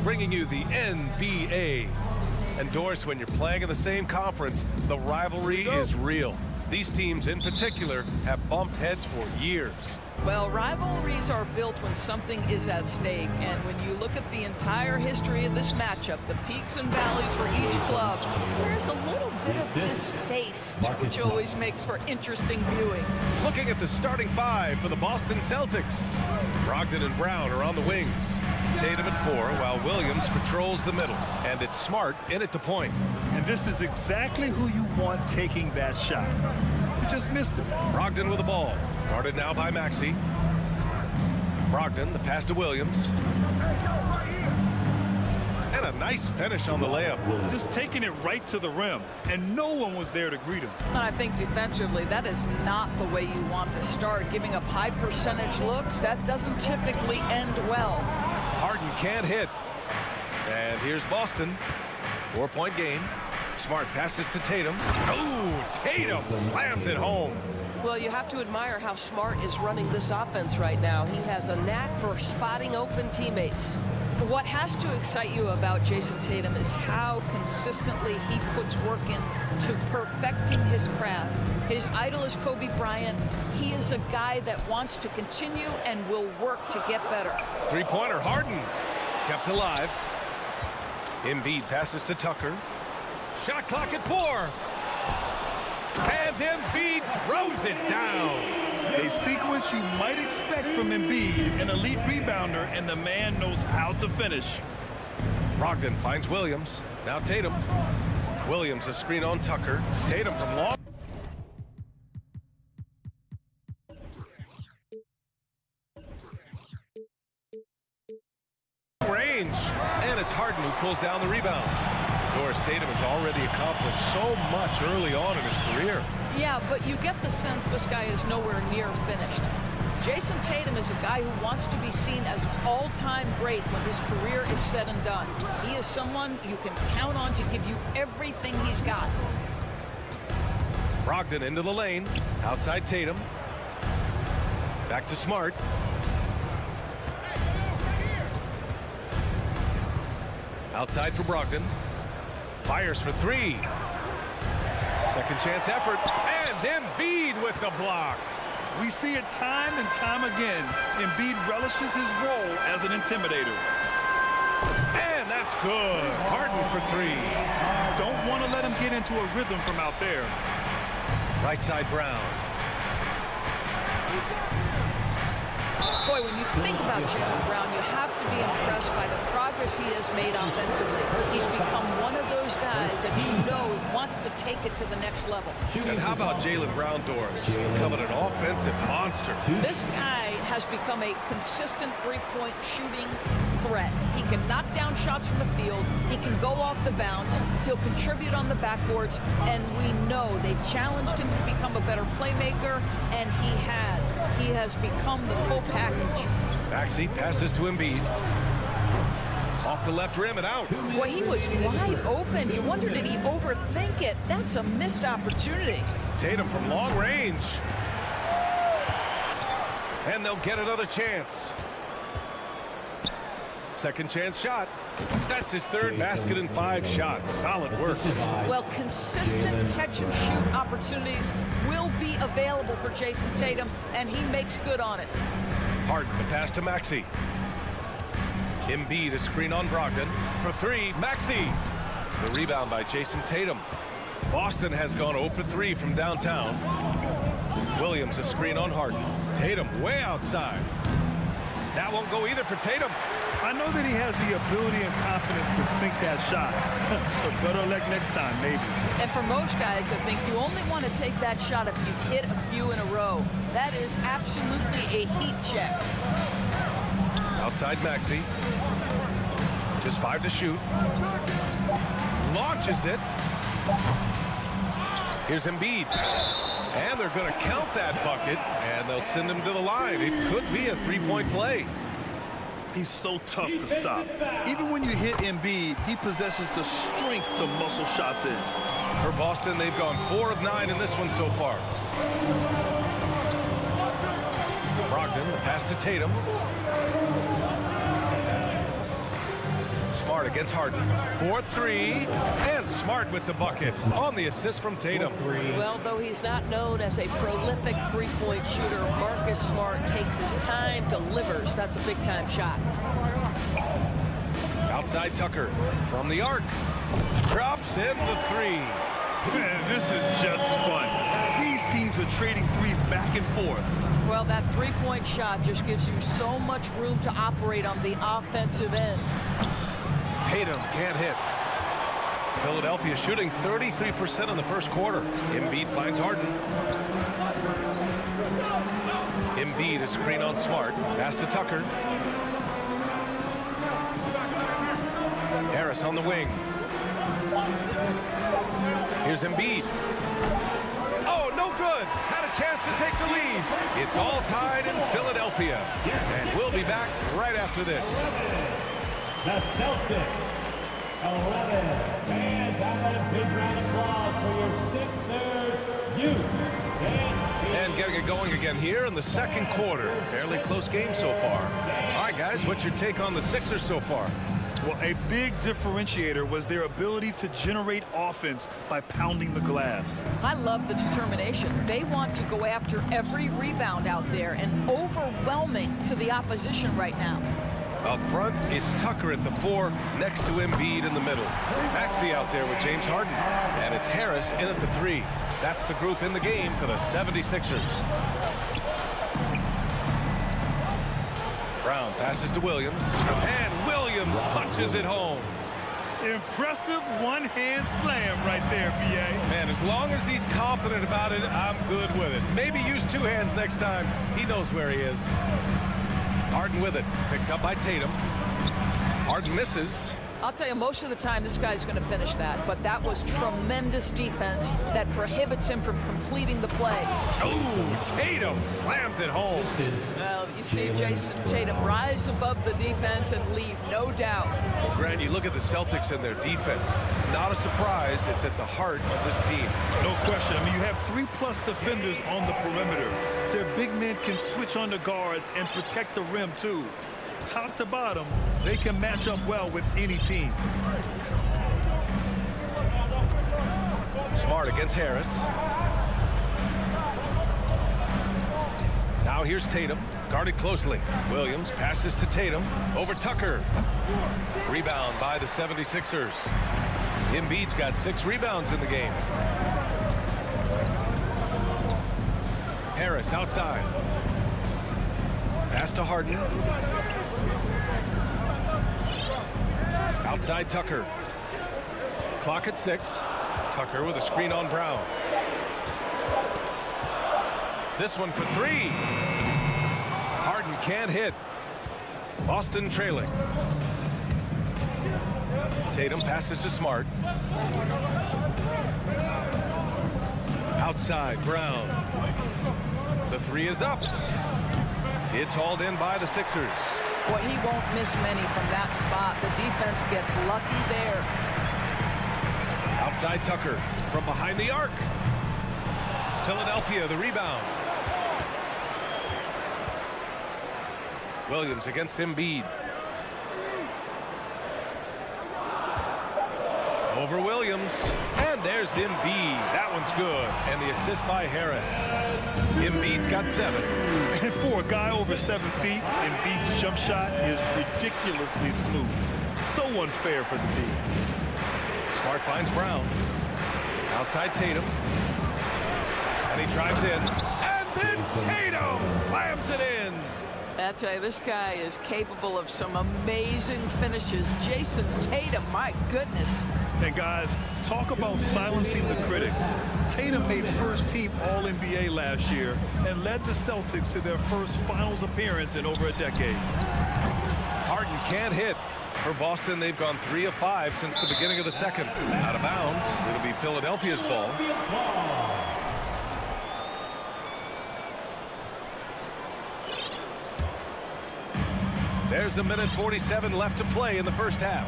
bringing you the NBA. Endorse when you're playing in the same conference. The rivalry is real. These teams in particular have bumped heads for years. Well, rivalries are built when something is at stake, and when you look at the entire history of this matchup, the peaks and valleys for each club, there's a little bit of distaste, which always makes for interesting viewing. Looking at the starting five for the Boston Celtics. Brogdon and Brown are on the wings. Tatum at 4, while Williams patrols the middle, and it's Smart in at the point. And this is exactly who you want taking that shot. You just missed it. Brogdon with the ball. Guarded now by Maxey. Brogdon, the pass to Williams. And a nice finish on the layup. Just taking it right to the rim, and no one was there to greet him. And I think defensively, that is not the way you want to start. Giving up high percentage looks, that doesn't typically end well. Harden can't hit. And here's Boston. 4-point game. Smart passes to Tatum. Oh, Tatum slams it home. Well, you have to admire how Smart is running this offense right now. He has a knack for spotting open teammates. What has to excite you about Jason Tatum is how consistently he puts work into perfecting his craft. His idol is Kobe Bryant. He is a guy that wants to continue and will work to get better. Three-pointer, Harden. Kept alive. Embiid passes to Tucker. Shot clock at 4. And Embiid throws it down. A sequence you might expect from Embiid, an elite rebounder, and the man knows how to finish. Brogdon finds Williams. Now Tatum. Williams a screen on Tucker. Tatum from long range. And it's Harden who pulls down the rebound. Tatum has already accomplished so much early on in his career. Yeah, but you get the sense this guy is nowhere near finished. Jason Tatum is a guy who wants to be seen as all-time great when his career is said and done. He is someone you can count on to give you everything he's got. Brogdon into the lane. Outside Tatum. Back to Smart. Outside for Brogdon. Fires for 3. Second chance effort. And Embiid with the block. We see it time and time again. Embiid relishes his role as an intimidator. And that's good. Harden for 3. Don't want to let him get into a rhythm from out there. Right side Brown. Boy, when you think about Jaylen Brown, you have to be impressed by the progress he has made offensively. He's become one of those guys that you know wants to take it to the next level. And how about Jaylen Brown, Doris? Becoming an offensive monster. This guy has become a consistent three-point shooting threat. He can knock down shots from the field. He can go off the bounce. He'll contribute on the backboards. And we know they've challenged him to become a better playmaker, and he has. He has become the full package. Maxey passes to Embiid. Off the left rim and out. Boy, he was wide open. You wonder, did he overthink it? That's a missed opportunity. Tatum from long range. And they'll get another chance. Second chance shot. That's his third basket in 5 shots. Solid work. Well, consistent catch-and-shoot opportunities will be available for Jason Tatum, and he makes good on it. Harden, the pass to Maxey. Embiid, a screen on Brogdon. For 3, Maxey. The rebound by Jason Tatum. Boston has gone 0 for 3 from downtown. Williams, a screen on Harden. Tatum way outside. That won't go either for Tatum. I know that he has the ability and confidence to sink that shot. But better luck next time, maybe. And for most guys, I think you only want to take that shot if you've hit a few in a row. That is absolutely a heat check. Outside Maxey. Just 5 to shoot. Launches it. Here's Embiid. And they're going to count that bucket, and they'll send him to the line. It could be a 3-point play. He's so tough to stop. Even when you hit Embiid, he possesses the strength to muscle shots in. For Boston, they've gone 4 of 9 in this one so far. Brogdon, the pass to Tatum. Smart against Harden. 4-3, and Smart with the bucket on the assist from Tatum. Well, though he's not known as a prolific three-point shooter, Marcus Smart takes his time, delivers. That's a big-time shot. Outside Tucker from the arc. Drops in the three. Man, this is just fun. These teams are trading threes back and forth. Well, that three-point shot just gives you so much room to operate on the offensive end. Tatum can't hit. Philadelphia shooting 33% in the first quarter. Embiid finds Harden. Embiid is screen on Smart. Pass to Tucker. Harris on the wing. Here's Embiid. Oh, no good. Had a chance to take the lead. It's all tied in Philadelphia. And we'll be back right after this. The Celtics, 11. Fans, have a big round of applause for your Sixers youth. And getting it going again here in the second quarter. Fairly close game so far. All right, guys, what's your take on the Sixers so far? Well, a big differentiator was their ability to generate offense by pounding the glass. I love the determination. They want to go after every rebound out there and overwhelming to the opposition right now. Up front, it's Tucker at the 4, next to Embiid in the middle. Maxey out there with James Harden. And it's Harris in at the 3. That's the group in the game for the 76ers. Brown passes to Williams. And Williams punches it home. Impressive one-hand slam right there, B.A. Man, as long as he's confident about it, I'm good with it. Maybe use two hands next time. He knows where he is. Harden with it. Picked up by Tatum. Harden misses. I'll tell you, most of the time this guy's going to finish that, but that was tremendous defense that prohibits him from completing the play. Oh, Tatum slams it home. Well, you see Jason Tatum rise above the defense and lead, no doubt. Well, Grant, you look at the Celtics and their defense. Not a surprise. It's at the heart of this team. No question. I mean, you have 3+ defenders on the perimeter. Their big men can switch on the guards and protect the rim, too. Top to bottom, they can match up well with any team. Smart against Harris. Now here's Tatum, guarded closely. Williams passes to Tatum, over Tucker. Rebound by the 76ers. Embiid's got 6 rebounds in the game. Harris outside. Pass to Harden. Outside Tucker. Clock at 6. Tucker with a screen on Brown. This one for 3. Harden can't hit. Boston trailing. Tatum passes to Smart. Outside Brown. The 3 is up. It's hauled in by the Sixers. Boy, he won't miss many from that spot. The defense gets lucky there. Outside Tucker from behind the arc. Philadelphia, the rebound. Williams against Embiid. Over Williams. And there's Embiid. That one's good. And the assist by Harris. Embiid's got 7. And for a guy over 7 feet, Embiid's jump shot is ridiculously smooth. So unfair for the D. Smart finds Brown. Outside Tatum. And he drives in. And then Tatum slams it in. I tell you, this guy is capable of some amazing finishes. Jason Tatum, my goodness. And guys, talk about silencing the critics. Tatum made first-team All-NBA last year and led the Celtics to their first finals appearance in over a decade. Harden can't hit. For Boston, they've gone 3 of 5 since the beginning of the second. Out of bounds. It'll be Philadelphia's ball. There's a minute 47 left to play in the first half.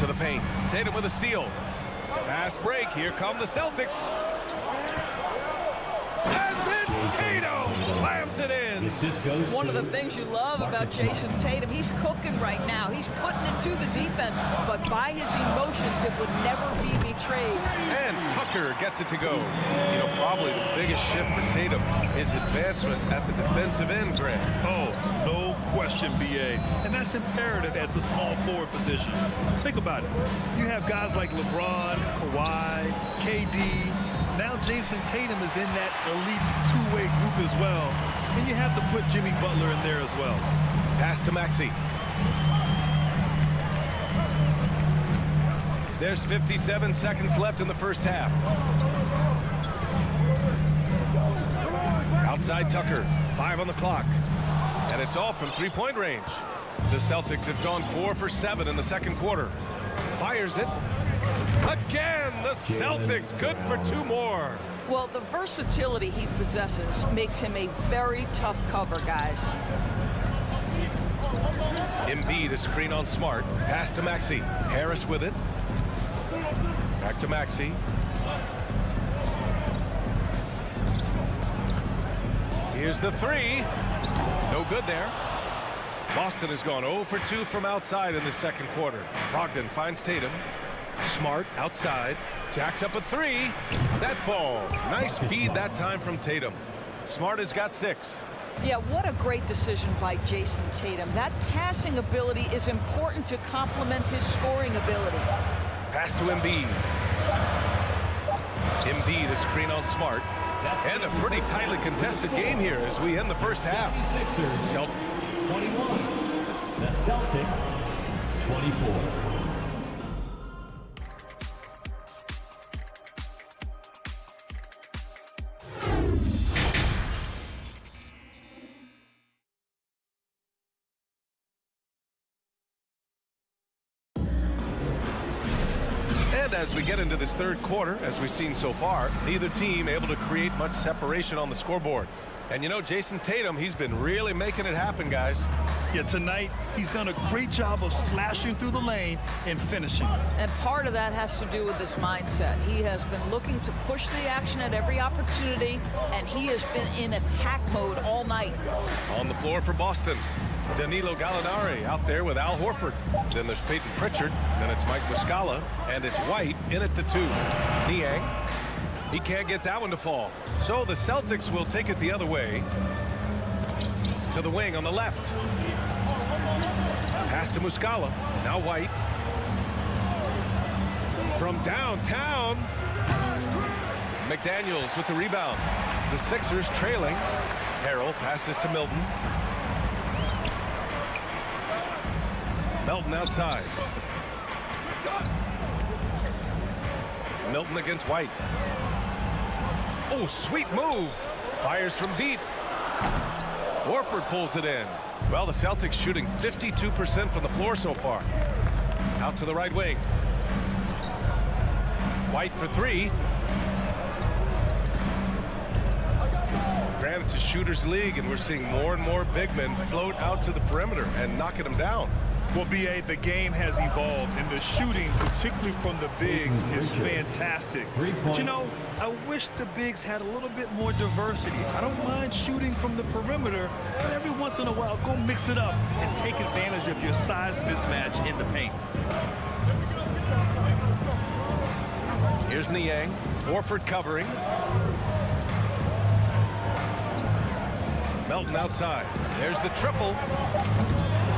To the paint. Tatum with a steal. Fast break. Here come the Celtics. And then Tatum slams it in. One of the things you love about Jason Tatum, he's cooking right now. He's putting it to the defense, but by his emotions, it would never be betrayed. And Tucker gets it to go. You know, probably the biggest shift for Tatum is advancement at the defensive end, Grant. Oh, no question, B.A. And that's imperative at the small forward position. Think about it. You have guys like LeBron, Kawhi, KD. Now Jason Tatum is in that elite two-way group as well. And you have to put Jimmy Butler in there as well. Pass to Maxey. There's 57 seconds left in the first half. Outside Tucker, 5 on the clock. And it's all from three-point range. The Celtics have gone 4 for 7 in the second quarter. Fires it. Again, the Celtics good for 2 more. Well, the versatility he possesses makes him a very tough cover, guys. Embiid a screen on Smart. Pass to Maxey. Harris with it. Back to Maxey. Here's the 3. No good there. Boston has gone 0 for 2 from outside in the second quarter. Brogdon finds Tatum. Smart outside. Jacks up a 3. That falls. Nice feed that time from Tatum. Smart has got 6. Yeah, what a great decision by Jason Tatum. That passing ability is important to complement his scoring ability. Pass to Embiid. Embiid a screen on Smart. And a pretty tightly contested game here as we end the first half. Celtics 21. The Celtics 24. And as we get into this third quarter, as we've seen so far, neither team able to create much separation on the scoreboard. And you know, Jason Tatum, he's been really making it happen, guys. Yeah, tonight, he's done a great job of slashing through the lane and finishing. And part of that has to do with his mindset. He has been looking to push the action at every opportunity, and he has been in attack mode all night. On the floor for Boston, Danilo Gallinari out there with Al Horford. Then there's Peyton Pritchard. Then it's Mike Muscala. And it's White in at the 2. Niang. He can't get that one to fall. So the Celtics will take it the other way. To the wing on the left. Pass to Muscala. Now White. From downtown. McDaniels with the rebound. The Sixers trailing. Harrell passes to Milton. Melton outside. Milton against White. Oh, sweet move. Fires from deep. Horford pulls it in. Well, the Celtics shooting 52% from the floor so far. Out to the right wing. White for 3. Granted, it's a shooter's league, and we're seeing more and more big men float out to the perimeter and knocking them down. Well, B.A., the game has evolved, and the shooting, particularly from the bigs, is fantastic. But, you know, I wish the bigs had a little bit more diversity. I don't mind shooting from the perimeter, but every once in a while, go mix it up and take advantage of your size mismatch in the paint. Here's Niang. Horford covering. Melton outside. There's the triple.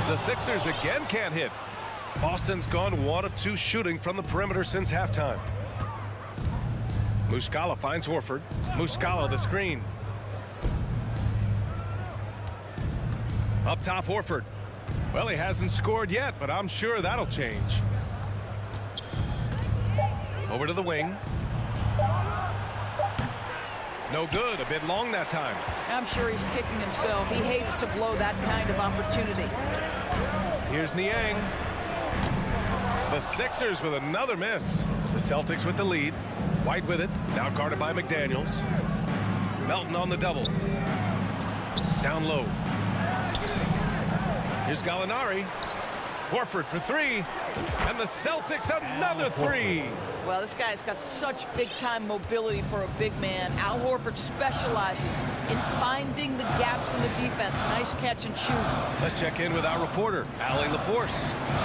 The Sixers again can't hit. Boston's gone 1 of 2 shooting from the perimeter since halftime. Muscala finds Horford. Muscala the screen. Up top Horford. Well, he hasn't scored yet, but I'm sure that'll change. Over to the wing. No good. A bit long that time. I'm sure he's kicking himself. He hates to blow that kind of opportunity. Here's Niang. The Sixers with another miss. The Celtics with the lead. White with it. Now guarded by McDaniels. Melton on the double. Down low. Here's Gallinari. Horford for three. And the Celtics another three. Well, this guy's got such big-time mobility for a big man. Al Horford specializes in finding the gaps in the defense. Nice catch and shoot. Let's check in with our reporter, Allie LaForce.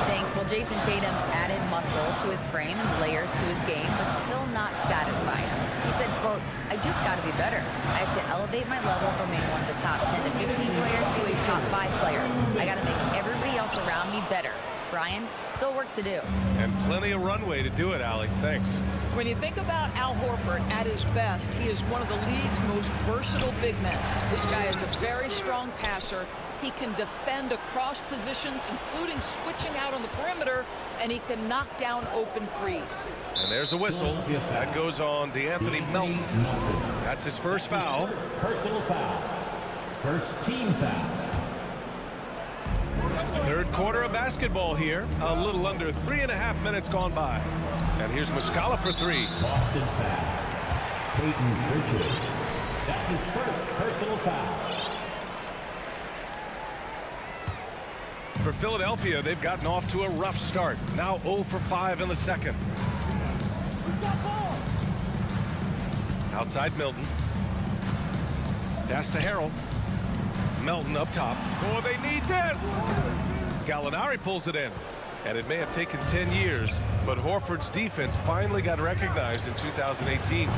Thanks. Well, Jason Tatum added muscle to his frame and layers to his game, but still not satisfied. He said, quote, "I just got to be better. I have to elevate my level from being one of the top 10 to 15 players to a top 5 player. I got to make everybody else around me better." Brian, still work to do. And plenty of runway to do it, Allie. Thanks. When you think about Al Horford at his best, he is one of the league's most versatile big men. This guy is a very strong passer. He can defend across positions, including switching out on the perimeter, and he can knock down open threes. And there's a whistle. That goes on DeAnthony Melton. That's his first foul. Personal foul. First team foul. Third quarter of basketball here. A little under 3.5 minutes gone by. And here's Muscala for three. Boston foul. Peyton Pritchard. That's his first personal foul. For Philadelphia, they've gotten off to a rough start. Now 0 for 5 in the second. Outside Milton. Pass to Harrell. Melton up top. Oh, they need this! Gallinari pulls it in. And it may have taken 10 years, but Horford's defense finally got recognized in 2018.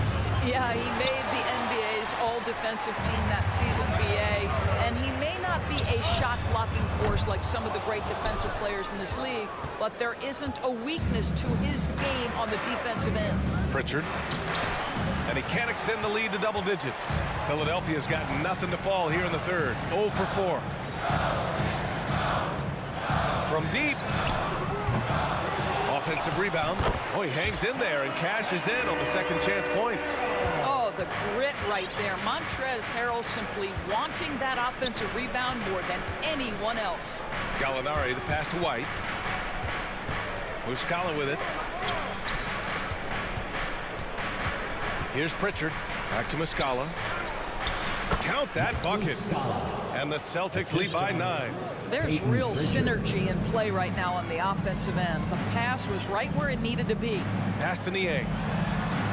Yeah, he made the NBA's all-defensive team that season, BA, and he may not be a shot-blocking force like some of the great defensive players in this league, but there isn't a weakness to his game on the defensive end. Pritchard. And he can't extend the lead to double digits. Philadelphia's got nothing to fall here in the third. 0 for 4. From deep. Offensive rebound. Oh, he hangs in there and cashes in on the second chance points. Oh, the grit right there. Montrezl Harrell simply wanting that offensive rebound more than anyone else. Gallinari, the pass to White. Muscala with it. Here's Pritchard. Back to Muscala. Count that bucket. And the Celtics lead by 9. There's real synergy in play right now on the offensive end. The pass was right where it needed to be. Pass to Niang.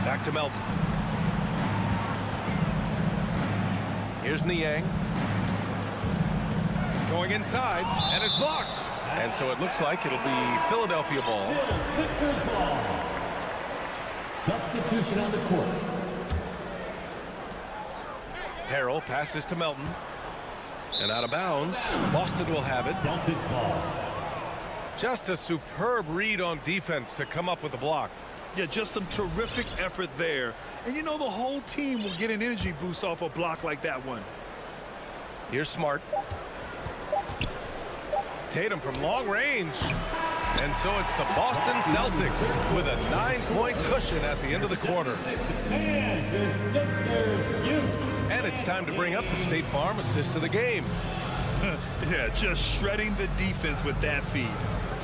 Back to Melton. Here's Niang. Going inside, and it's blocked. And so it looks like it'll be Philadelphia ball. Sixers ball. Substitution on the court. Harrell passes to Melton. And out of bounds. Boston will have it. Celtics ball. Just a superb read on defense to come up with the block. Yeah, just some terrific effort there. And you know the whole team will get an energy boost off a block like that one. Here's Smart. Tatum from long range. And so it's the Boston Celtics with a 9-point cushion at the end of the quarter. And the Sixers youth. And it's time to bring up the State Farm assist of the game. Yeah, just shredding the defense with that feed.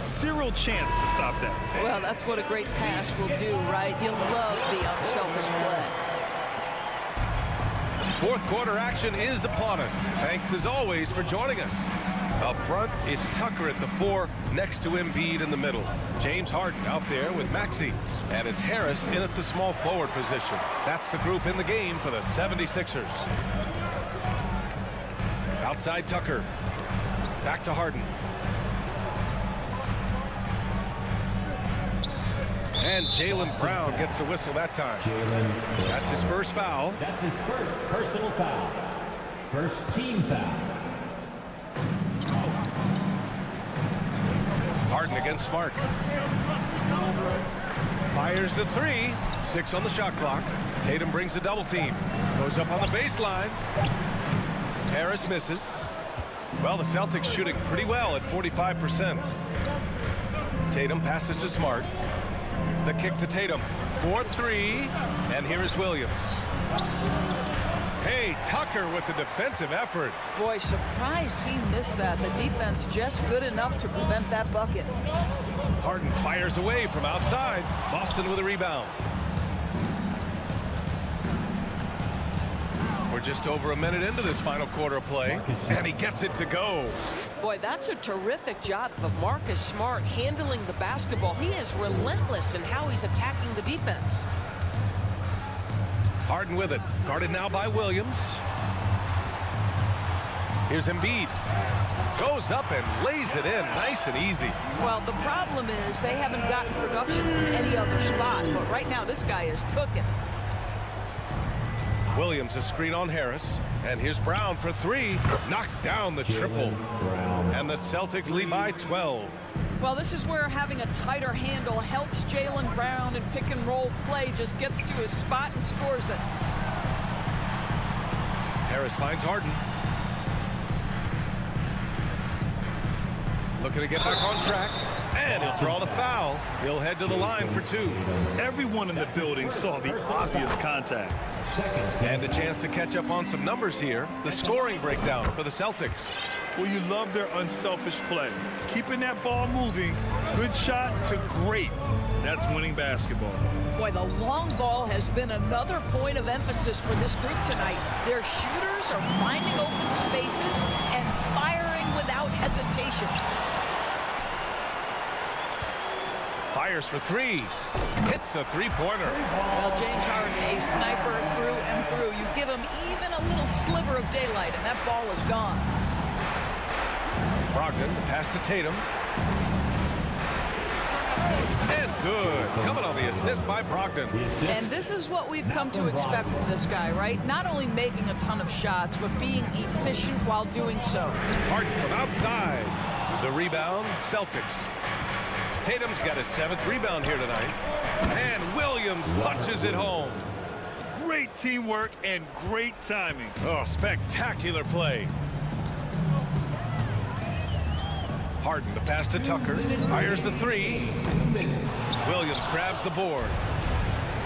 Zero chance to stop that. Well, that's what a great pass will do, right? You'll love the unselfish play. Fourth quarter action is upon us. Thanks as always for joining us. Up front, it's Tucker at the 4, next to Embiid in the middle. James Harden out there with Maxey. And it's Harris in at the small forward position. That's the group in the game for the 76ers. Outside Tucker. Back to Harden. And Jaylen Brown gets a whistle that time. That's his first foul. That's his first personal foul. First team foul. Harden against Smart. Fires the 3. 6 on the shot clock. Tatum brings a double team. Goes up on the baseline. Harris misses. Well, the Celtics shooting pretty well at 45%. Tatum passes to Smart. The kick to Tatum. 4-3. And here is Williams. Hey, Tucker with the defensive effort. Boy, surprised he missed that. The defense just good enough to prevent that bucket. Harden fires away from outside. Boston with a rebound. We're just over a minute into this final quarter of play, and he gets it to go. Boy, that's a terrific job of Marcus Smart handling the basketball. He is relentless in how he's attacking the defense. Harden with it. Guarded now by Williams. Here's Embiid. Goes up and lays it in nice and easy. Well, the problem is they haven't gotten production from any other spot, but right now this guy is cooking. Williams a screen on Harris. And here's Brown for three. Knocks down the triple. And the Celtics lead by 12. Well, this is where having a tighter handle helps Jaylen Brown in pick and roll play. Just gets to his spot and scores it. Harris finds Harden. Looking to get back on track. And he'll draw the foul. He'll head to the line for two. Everyone in the building saw the obvious contact. And a chance to catch up on some numbers here. The scoring breakdown for the Celtics. Well, you love their unselfish play. Keeping that ball moving, good shot to great. That's winning basketball. Boy, the long ball has been another point of emphasis for this group tonight. Their shooters are finding open spaces and firing without hesitation. Fires for three. Hits a three-pointer. Well, James Harden, a sniper through and through. You give him even a little sliver of daylight, and that ball is gone. Brogdon, the pass to Tatum. And good. Coming on the assist by Brogdon. And this is what we've come to expect from this guy, right? Not only making a ton of shots, but being efficient while doing so. Harden from outside. The rebound, Celtics. Tatum's got his 7th rebound here tonight. And Williams punches it home. Great teamwork and great timing. Oh, spectacular play. Harden, the pass to Tucker. Fires the three. Williams grabs the board.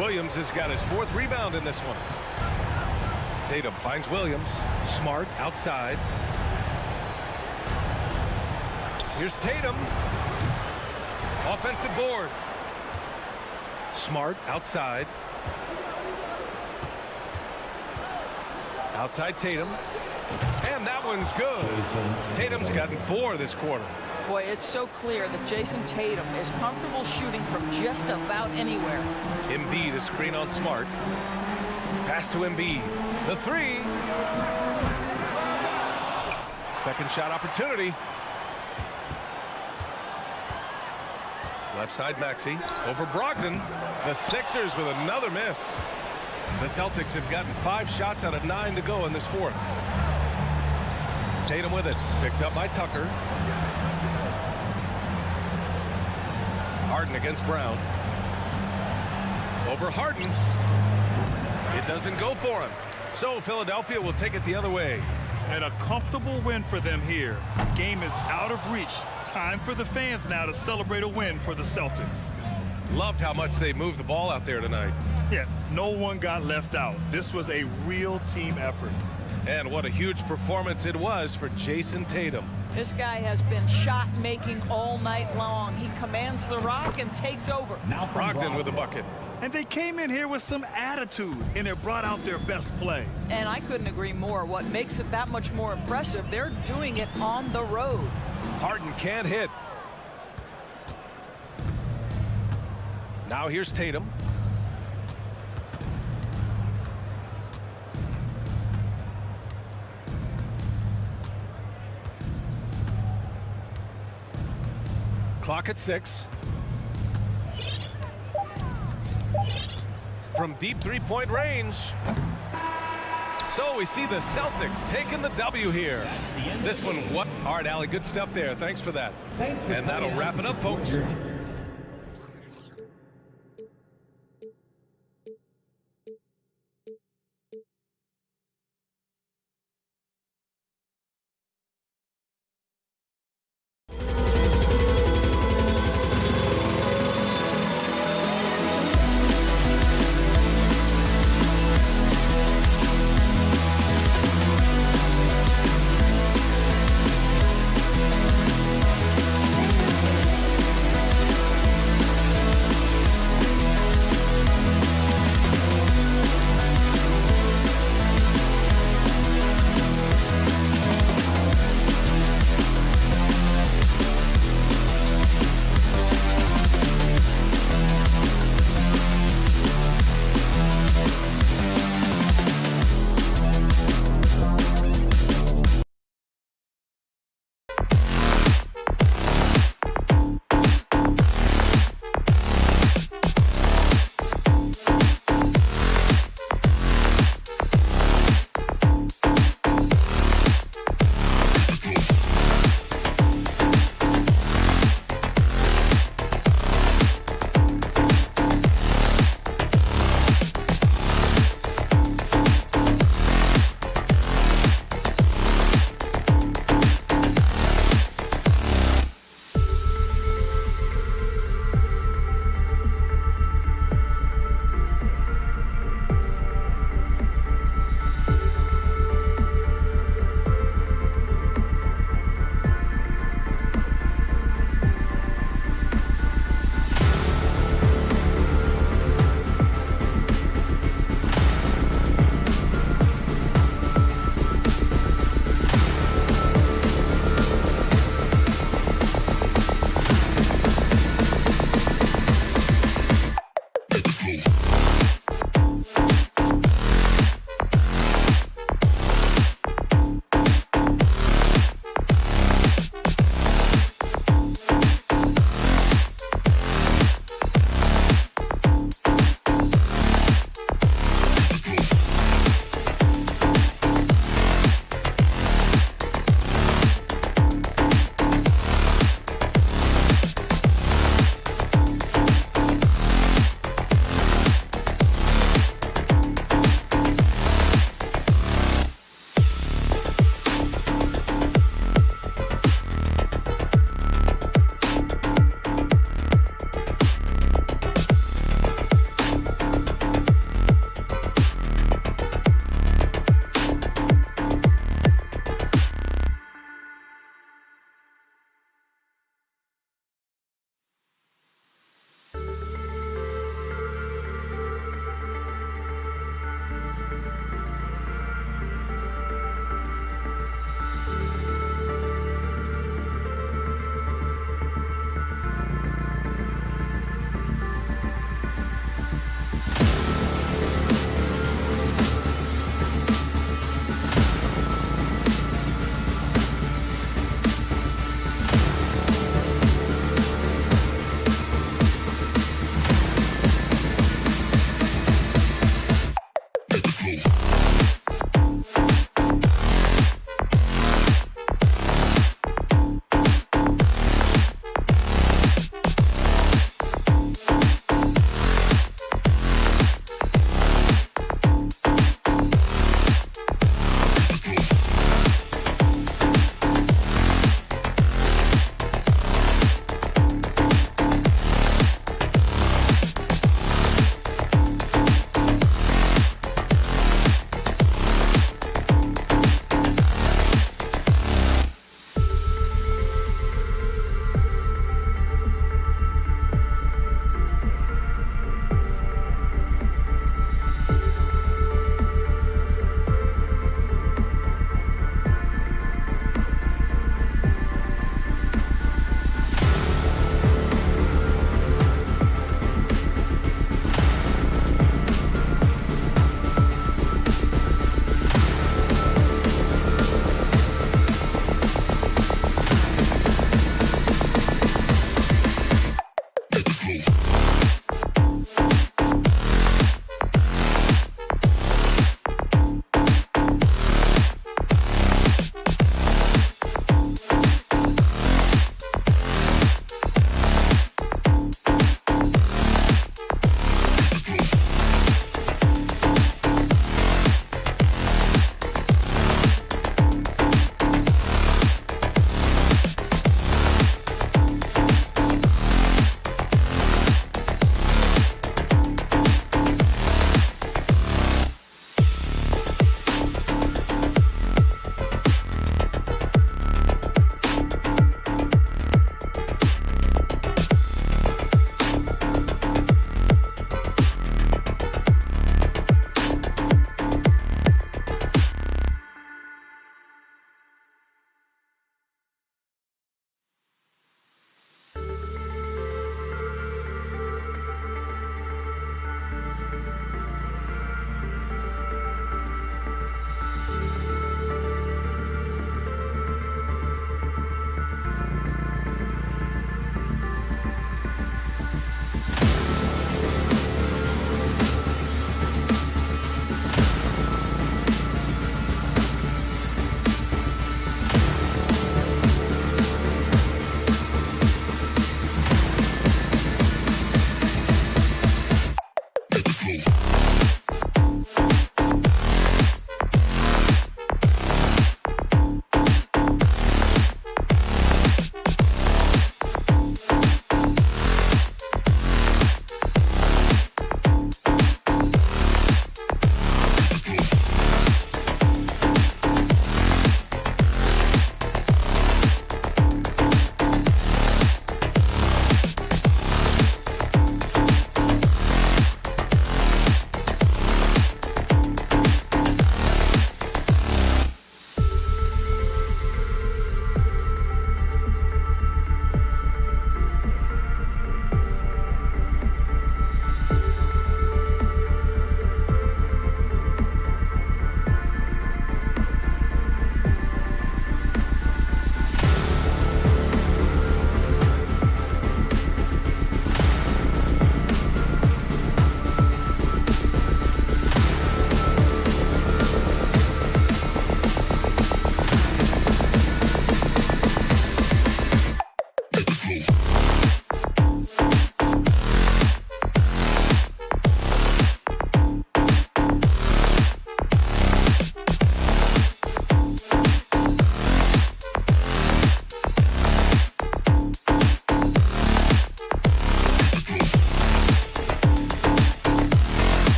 Williams has got his 4th rebound in this one. Tatum finds Williams. Smart outside. Here's Tatum. Offensive board. Smart outside. Outside Tatum. And that one's good. Tatum's gotten 4 this quarter. Boy, it's so clear that Jason Tatum is comfortable shooting from just about anywhere. Embiid a screen on Smart. Pass to Embiid. The three. Second shot opportunity. Left side Maxey. Over Brogdon. The Sixers with another miss. The Celtics have gotten 5 shots out of 9 to go in this 4th. Tatum with it. Picked up by Tucker. Harden against Brown. Over Harden. It doesn't go for him. So Philadelphia will take it the other way. And a comfortable win for them here. Game is out of reach. Time for the fans now to celebrate a win for the Celtics. Loved how much they moved the ball out there tonight. Yeah, no one got left out. This was a real team effort. And what a huge performance it was for Jason Tatum. This guy has been shot-making all night long. He commands the rock and takes over. Brogdon with a bucket. And they came in here with some attitude, and it brought out their best play. And I couldn't agree more. What makes it that much more impressive, they're doing it on the road. Harden can't hit. Now here's Tatum. Clock at 6. From deep three-point range. So we see the Celtics taking the W here. This one, what? All right, Allie, good stuff there. Thanks for that. And that'll wrap it up, folks.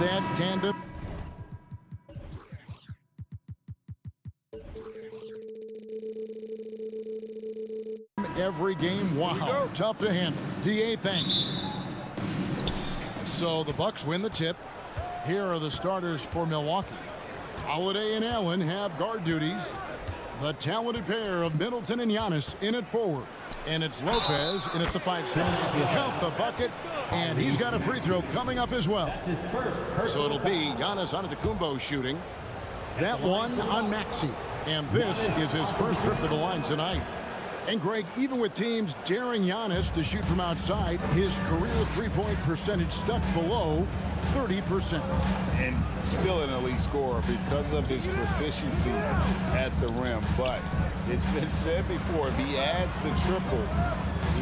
that tandem. Every game, wow, tough to handle. DA, thanks. So the Bucks win the tip. Here are the starters for Milwaukee. Holiday and Allen have guard duties. The talented pair of Middleton and Giannis in at forward. And it's Lopez in at the 5 slot. Count the bucket, and he's got a free throw coming up as well. So it'll be Giannis Antetokounmpo shooting. That one on Maxey. And this is his first trip to the line tonight. And Greg, even with teams daring Giannis to shoot from outside, his career three-point percentage stuck below 30%. And still an elite scorer because of his proficiency at the rim. But it's been said before, if he adds the triple,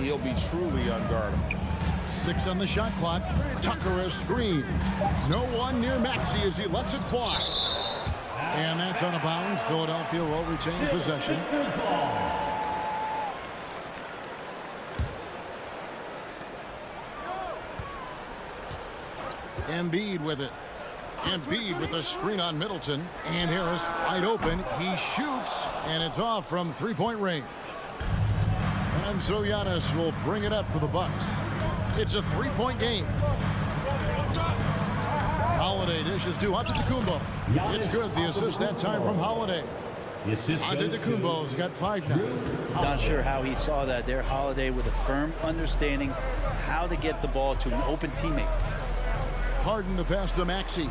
he'll be truly unguardable. 6 on the shot clock. Tucker a screen. No one near Maxey as he lets it fly. And that's out of bounds. Philadelphia will retain possession. Embiid with it. Embiid with a screen on Middleton. And Harris wide open. He shoots, and it's off from three-point range. And so Giannis will bring it up for the Bucks. It's a three-point game. Holiday dishes to Antetokounmpo. It's good. The assist that time from Holiday. Antetokounmpo's got 5 now. Not sure how he saw that there. Holiday with a firm understanding how to get the ball to an open teammate. Harden the pass to Maxey.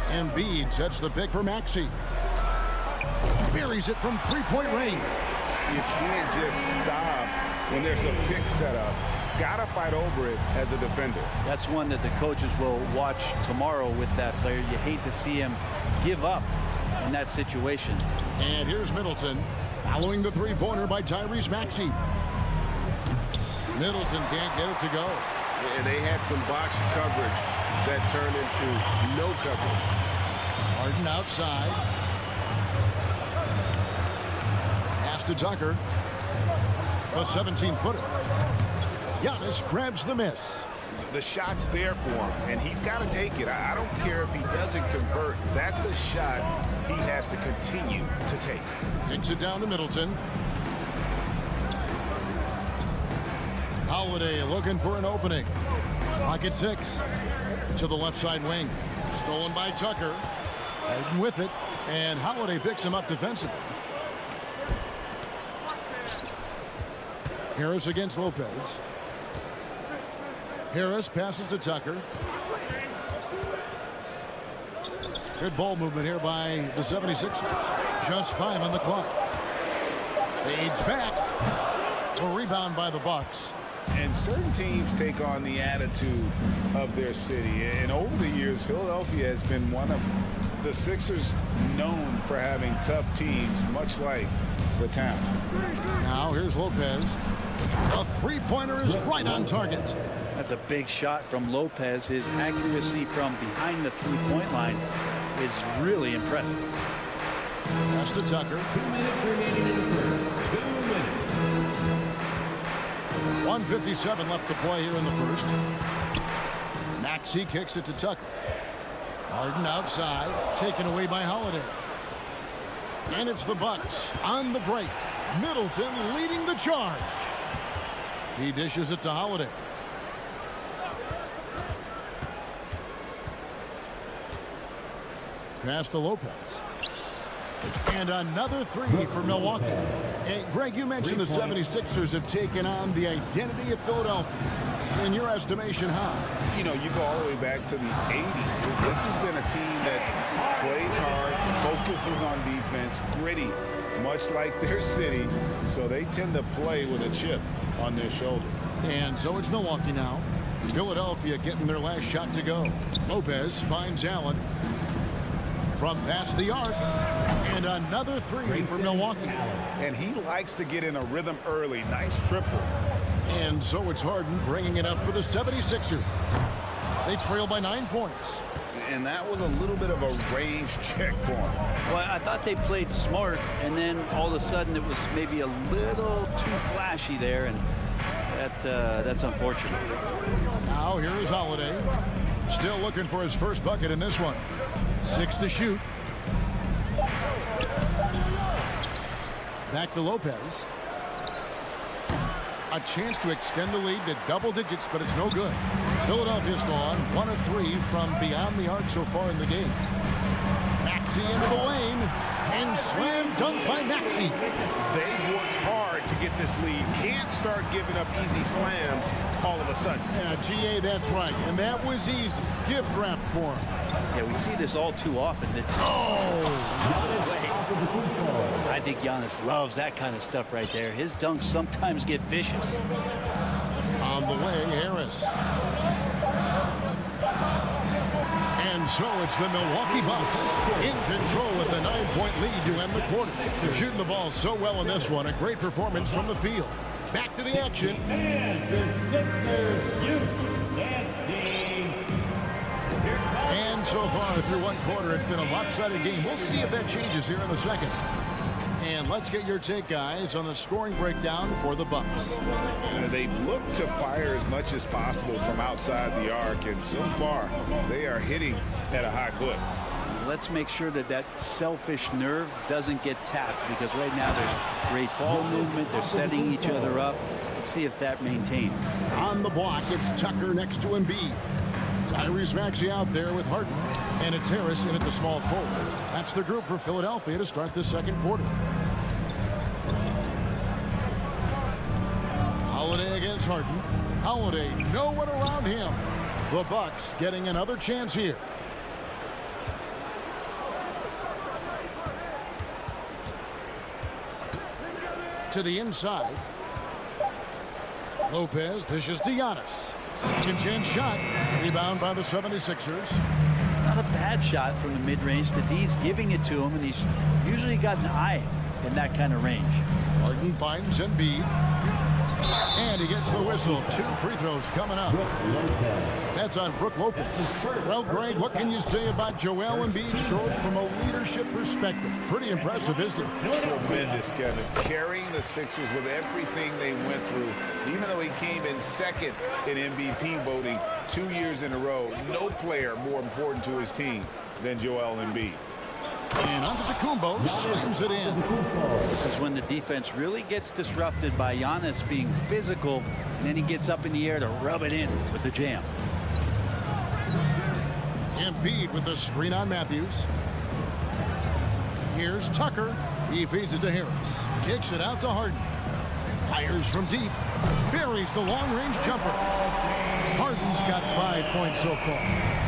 Embiid sets the pick for Maxey. Buries it from three-point range. You can't just stop when there's a pick set up. Gotta fight over it as a defender. That's one that the coaches will watch tomorrow with that player. You hate to see him give up in that situation. And here's Middleton following the three-pointer by Tyrese Maxey. Middleton can't get it to go. And they had some botched coverage that turned into no coverage. Harden outside. Pass to Tucker. A 17-footer. Giannis grabs the miss. The shot's there for him, and he's got to take it. I don't care if he doesn't convert. That's a shot he has to continue to take. Kicks it down to Middleton. Holiday looking for an opening. Pocket 6 to the left side wing. Stolen by Tucker. Harden with it, and Holiday picks him up defensively. Harris against Lopez. Harris passes to Tucker. Good ball movement here by the 76ers. Just 5 on the clock. Fades back. A rebound by the Bucks. And certain teams take on the attitude of their city. And over the years, Philadelphia has been one of the Sixers known for having tough teams, much like the town. Now here's Lopez. A three-pointer is right on target. That's a big shot from Lopez. His accuracy from behind the three-point line is really impressive. Pass to Tucker. 2 minutes remaining in the first. 2 minutes. 1:57 left to play here in the first. Maxey kicks it to Tucker. Harden outside, taken away by Holiday. And it's the Bucks on the break. Middleton leading the charge. He dishes it to Holiday. Pass to Lopez. And another three for Milwaukee. And Greg, you mentioned the 76ers have taken on the identity of Philadelphia. In your estimation, how? You know, you go all the way back to the 80s. This has been a team that plays hard, focuses on defense, gritty, much like their city. So they tend to play with a chip on their shoulder. And so it's Milwaukee now. Philadelphia getting their last shot to go. Lopez finds Allen from past the arc. And another three for Milwaukee. And he likes to get in a rhythm early. Nice triple. And so it's Harden bringing it up for the 76ers. They trail by 9 points. And that was a little bit of a range check for him. Well, I thought they played smart, and then all of a sudden it was maybe a little too flashy there, and that's unfortunate. Now here is Holiday. Still looking for his first bucket in this one. 6 to shoot. Back to Lopez. A chance to extend the lead to double digits, but it's no good. Philadelphia's gone 1 of 3 from beyond the arc so far in the game. Maxey into the lane, and slam dunk by Maxey. They worked hard to get this lead. Can't start giving up easy slams all of a sudden. Yeah, GA, that's right. And that was easy. Gift wrap for him. Yeah, we see this all too often. I think Giannis loves that kind of stuff right there. His dunks sometimes get vicious. On the way, Harris. And so it's the Milwaukee Bucks in control with a 9-point lead to end the quarter. They're shooting the ball so well in this one. A great performance from the field. Back to the action. And the Sixers youth And so far through one quarter, it's been a lopsided game. We'll see if that changes here in the second. And let's get your take, guys, on the scoring breakdown for the Bucks. They've looked to fire as much as possible from outside the arc, and so far they are hitting at a high clip. Let's make sure that that selfish nerve doesn't get tapped, because right now there's great ball movement. They're setting each other up. Let's see if that maintains. On the block, it's Tucker next to Embiid. Tyrese Maxey out there with Harden. And it's Harris in at the small forward. That's the group for Philadelphia to start the second quarter. Holiday against Harden. Holiday, no one around him. The Bucks getting another chance here. To the inside. Lopez dishes to Giannis. Second chance shot. Rebound by the 76ers. Not a bad shot from the mid-range. The D's giving it to him, and he's usually got an eye in that kind of range. Harden finds Embiid. And he gets the whistle. 2 free throws coming up. That's on Brook Lopez. Well, Greg, what can you say about Joel Embiid's growth from a leadership perspective? Pretty impressive, isn't it? Tremendous, Kevin. Carrying the Sixers with everything they went through. Even though he came in second in MVP voting 2 years in a row, no player more important to his team than Joel Embiid. And Antetokounmpo slams it in. This is when the defense really gets disrupted by Giannis being physical, and then he gets up in the air to rub it in with the jam. Embiid with the screen on Matthews. Here's Tucker. He feeds it to Harris. Kicks it out to Harden. Fires from deep. Buries the long-range jumper. Harden's got 5 points so far.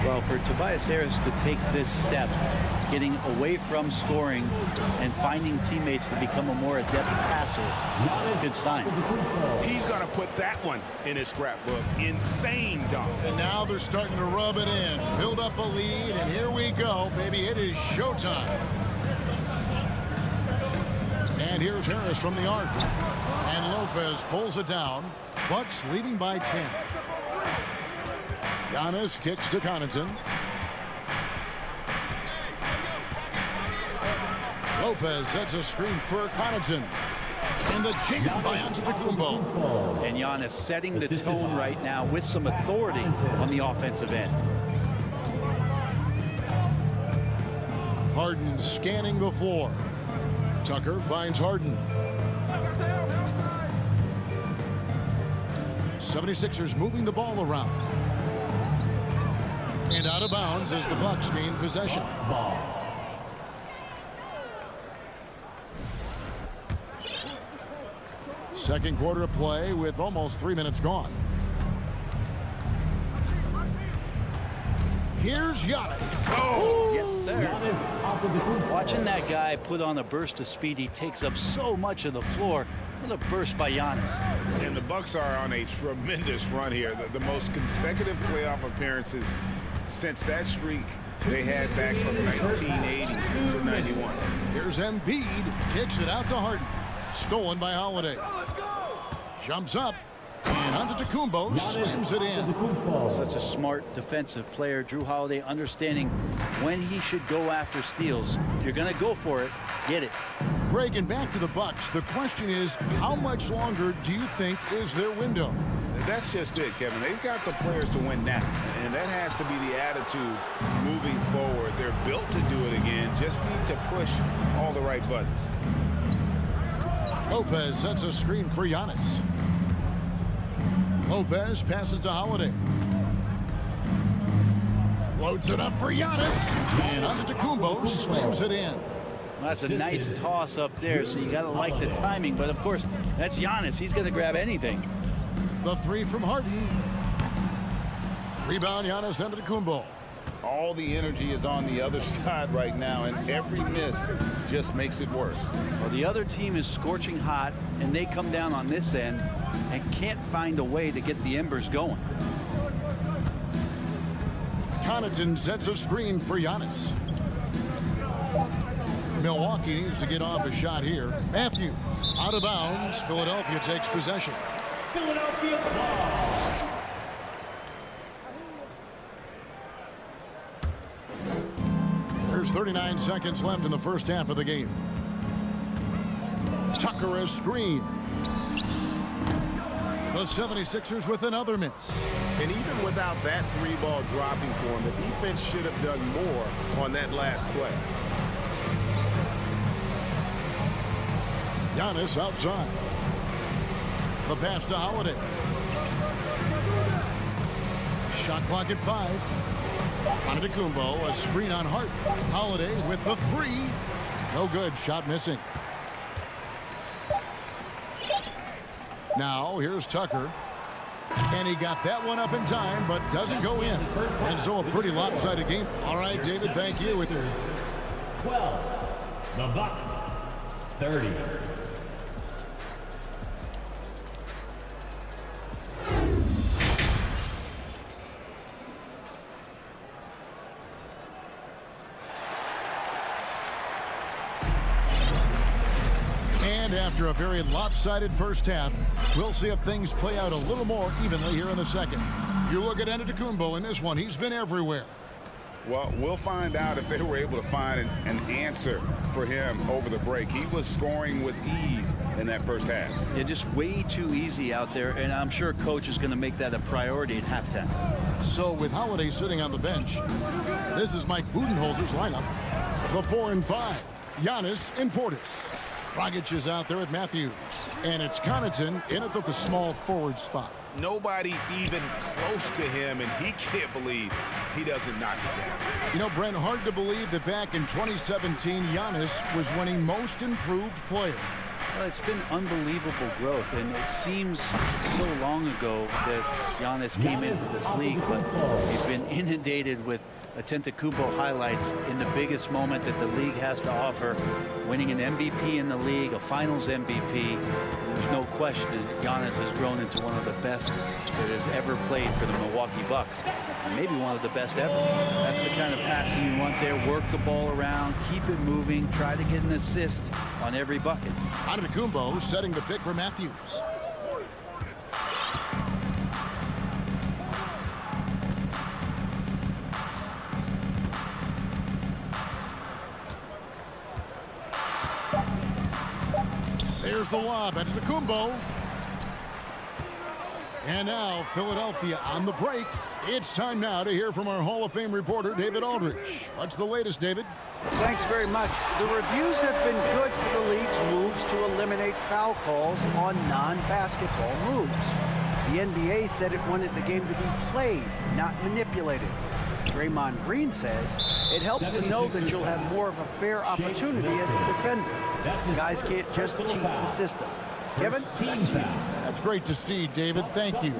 Well, for Tobias Harris to take this step, getting away from scoring and finding teammates to become a more adept passer, it's a good sign. He's going to put that one in his scrapbook. Insane dunk. And now they're starting to rub it in. Build up a lead, and here we go, baby. It is showtime. And here's Harris from the arc. And Lopez pulls it down. Bucks leading by 10. Giannis kicks to Connaughton. Lopez sets a screen for Connaughton. And the jam by Antetokounmpo. And Giannis setting the tone right now with some authority on the offensive end. Harden scanning the floor. Tucker finds Harden. 76ers moving the ball around. And out of bounds as the Bucks gain possession. Second quarter of play with almost 3 minutes gone. Here's Giannis. Oh, yes, sir. Watching that guy put on a burst of speed, he takes up so much of the floor. What a burst by Giannis. And the Bucks are on a tremendous run here. The most consecutive playoff appearances since that streak they had back from 1980 to 91. Here's Embiid. Kicks it out to Harden. Stolen by Holiday. Jumps up. And Antetokounmpo slams it in. Such a smart defensive player. Drew Holiday understanding when he should go after steals. If you're going to go for it, get it. Greg, and back to the Bucks. The question is, how much longer do you think is their window? That's just it, Kevin. They've got the players to win now. And and that has to be the attitude moving forward. They're built to do it again, just need to push all the right buttons. Lopez sets a screen for Giannis. Lopez passes to Holiday. Floats it up for Giannis. And Antetokounmpo slams it in. Well, that's a nice toss up there, so you got to like the timing. But, of course, that's Giannis. He's going to grab anything. The three from Harden. Rebound, Giannis Antetokounmpo. All the energy is on the other side right now, and every miss just makes it worse. Well, the other team is scorching hot, and they come down on this end and can't find a way to get the embers going. Connaughton sets a screen for Giannis. Milwaukee needs to get off a shot here. Matthews out of bounds. Philadelphia takes possession. Philadelphia ball. There's 39 seconds left in the first half of the game. Tucker a screen. The 76ers with another miss. And even without that three ball dropping for him, the defense should have done more on that last play. Giannis outside. The pass to Holiday. Shot clock at 5. Antetokounmpo, a screen on Hart. Holiday with the three. No good. Shot missing. Now here's Tucker. And he got that one up in time, but doesn't go in. And so a pretty lopsided game. All right, David, thank you. 12. The Bucks. 30. And after a very lopsided first half, we'll see if things play out a little more evenly here in the second. You look at Antetokounmpo in this one. He's been everywhere. Well, we'll find out if they were able to find an answer for him over the break. He was scoring with ease in that first half. Yeah, just way too easy out there, and I'm sure Coach is going to make that a priority at halftime. So with Holiday sitting on the bench, this is Mike Budenholzer's lineup. The 4 and 5, Giannis and Portis. Dragic is out there with Matthews. And it's Connaughton in at the small forward spot. Nobody even close to him, and he can't believe he doesn't knock it down. You know, Brent, hard to believe that back in 2017, Giannis was winning most improved player. Well, it's been unbelievable growth, and it seems so long ago that Giannis came into this league, but he's been inundated with Antetokounmpo highlights in the biggest moment that the league has to offer, winning an MVP in the league, a finals MVP. There's no question Giannis has grown into one of the best that has ever played for the Milwaukee Bucks. Maybe one of the best ever. That's the kind of passing you want there. Work the ball around, keep it moving, try to get an assist on every bucket. Antetokounmpo setting the pick for Matthews. There's the lob at Antetokounmpo. And now Philadelphia on the break. It's time now to hear from our Hall of Fame reporter, David Aldridge. What's the latest, David? Thanks very much. The reviews have been good for the league's moves to eliminate foul calls on non-basketball moves. The NBA said it wanted the game to be played, not manipulated. Draymond Green says it helps to know that you'll have more of a fair opportunity as a defender. Guys can't just cheat the system. Kevin? That's great to see, David. Thank you.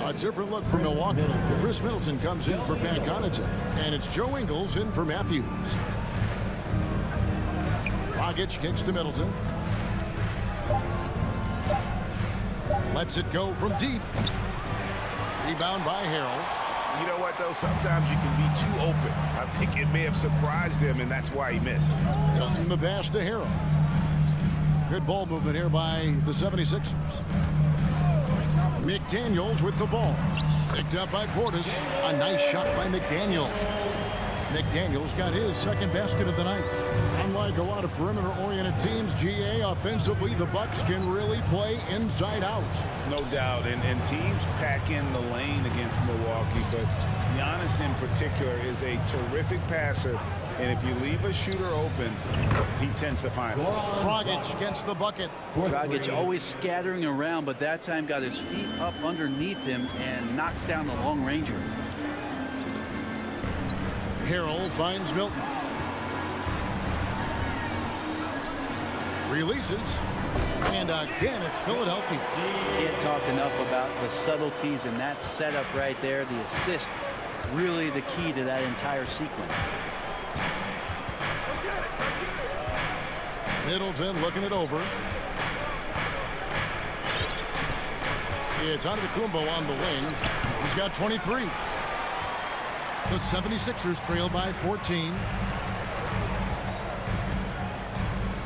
A different look for Milwaukee. Chris Middleton comes in for Pat Connaughton. And it's Joe Ingles in for Matthews. Dragic kicks to Middleton. Lets it go from deep. Rebound by Harrell. You know what, though? Sometimes you can be too open. I think it may have surprised him, and that's why he missed. Hilton the pass to Harrell. Good ball movement here by the 76ers. McDaniels with the ball. Picked up by Portis. A nice shot by McDaniels. McDaniels got his second basket of the night. Unlike a lot of perimeter-oriented teams, GA, offensively, the Bucks can really play inside out. No doubt, and teams pack in the lane against Milwaukee, but Giannis in particular is a terrific passer, and if you leave a shooter open, he tends to find it. Dragic gets the bucket. Dragic always scattering around, but that time got his feet up underneath him and knocks down the long ranger. Harrell finds Milton. Releases. And again, it's Philadelphia. Can't talk enough about the subtleties in that setup right there. The assist, really the key to that entire sequence. Middleton looking it over. It's Antetokounmpo on the wing. He's got 23. The 76ers trail by 14.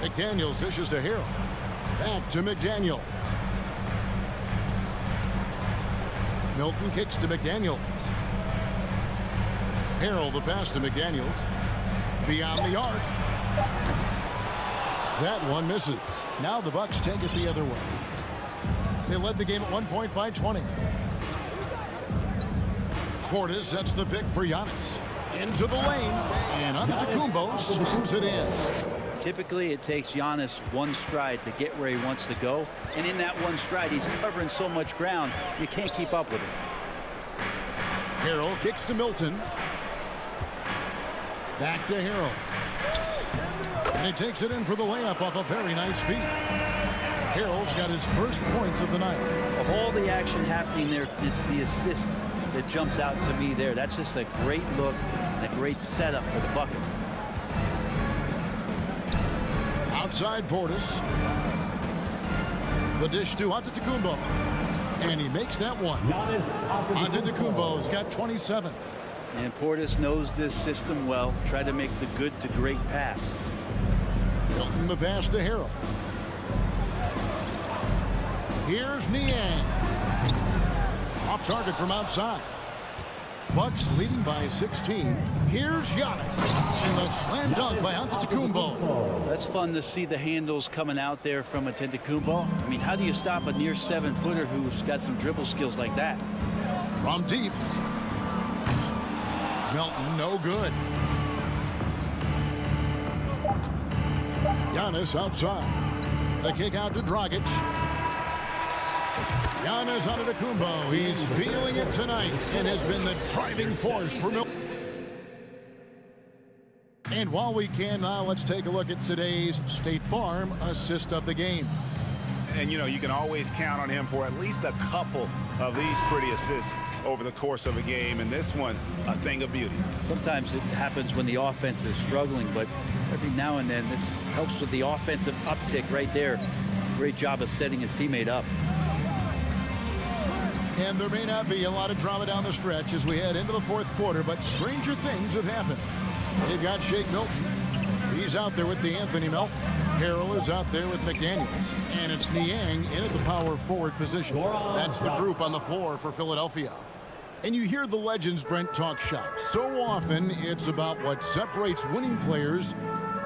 McDaniels dishes to Harrell. Back to McDaniel. Milton kicks to McDaniels. Harrell the pass to McDaniels. Beyond the arc. That one misses. Now the Bucks take it the other way. They led the game at 1 point by 20. Portis sets the pick for Giannis. Into the lane. And Antetokounmpo slams it in. Typically, it takes Giannis one stride to get where he wants to go. And in that one stride, he's covering so much ground, you can't keep up with him. Harrell kicks to Milton. Back to Harrell. And he takes it in for the layup off a very nice feed. Harrell's got his first points of the night. Of all the action happening there, it's the assist that jumps out to me there. That's just a great look and a great setup for the bucket. Outside Portis. The dish to Antetokounmpo. And he makes that one. Antetokounmpo's got 27. And Portis knows this system well. Try to make the good to great pass. Milton the pass to Harrell. Here's Niang. Off target from outside. Bucks leading by 16. Here's Giannis. And the slam dunk by Antetokounmpo. That's fun to see the handles coming out there from Antetokounmpo. I mean, how do you stop a near 7-footer who's got some dribble skills like that? From deep. Milton, no good. Giannis outside. The kick out to Dragic. Giannis Antetokounmpo. He's feeling it tonight and has been the driving force for Milton. And while we can now, let's take a look at today's State Farm assist of the game. And, you know, you can always count on him for at least a couple of these pretty assists over the course of a game. And this one, a thing of beauty. Sometimes it happens when the offense is struggling, but every now and then this helps with the offensive uptick right there. Great job of setting his teammate up. And there may not be a lot of drama down the stretch as we head into the fourth quarter, but stranger things have happened. They've got Shake Milton. He's out there with DeAnthony Melton. Harrell is out there with McDaniels. And it's Niang in at the power forward position. That's the group on the floor for Philadelphia. And you hear the legends, Brent, talk shop. So often it's about what separates winning players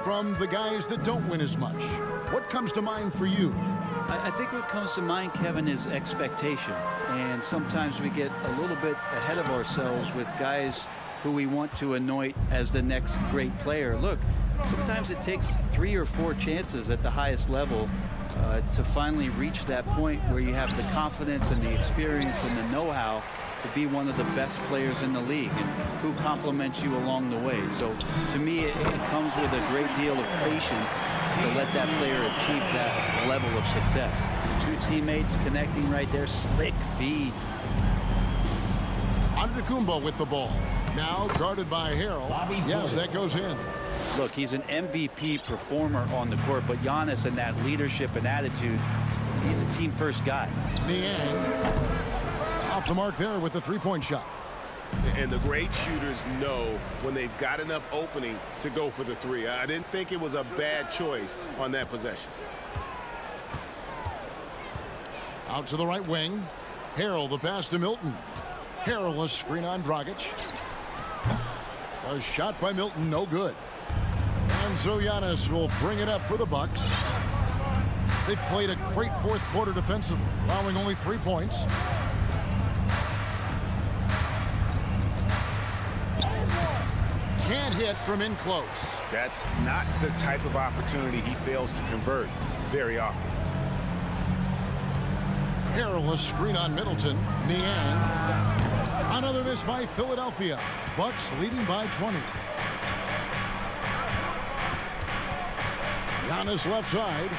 from the guys that don't win as much. What comes to mind for you? I think what comes to mind, Kevin, is expectation. And sometimes we get a little bit ahead of ourselves with guys who we want to anoint as the next great player. Look, sometimes it takes 3 or 4 chances at the highest level to finally reach that point where you have the confidence and the experience and the know-how to be one of the best players in the league, and who compliments you along the way. So to me, it comes with a great deal of patience to let that player achieve that level of success. 2 teammates connecting right there, slick feed. Antetokounmpo with the ball. Now guarded by Harrell. Yes, that goes in. Look, he's an MVP performer on the court, but Giannis and that leadership and attitude, he's a team-first guy. Niang off the mark there with the three-point shot. And the great shooters know when they've got enough opening to go for the three. I didn't think it was a bad choice on that possession. Out to the right wing. Harrell the pass to Milton. Harrell a screen on Dragic. A shot by Milton, no good. And so Giannis will bring it up for the Bucks. They played a great fourth quarter defensively, allowing only 3 points. can't hit from in close. That's not the type of opportunity he fails to convert very often. Perilous screen on Middleton. Niang. Another miss by Philadelphia. Bucks leading by 20. Giannis left side.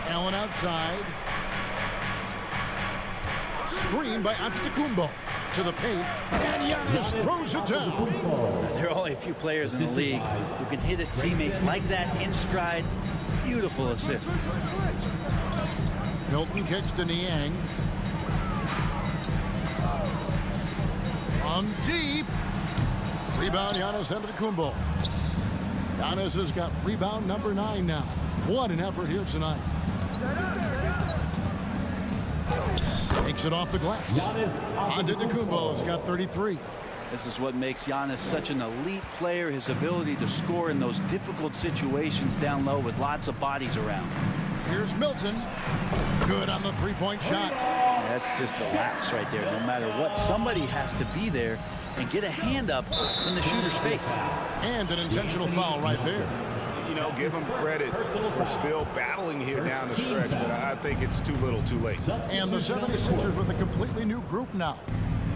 Allen outside. Screen by Antetokounmpo to the paint, and Giannis throws it down. There are only a few players in the league who can hit a teammate like that in stride. Beautiful assist. Milton kicks to Niang. On deep. Rebound, Giannis Antetokounmpo. Giannis has got rebound number 9 now. What an effort here tonight. Takes it off the glass. Antetokounmpo's got 33. This is what makes Giannis such an elite player, his ability to score in those difficult situations down low with lots of bodies around. Here's Milton. Good on the three-point shot. That's just a lapse right there. No matter what, somebody has to be there and get a hand up in the shooter's face. And an intentional foul right there. You know, give him credit for still battling here down the stretch, but I think it's too little too late. And the 76ers with a completely new group now.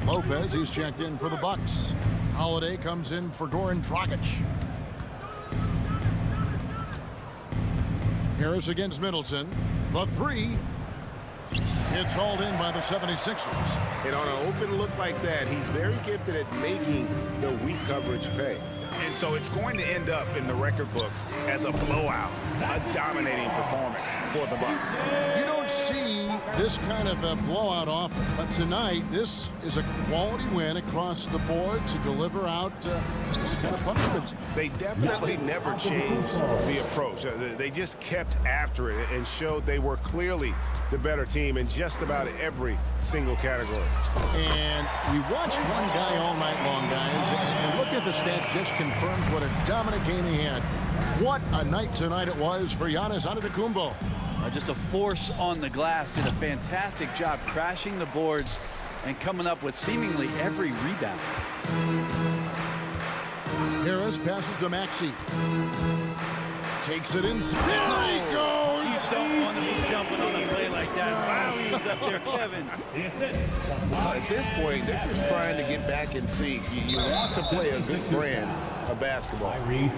Lopez, he's checked in for the Bucks. Holiday comes in for Goran Dragic. Harris against Middleton. The three. It's hauled in by the 76ers. And on an open look like that, he's very gifted at making the weak coverage pay. And so it's going to end up in the record books as a blowout, a dominating performance for the Bucks. You don't see this kind of a blowout often, but tonight this is a quality win across the board to deliver out this kind of punishment. They definitely never changed the approach. They just kept after it and showed they were clearly the better team in just about every single category. And we watched one guy all night long, guys, and look at the stats, just confirms what a dominant game he had. What a night tonight it was for Giannis Antetokounmpo. Just a force on the glass, did a fantastic job crashing the boards and coming up with seemingly every rebound. Harris passes to Maxey. Takes it inside. There he goes! You don't want to be jumping on a play like that. Wow, he was up there, Kevin. At this point, they're just trying to get back in sync. You want to play a good brand of basketball.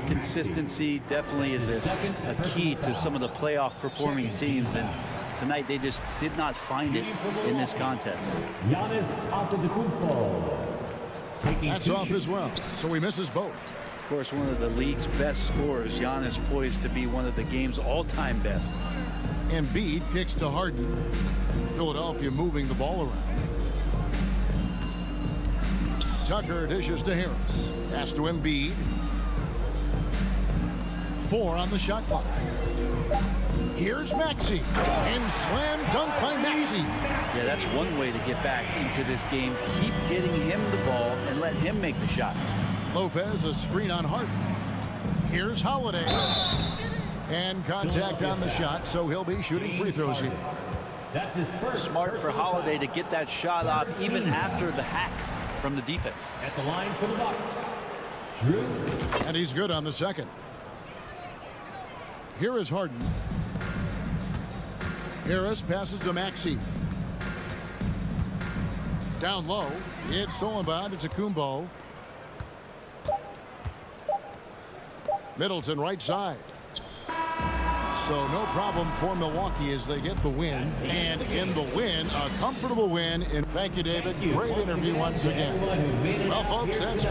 Consistency definitely is a key to some of the playoff performing teams, and tonight they just did not find it in this contest. Giannis Antetokounmpo. That's off as well, so he misses both. Of course, one of the league's best scorers, Giannis poised to be one of the game's all-time best. Embiid kicks to Harden. Philadelphia moving the ball around. Tucker dishes to Harris. Pass to Embiid. 4 on the shot clock. Here's Maxey. And slam dunk by Maxey. Yeah, that's one way to get back into this game. Keep getting him the ball and let him make the shots. Lopez, a screen on Harden. Here's Holiday. And contact on the shot, so he'll be shooting free throws here. That's his first. Smart for Holiday to get that shot off even after the hack from the defense. At the line for the Bucks, Drew. And he's good on the second. Here is Harden. Harris passes to Maxey. Down low, it's stolen by Antetokounmpo. Middleton right side. So no problem for Milwaukee as they get the win. And in the win, a comfortable win. And thank you, David. Great interview once again. Well, folks, that's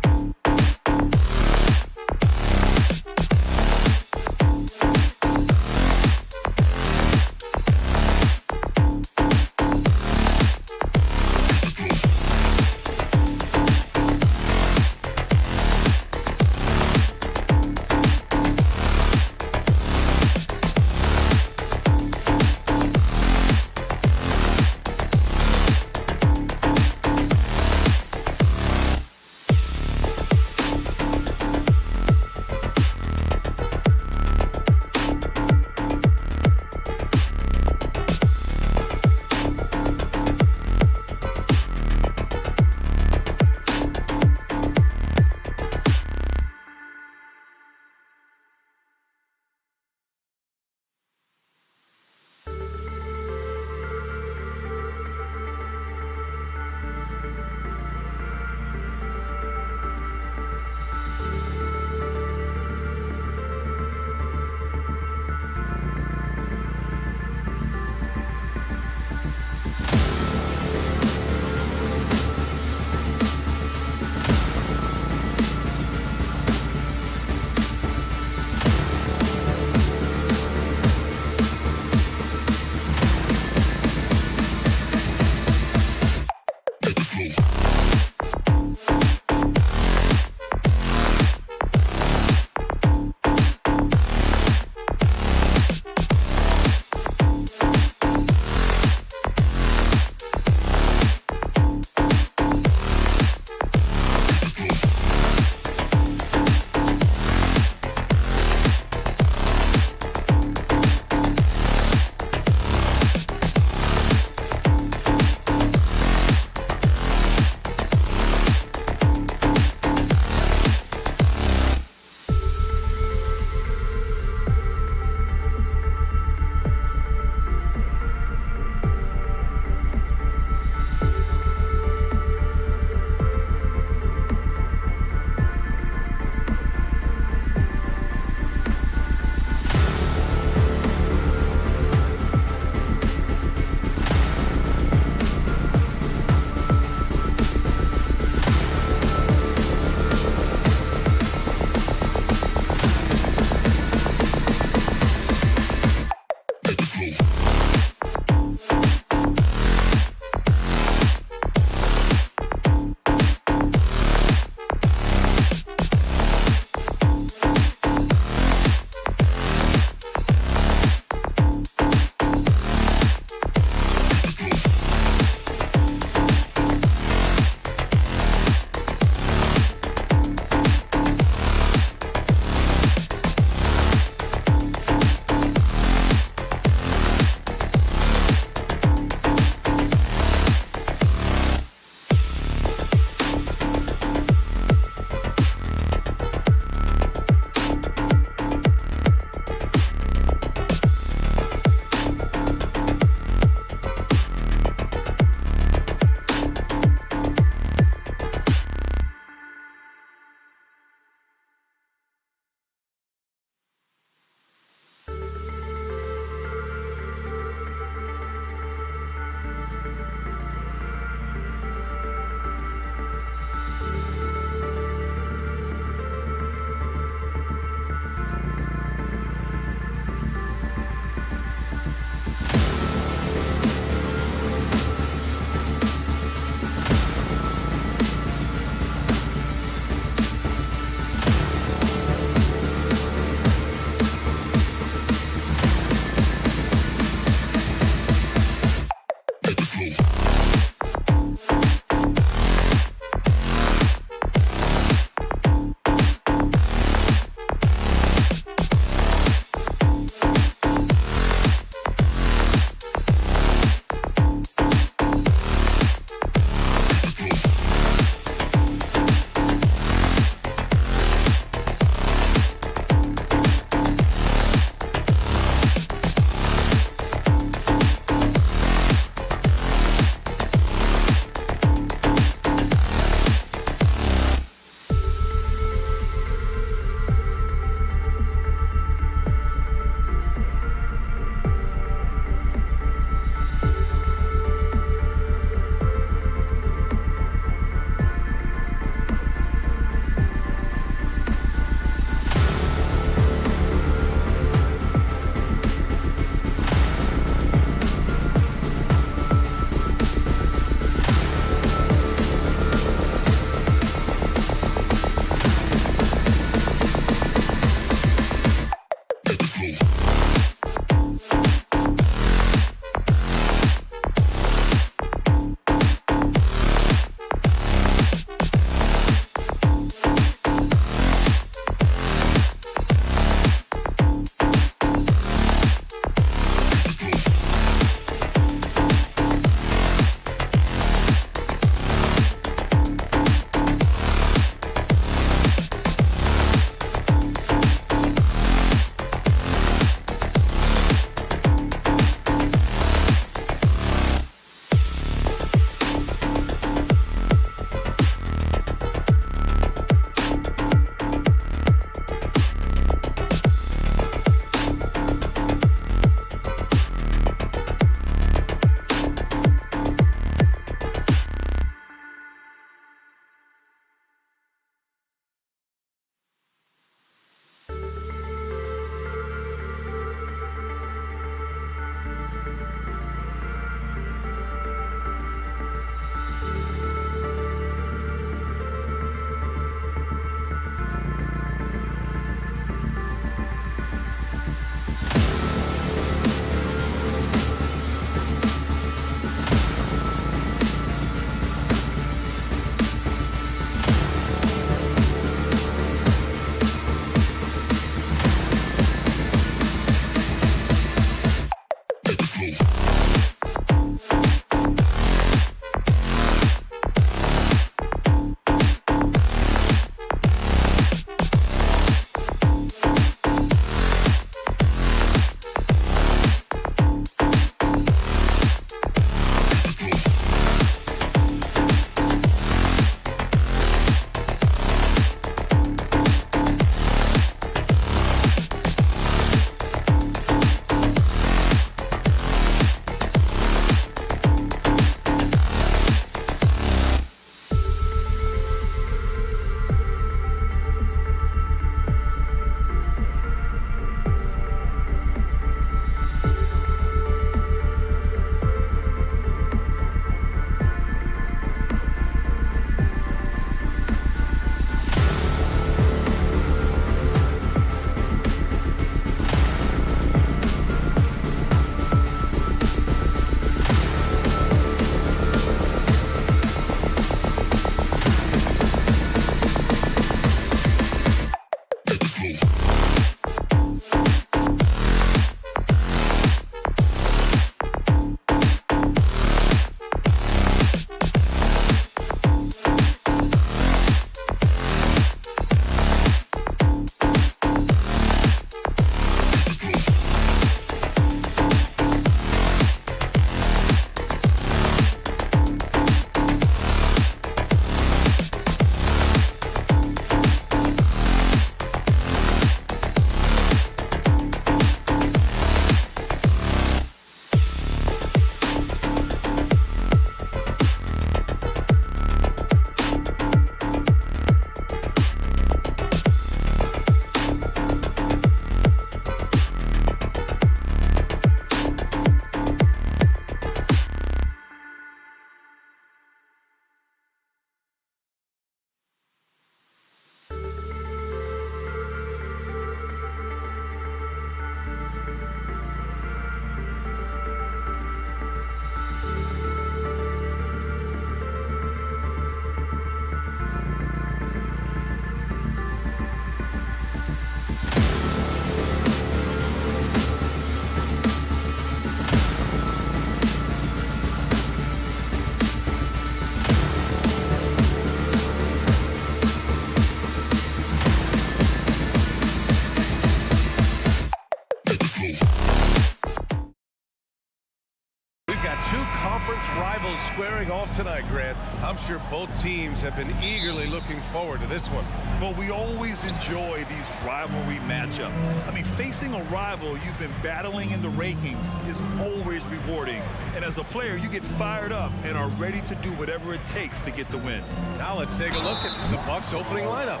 got two conference rivals squaring off tonight, Grant. I'm sure both teams have been eagerly looking forward to this one. Well, we always enjoy these rivalry matchups. I mean, facing a rival you've been battling in the rankings is always rewarding. And as a player, you get fired up and are ready to do whatever it takes to get the win. Now let's take a look at the Bucks opening lineup.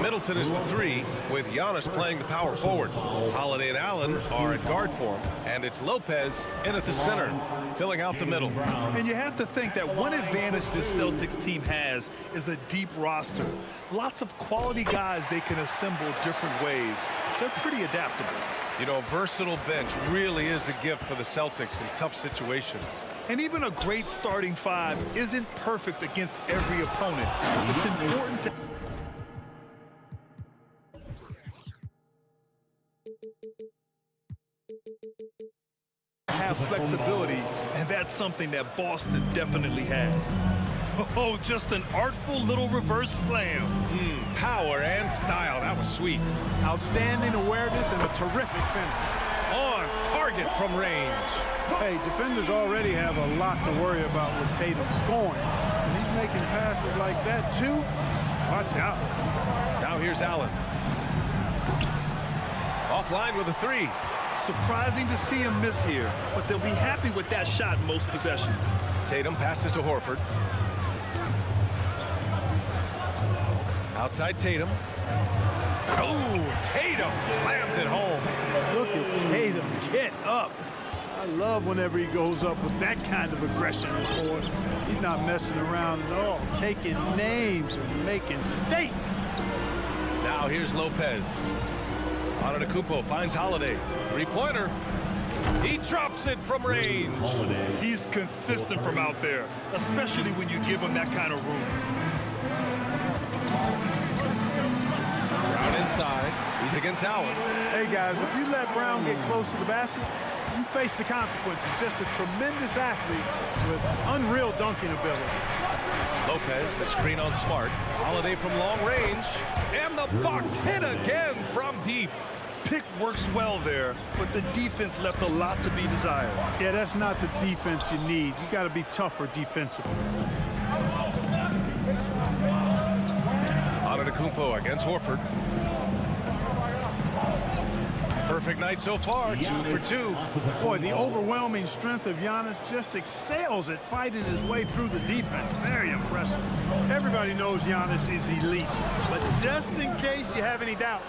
Middleton is the 3, with Giannis playing the power forward. Holiday and Allen are at guard for him, and it's Lopez in at the center, filling out the middle. And you have to think that one advantage this Celtics team has is a deep roster. Lots of quality guys they can assemble different ways. They're pretty adaptable. You know, a versatile bench really is a gift for the Celtics in tough situations. And even a great starting 5 isn't perfect against every opponent. It's important to have flexibility, and that's something that Boston definitely has. Oh, just an artful little reverse slam. Power and style. That was sweet. Outstanding awareness and a terrific finish. On target from range. Hey, defenders already have a lot to worry about with Tatum scoring. And he's making passes like that, too. Watch out. Now here's Allen. Offline with a 3. Surprising to see him miss here, but they'll be happy with that shot in most possessions. Tatum passes to Horford. Outside Tatum. Oh, Tatum slams it home. Look at Tatum. Get up. I love whenever he goes up with that kind of aggression and force. He's not messing around at all. Taking names and making statements. Now here's Lopez. Antetokounmpo finds Holiday. 3-pointer. He drops it from range. He's consistent from out there, especially when you give him that kind of room. Brown inside. He's against Allen. Hey, guys, if you let Brown get close to the basket, you face the consequences. Just a tremendous athlete with unreal dunking ability. Lopez, the screen on Smart. Holiday from long range. And the Bucks hit again from deep. Pick works well there, but the defense left a lot to be desired. Yeah, that's not the defense you need. You got to be tougher defensively. Antetokounmpo against Horford. Perfect night so far, 2 for 2. Boy, the overwhelming strength of Giannis just excels at fighting his way through the defense. Very impressive. Everybody knows Giannis is elite, but just in case you have any doubt,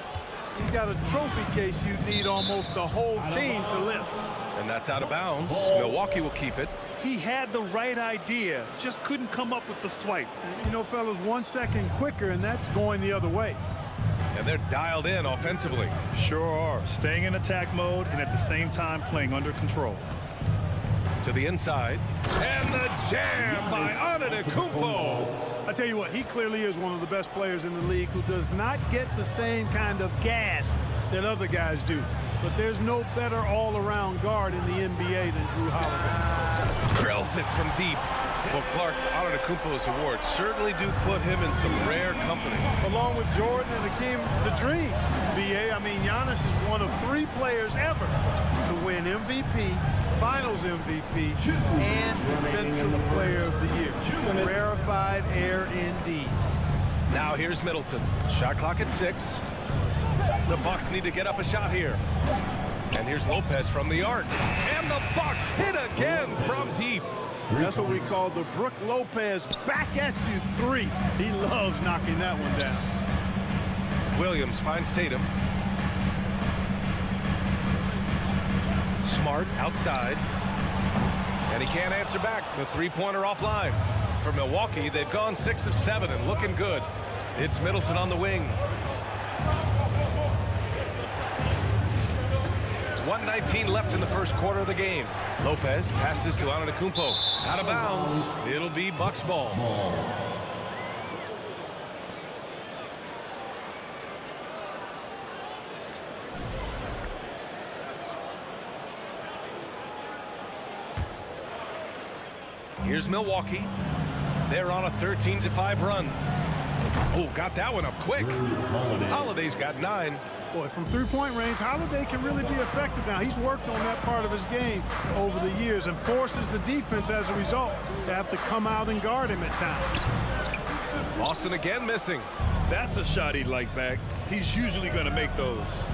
he's got a trophy case you need almost the whole team to lift. And that's out of bounds. Milwaukee will keep it. He had the right idea, just couldn't come up with the swipe. You know, fellas, 1 second quicker, and that's going the other way. And they're dialed in offensively. Sure are. Staying in attack mode and at the same time playing under control. To the inside. And the jam by Antetokounmpo. I tell you what, he clearly is one of the best players in the league who does not get the same kind of gas that other guys do. But there's no better all-around guard in the NBA than Drew Holiday. Drills it from deep. Well, Clark, Antetokounmpo's awards certainly do put him in some rare company. Along with Jordan and Hakeem the Dream. BA, I mean, Giannis is one of 3 players ever to win MVP, Finals MVP, and Defensive Player of the Year. Rarefied air indeed. Now here's Middleton. Shot clock at 6. The Bucks need to get up a shot here. And here's Lopez from the arc. And the Bucks hit again from deep. That's what we call the Brook Lopez back at you 3. He loves knocking that one down. Williams finds Tatum. Smart outside. And he can't answer back. The 3-pointer offline. For Milwaukee, they've gone 6 of 7 and looking good. It's Middleton on the wing. 1:19 left in the first quarter of the game. Lopez passes to Antetokounmpo. Out of bounds. It'll be Bucks ball. Here's Milwaukee. They're on a 13-5 run. Oh, got that one up quick. Holiday's got 9. Boy, from three-point range, Holiday can really be effective now. He's worked on that part of his game over the years and forces the defense as a result to have to come out and guard him at times. Boston again missing. That's a shot he'd like back. He's usually going to make those.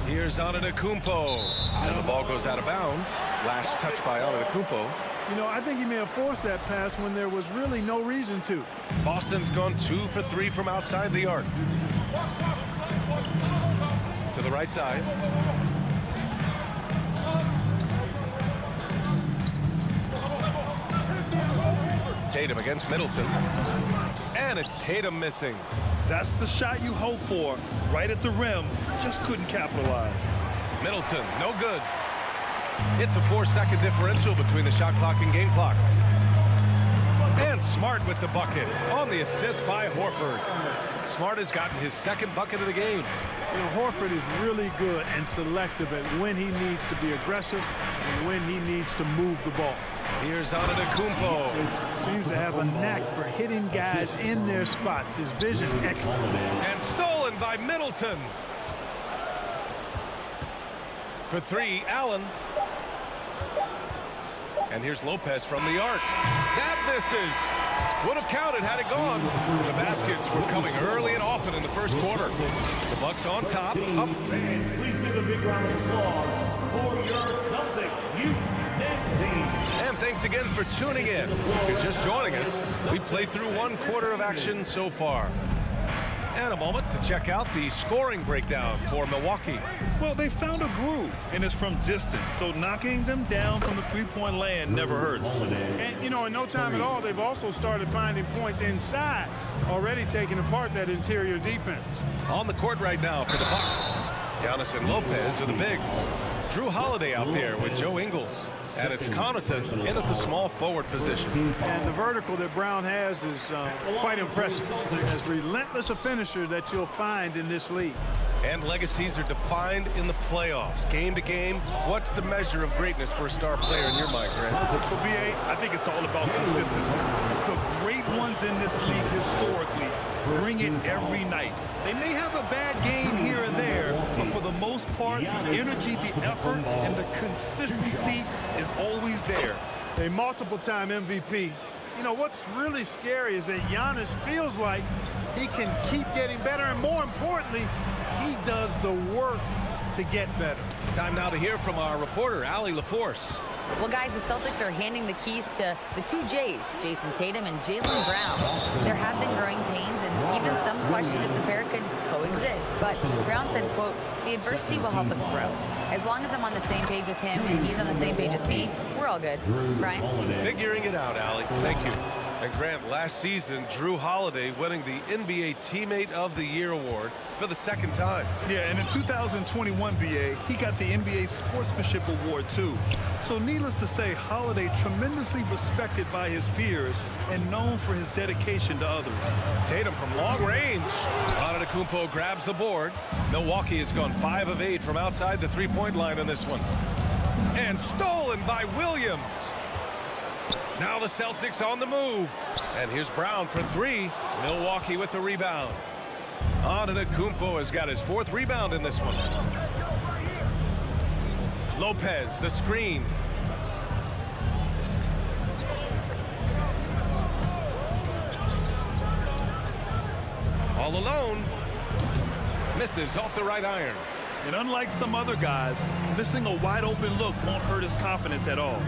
Here's Antetokounmpo. And the ball goes out of bounds. Last touch by Antetokounmpo. You know, I think he may have forced that pass when there was really no reason to. Boston's gone 2 for 3 from outside the arc. To the right side. Tatum against Middleton. And it's Tatum missing. That's the shot you hope for. Right at the rim. Just couldn't capitalize. Middleton, no good. It's a 4-second differential between the shot clock and game clock. And Smart with the bucket on the assist by Horford. Smart has gotten his second bucket of the game. You know, Horford is really good and selective at when he needs to be aggressive and when he needs to move the ball. Here's Antetokounmpo. Seems to have a knack for hitting guys in their spots. His vision excellent. And stolen by Middleton. For 3, Allen. And here's Lopez from the arc. That misses. Would have counted had it gone. The baskets were coming early and often in the first quarter. The Bucks on top. Up. Fans, please give a big round of applause for your Celtics youth next team. And thanks again for tuning in. If you're just joining us, we played through 1 quarter of action so far. And a moment to check out the scoring breakdown for Milwaukee. Well, they found a groove, and it's from distance, so knocking them down from the three-point land never hurts. And, you know, in no time at all, they've also started finding points inside, already taking apart that interior defense. On the court right now for the Bucks, Giannis and Lopez are the bigs. Drew Holiday out there with Joe Ingles. And it's Connaughton in at the small forward position. And the vertical that Brown has is quite impressive. As relentless a finisher that you'll find in this league. And legacies are defined in the playoffs. Game to game, what's the measure of greatness for a star player in your mind, Grant? For BA, I think it's all about consistency. The great ones in this league historically bring it every night. They may have a bad game here and there, but for the most part, the energy, the effort, and the consistency is always there. A multiple-time MVP. You know, what's really scary is that Giannis feels like he can keep getting better, and more importantly, he does the work to get better. Time now to hear from our reporter, Allie LaForce. Well, guys, the Celtics are handing the keys to the 2 J's, Jason Tatum and Jaylen Brown. There have been growing pains and even some question if the pair could coexist. But Brown said, quote, "The adversity will help us grow. As long as I'm on the same page with him and he's on the same page with me, we're all good." Brian? Figuring it out, Allie. Thank you. And Grant, last season, Drew Holiday winning the NBA Teammate of the Year award for the 2nd time. Yeah, and in 2021, BA, he got the NBA Sportsmanship Award, too. So needless to say, Holiday tremendously respected by his peers and known for his dedication to others. Tatum from long range. Antetokounmpo grabs the board. Milwaukee has gone 5 of 8 from outside the three-point line in this one. And stolen by Williams. Now the Celtics on the move. And here's Brown for 3. Milwaukee with the rebound. Antetokounmpo has got his 4th rebound in this one. Lopez, the screen. All alone. Misses off the right iron. And unlike some other guys, missing a wide open look won't hurt his confidence at all.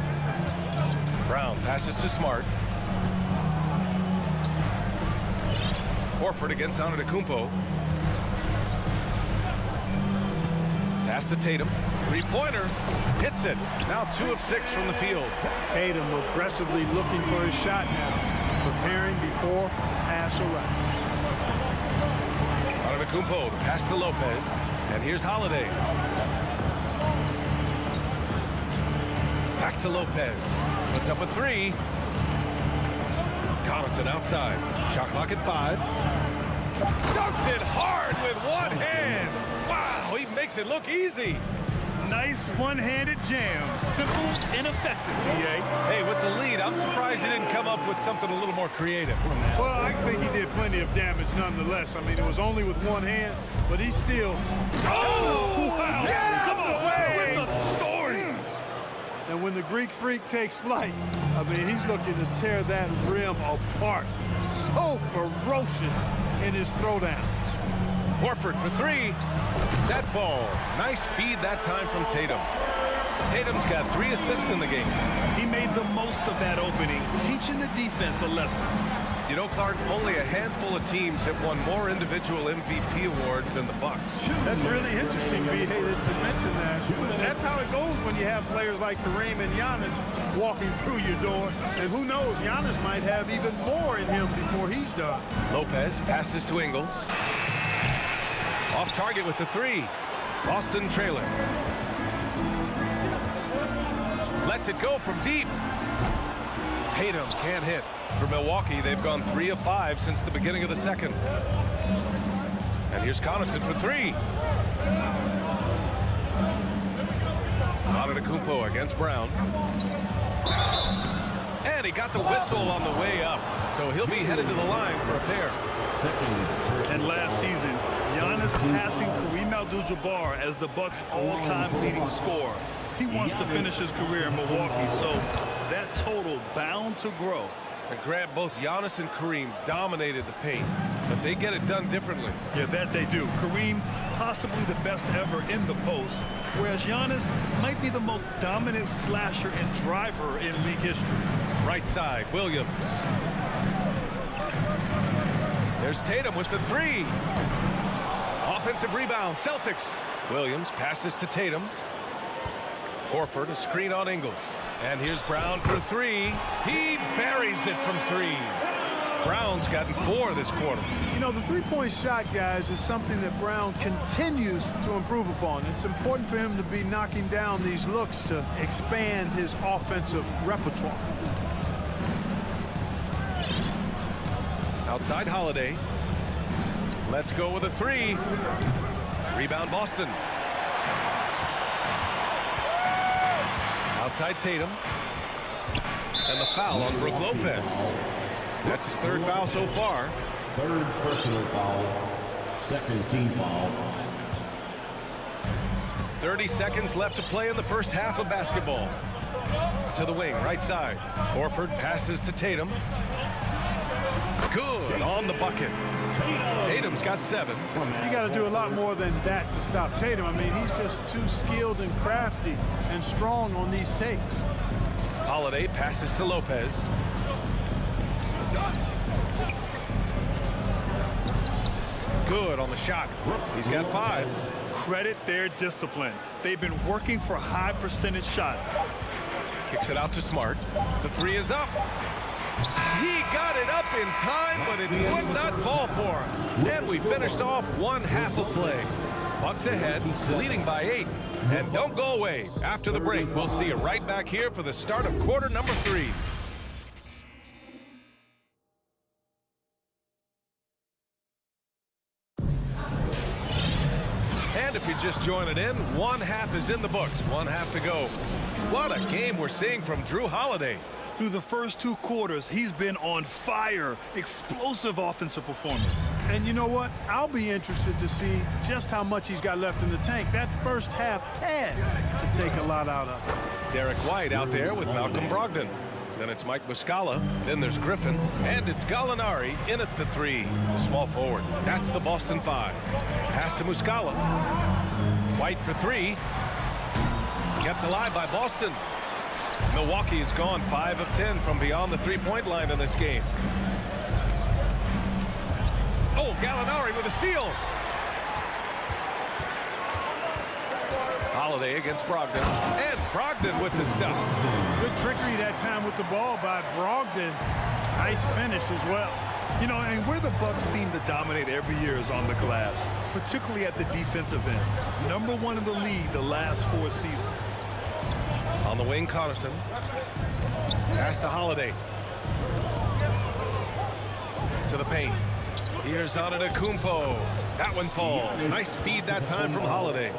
Brown passes to Smart. Horford against Antetokounmpo. Pass to Tatum. 3-pointer. Hits it. Now 2 of 6 from the field. Tatum aggressively looking for his shot now. Preparing before the pass arrives. Antetokounmpo, the pass to Lopez. And here's Holiday. Back to Lopez. Puts up a 3. Connaughton outside. Shot clock at 5. Dunks it hard with one hand. Wow, he makes it look easy. Nice one-handed jam. Simple and effective, PA. Hey, with the lead, I'm surprised he didn't come up with something a little more creative from that. Well, I think he did plenty of damage nonetheless. I mean, it was only with one hand, but he still... Oh, wow. Get Come away with authority. And when the Greek Freak takes flight, I mean, he's looking to tear that rim apart. So ferocious in his throwdowns. Horford for three. That falls. Nice feed that time from Tatum. Tatum's got 3 assists in the game. He made the most of that opening, teaching the defense a lesson. You know, Clark, only a handful of teams have won more individual MVP awards than the Bucks. That's really interesting, B. Hey, that you mentioned that. That's how it goes when you have players like Kareem and Giannis walking through your door. And who knows, Giannis might have even more in him before he's done. Lopez passes to Ingles. Off target with the 3. Boston trailing. Lets it go from deep. Tatum can't hit. For Milwaukee, they've gone 3 of 5 since the beginning of the second. And here's Connaughton for 3. Antetokounmpo against Brown. And he got the whistle on the way up. So he'll be headed to the line for a pair. And last season, Giannis passing Kareem Abdul-Jabbar as the Bucks' all-time leading scorer. He wants to finish his career in Milwaukee, so that total bound to grow. And Grant, both Giannis and Kareem dominated the paint, but they get it done differently. Yeah, that they do. Kareem, possibly the best ever in the post, whereas Giannis might be the most dominant slasher and driver in league history. Right side, Williams. There's Tatum with the 3. Offensive rebound, Celtics. Williams passes to Tatum. Horford, a screen on Ingles. And here's Brown for 3. He buries it from 3. Brown's gotten 4 this quarter. You know, the three-point shot, guys, is something that Brown continues to improve upon. It's important for him to be knocking down these looks to expand his offensive repertoire. Outside Holiday. Let's go with a 3. Rebound Boston. Outside Tatum. And the foul on Brook Lopez. That's his 3rd foul so far. 3rd personal foul. 2nd team foul. 30 seconds left to play in the first half of basketball. To the wing, right side. Horford passes to Tatum. Good on the bucket. Tatum's got 7. You got to do a lot more than that to stop Tatum. I mean, he's just too skilled and crafty and strong on these takes. Holiday passes to Lopez. Good on the shot. He's got 5. Credit their discipline. They've been working for high percentage shots. Kicks it out to Smart. The 3 is up. He got it up in time, but it would not fall for him. And we finished off 1 half of play. Bucks ahead, leading by 8. And don't go away. After the break, we'll see you right back here for the start of quarter number 3. And if you're just joining in, 1 half is in the books. 1 half to go. What a game we're seeing from Drew Holiday. Through the first 2 quarters, he's been on fire. Explosive offensive performance. And you know what? I'll be interested to see just how much he's got left in the tank. That first half had to take a lot out of it. Derek White out there with Malcolm Brogdon. Then it's Mike Muscala. Then there's Griffin. And it's Gallinari in at the 3. The small forward. That's the Boston 5. Pass to Muscala. White for 3. Kept alive by Boston. Milwaukee has gone 5 of 10 from beyond the 3-point line in this game. Oh, Gallinari with a steal. Holiday against Brogdon. And Brogdon with the stuff. Good trickery that time with the ball by Brogdon. Nice finish as well. You know, and where the Bucks seem to dominate every year is on the glass, particularly at the defensive end. #1 in the league the last 4 seasons. On the wing, Connaughton. Pass to Holiday. To the paint. Here's Antetokounmpo. That one falls. Nice feed that time from Holiday.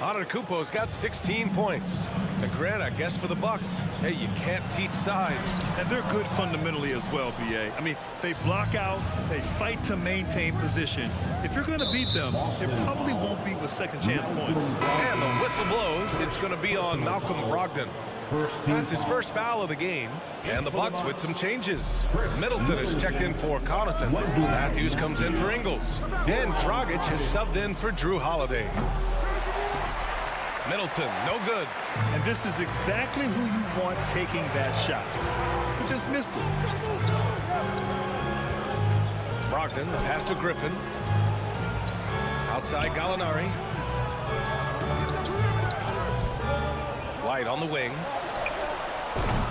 Antetokounmpo's got 16 points. And Grant, I guess for the Bucks, hey, you can't teach size. And they're good fundamentally as well, B.A. I mean, they block out, they fight to maintain position. If you're going to beat them, it probably won't be with second chance points. And the whistle blows. It's going to be on Malcolm Brogdon. That's his first foul of the game. And the Bucks with some changes. Middleton has checked in for Connaughton. Matthews comes in for Ingles. And Dragic has subbed in for Drew Holiday. Middleton, no good. And this is exactly who you want taking that shot. He just missed it. Brogdon, the pass to Griffin. Outside Gallinari. White on the wing.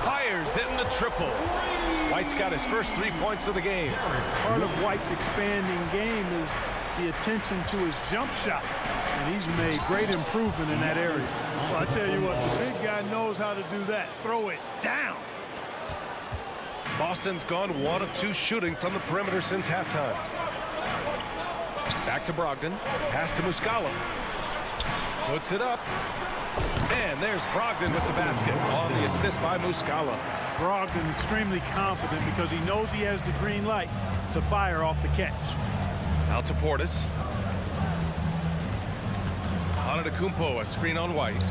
Fires in the triple. White's got his first 3 points of the game. Part of White's expanding game is the attention to his jump shot. And he's made great improvement in that area. Well, I tell you what, the big guy knows how to do that. Throw it down. Boston's gone 1 of 2 shooting from the perimeter since halftime. Back to Brogdon. Pass to Muscala. Puts it up. And there's Brogdon with the basket on the assist by Muscala. Brogdon extremely confident because he knows he has the green light to fire off the catch. Out to Portis. Antetokounmpo, a screen on White.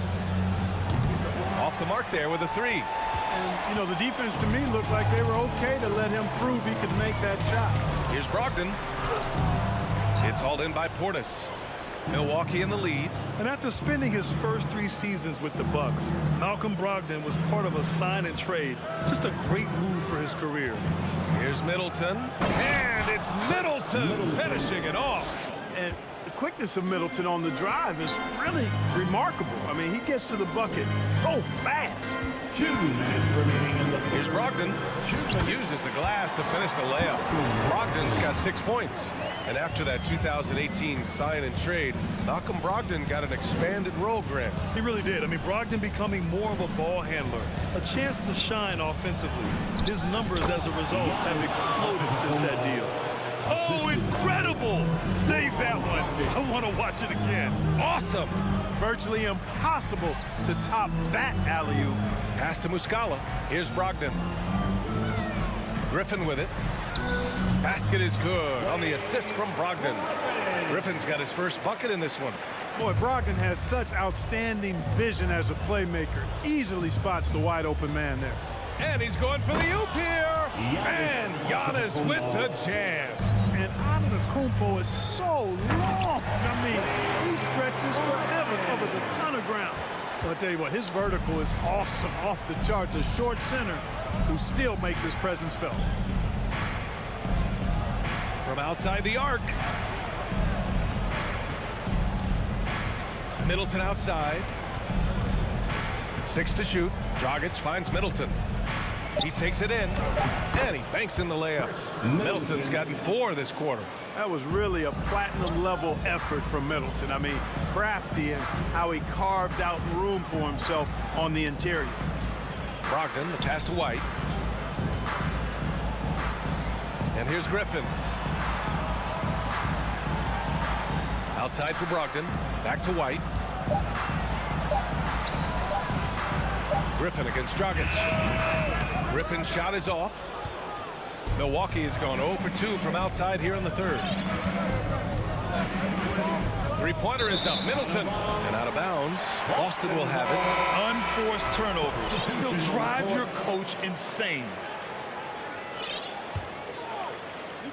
Off the mark there with a 3. And, you know, the defense to me looked like they were okay to let him prove he could make that shot. Here's Brogdon. It's hauled in by Portis. Milwaukee in the lead. And after spending his first 3 seasons with the Bucks, Malcolm Brogdon was part of a sign and trade. Just a great move for his career. Here's Middleton. And it's Middleton finishing it off. And the quickness of Middleton on the drive is really remarkable. I mean, he gets to the bucket so fast. 2 minutes remaining in the Here's Brogdon. Uses the glass to finish the layup. Brogdon's got 6 points. And after that 2018 sign and trade, Malcolm Brogdon got an expanded role, Grant. He really did. I mean, Brogdon becoming more of a ball handler, a chance to shine offensively. His numbers as a result have exploded since that deal. Oh, incredible! Save that one. I want to watch it again. Awesome! Virtually impossible to top that alley-oop. Pass to Muscala. Here's Brogdon. Griffin with it. Basket is good on the assist from Brogdon. Griffin's got his first bucket in this one. Boy, Brogdon has such outstanding vision as a playmaker. Easily spots the wide open man there. And he's going for the oop here. And Giannis with the jam. And Antetokounmpo is so long. I mean, he stretches forever, covers a ton of ground. Well, I'll tell you what, his vertical is awesome, off the charts. A short center who still makes his presence felt. From outside the arc. Middleton outside. 6 to shoot. Dragic finds Middleton. He takes it in, and he banks in the layup. Middleton's gotten 4 this quarter. That was really a platinum-level effort from Middleton. I mean, crafty and how he carved out room for himself on the interior. Brogdon, the pass to White. And here's Griffin. Outside for Brogdon. Back to White. Griffin against Dragic. Griffin's shot is off. Milwaukee has gone 0 for 2 from outside here in the third. Three-pointer is up. Middleton. And out of bounds. Boston will have it. Unforced turnovers. They'll drive your coach insane.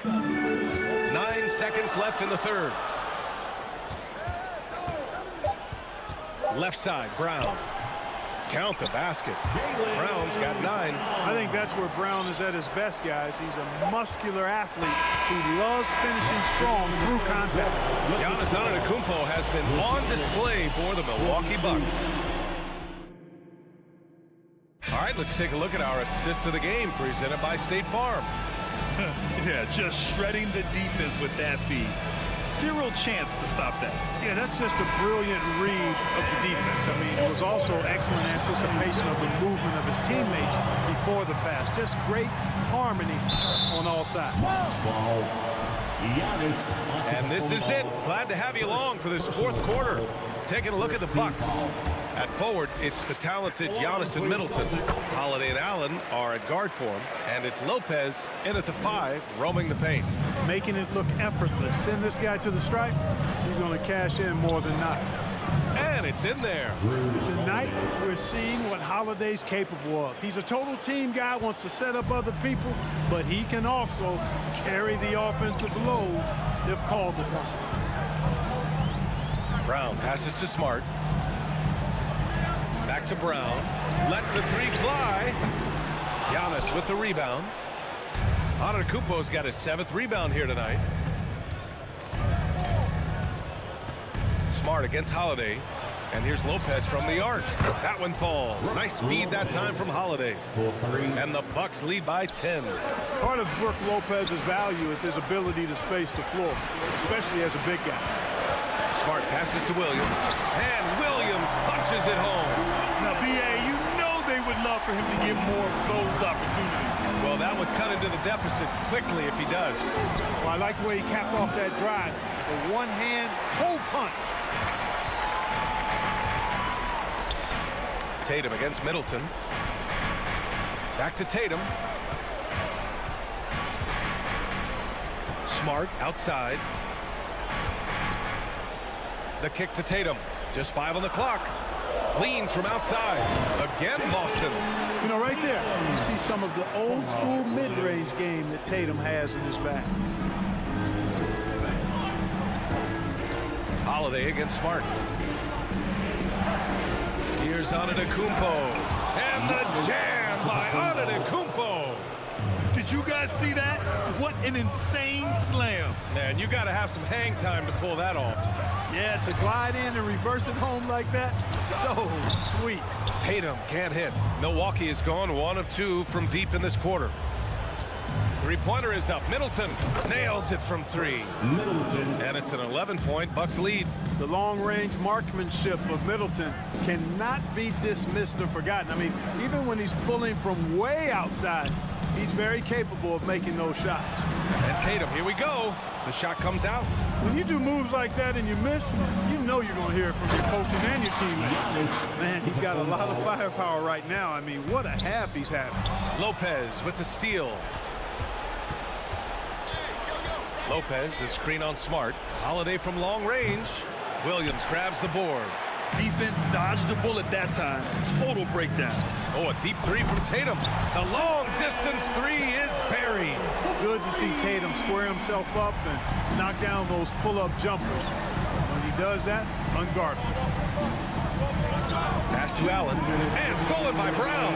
9 seconds left in the third. Left side, Brown. Count the basket. Brown's got 9. I think that's where Brown is at his best, guys. He's a muscular athlete who loves finishing strong through contact. Giannis Antetokounmpo has been on display for the Milwaukee Bucks. All right, let's take a look at our assist of the game presented by State Farm. Yeah, just shredding the defense with that feed. Zero chance to stop that. Yeah, that's just a brilliant read of the defense. I mean, it was also excellent anticipation of the movement of his teammates before the pass. Just great harmony on all sides. And this is it. Glad to have you along for this fourth quarter. taking a look at the Bucks. At forward, it's the talented Giannis and Middleton. Holiday and Allen are at guard for him, and it's Lopez in at the 5, roaming the paint. Making it look effortless. Send this guy to the stripe, he's going to cash in more than not. And it's in there. Tonight, we're seeing what Holiday's capable of. He's a total team guy, wants to set up other people, but he can also carry the offensive load if called upon. Brown passes to Smart. Back to Brown. Lets the 3 fly. Giannis with the rebound. Antetokounmpo's got his 7th rebound here tonight. Smart against Holiday. And here's Lopez from the arc. That one falls. Nice feed that time from Holiday. And the Bucks lead by 10. Part of Brook Lopez's value is his ability to space the floor, especially as a big guy. Smart passes to Williams. And Williams punches it home. Now, B.A., you know they would love for him to get more of those opportunities. Well, that would cut into the deficit quickly if he does. Well, I like the way he capped off that drive. The one-hand hole punch. Tatum against Middleton. Back to Tatum. Smart outside. The kick to Tatum. Just 5 on the clock. Leans from outside. Again, Boston. You know, right there, you see some of the old-school mid-range game that Tatum has in his bag. Holiday against Smart. Here's Antetokounmpo. And the jam by Antetokounmpo. Did you guys see that? What an insane slam. Man, you got to have some hang time to pull that off. Yeah, to glide in and reverse it home like that, so sweet. Tatum can't hit. Milwaukee is gone 1 of 2 from deep in this quarter. 3-pointer is up. Middleton nails it from 3. And it's an 11-point Bucks lead. The long-range marksmanship of Middleton cannot be dismissed or forgotten. I mean, even when he's pulling from way outside, he's very capable of making those shots. And Tatum, here we go. The shot comes out. When you do moves like that and you miss, you know you're going to hear it from your coaches and your teammates. Man, he's got a lot of firepower right now. I mean, what a half he's having. Lopez with the steal. Lopez, the screen on Smart. Holiday from long range. Williams grabs the board. Defense dodged the bullet that time. Total breakdown. Oh, a deep 3 from Tatum. The long distance 3 is buried. Good to see Tatum square himself up and knock down those pull-up jumpers. When he does that, unguardable. Pass to Allen. And stolen by Brown.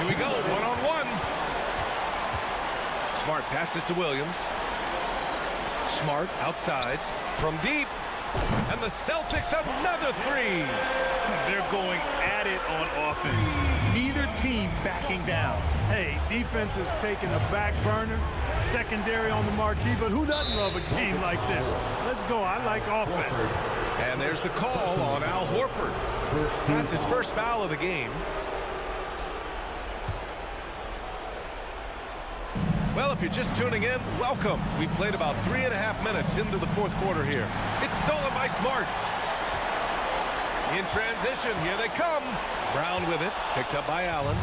Here we go, 1-on-1. Smart passes to Williams. Smart outside from deep. And the Celtics another 3. They're going at it on offense. Neither team backing down. Hey, defense is taking a back burner, secondary on the marquee, but who doesn't love a game like this? Let's go. I like offense. And there's the call on Al Horford. That's his first foul of the game. Well, if you're just tuning in, welcome. We've played about 3.5 minutes into the 4th quarter here. It's stolen by Smart. In transition, here they come. Brown with it, picked up by Allen.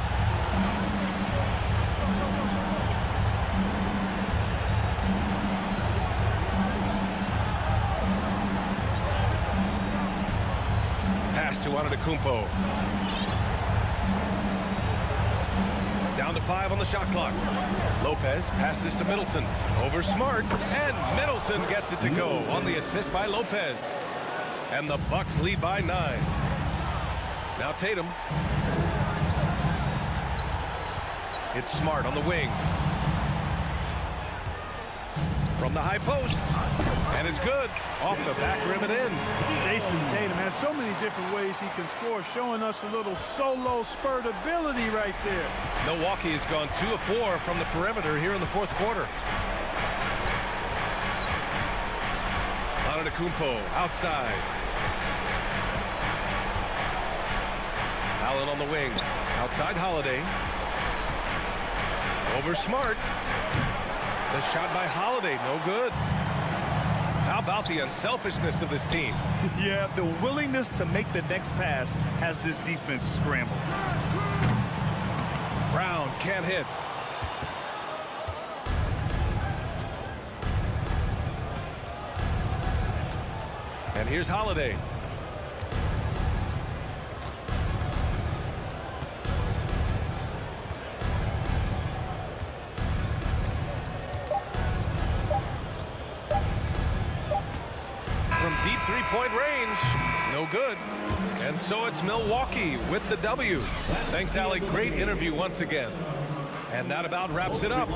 Pass to Antetokounmpo. Down to 5 on the shot clock. Lopez passes to Middleton. Over Smart. And Middleton gets it to go on the assist by Lopez. And the Bucks lead by 9. Now Tatum. It's Smart on the wing. From the high post. And it's good. Off the back rim and in. Jason Tatum has so many different ways he can score, showing us a little solo spurt ability right there. Milwaukee has gone 2 of 4 from the perimeter here in the 4th quarter. Antetokounmpo outside. Allen on the wing. Outside Holiday. Over Smart. The shot by Holiday, no good. How about the unselfishness of this team? Yeah, the willingness to make the next pass has this defense scrambled. Brown can't hit. And here's Holiday. From deep three-point range, no good. And so it's Milwaukee with the W. Thanks, Alec. Great interview once again. And that about wraps it up.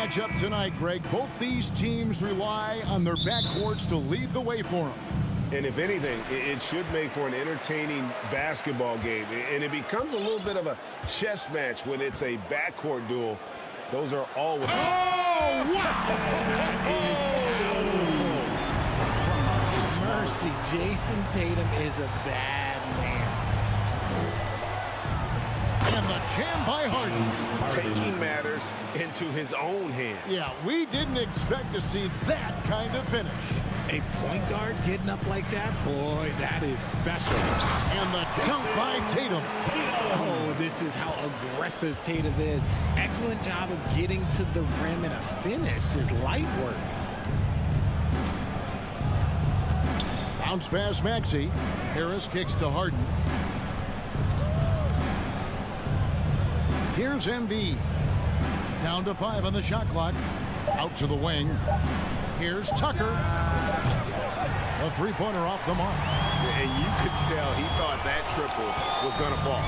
matchup tonight, Greg. Both these teams rely on their backcourts to lead the way for them. And if anything, it should make for an entertaining basketball game. And it becomes a little bit of a chess match when it's a backcourt duel. Those are always... Oh, wow! Mercy, Jason Tatum is a bad man. And the jam by Harden. Taking matters into his own hands. Yeah, we didn't expect to see that kind of finish. A point guard getting up like that, boy, that is special. And the dunk by Tatum. Oh, this is how aggressive Tatum is. Excellent job of getting to the rim and a finish, just light work. Bounce pass Maxey. Harris kicks to Harden. Here's Embiid. Down to 5 on the shot clock. Out to the wing. Here's Tucker. A three-pointer off the mark. And you could tell he thought that triple was going to fall.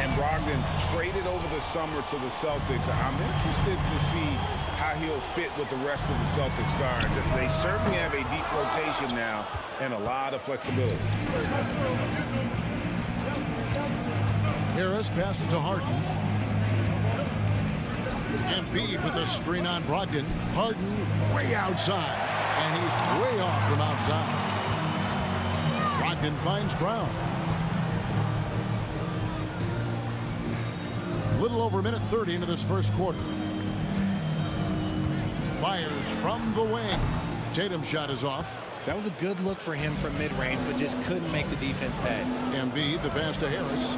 And Brogdon traded over the summer to the Celtics. I'm interested to see how he'll fit with the rest of the Celtics guards. They certainly have a deep rotation now and a lot of flexibility. Harris passes to Harden. Embiid with a screen on Brogdon. Harden way outside. And he's way off from outside. Brogdon finds Brown. Little over a minute 30 into this first quarter. Fires from the wing. Tatum's shot is off. That was a good look for him from mid-range, but just couldn't make the defense pay. Embiid, the pass to Harris.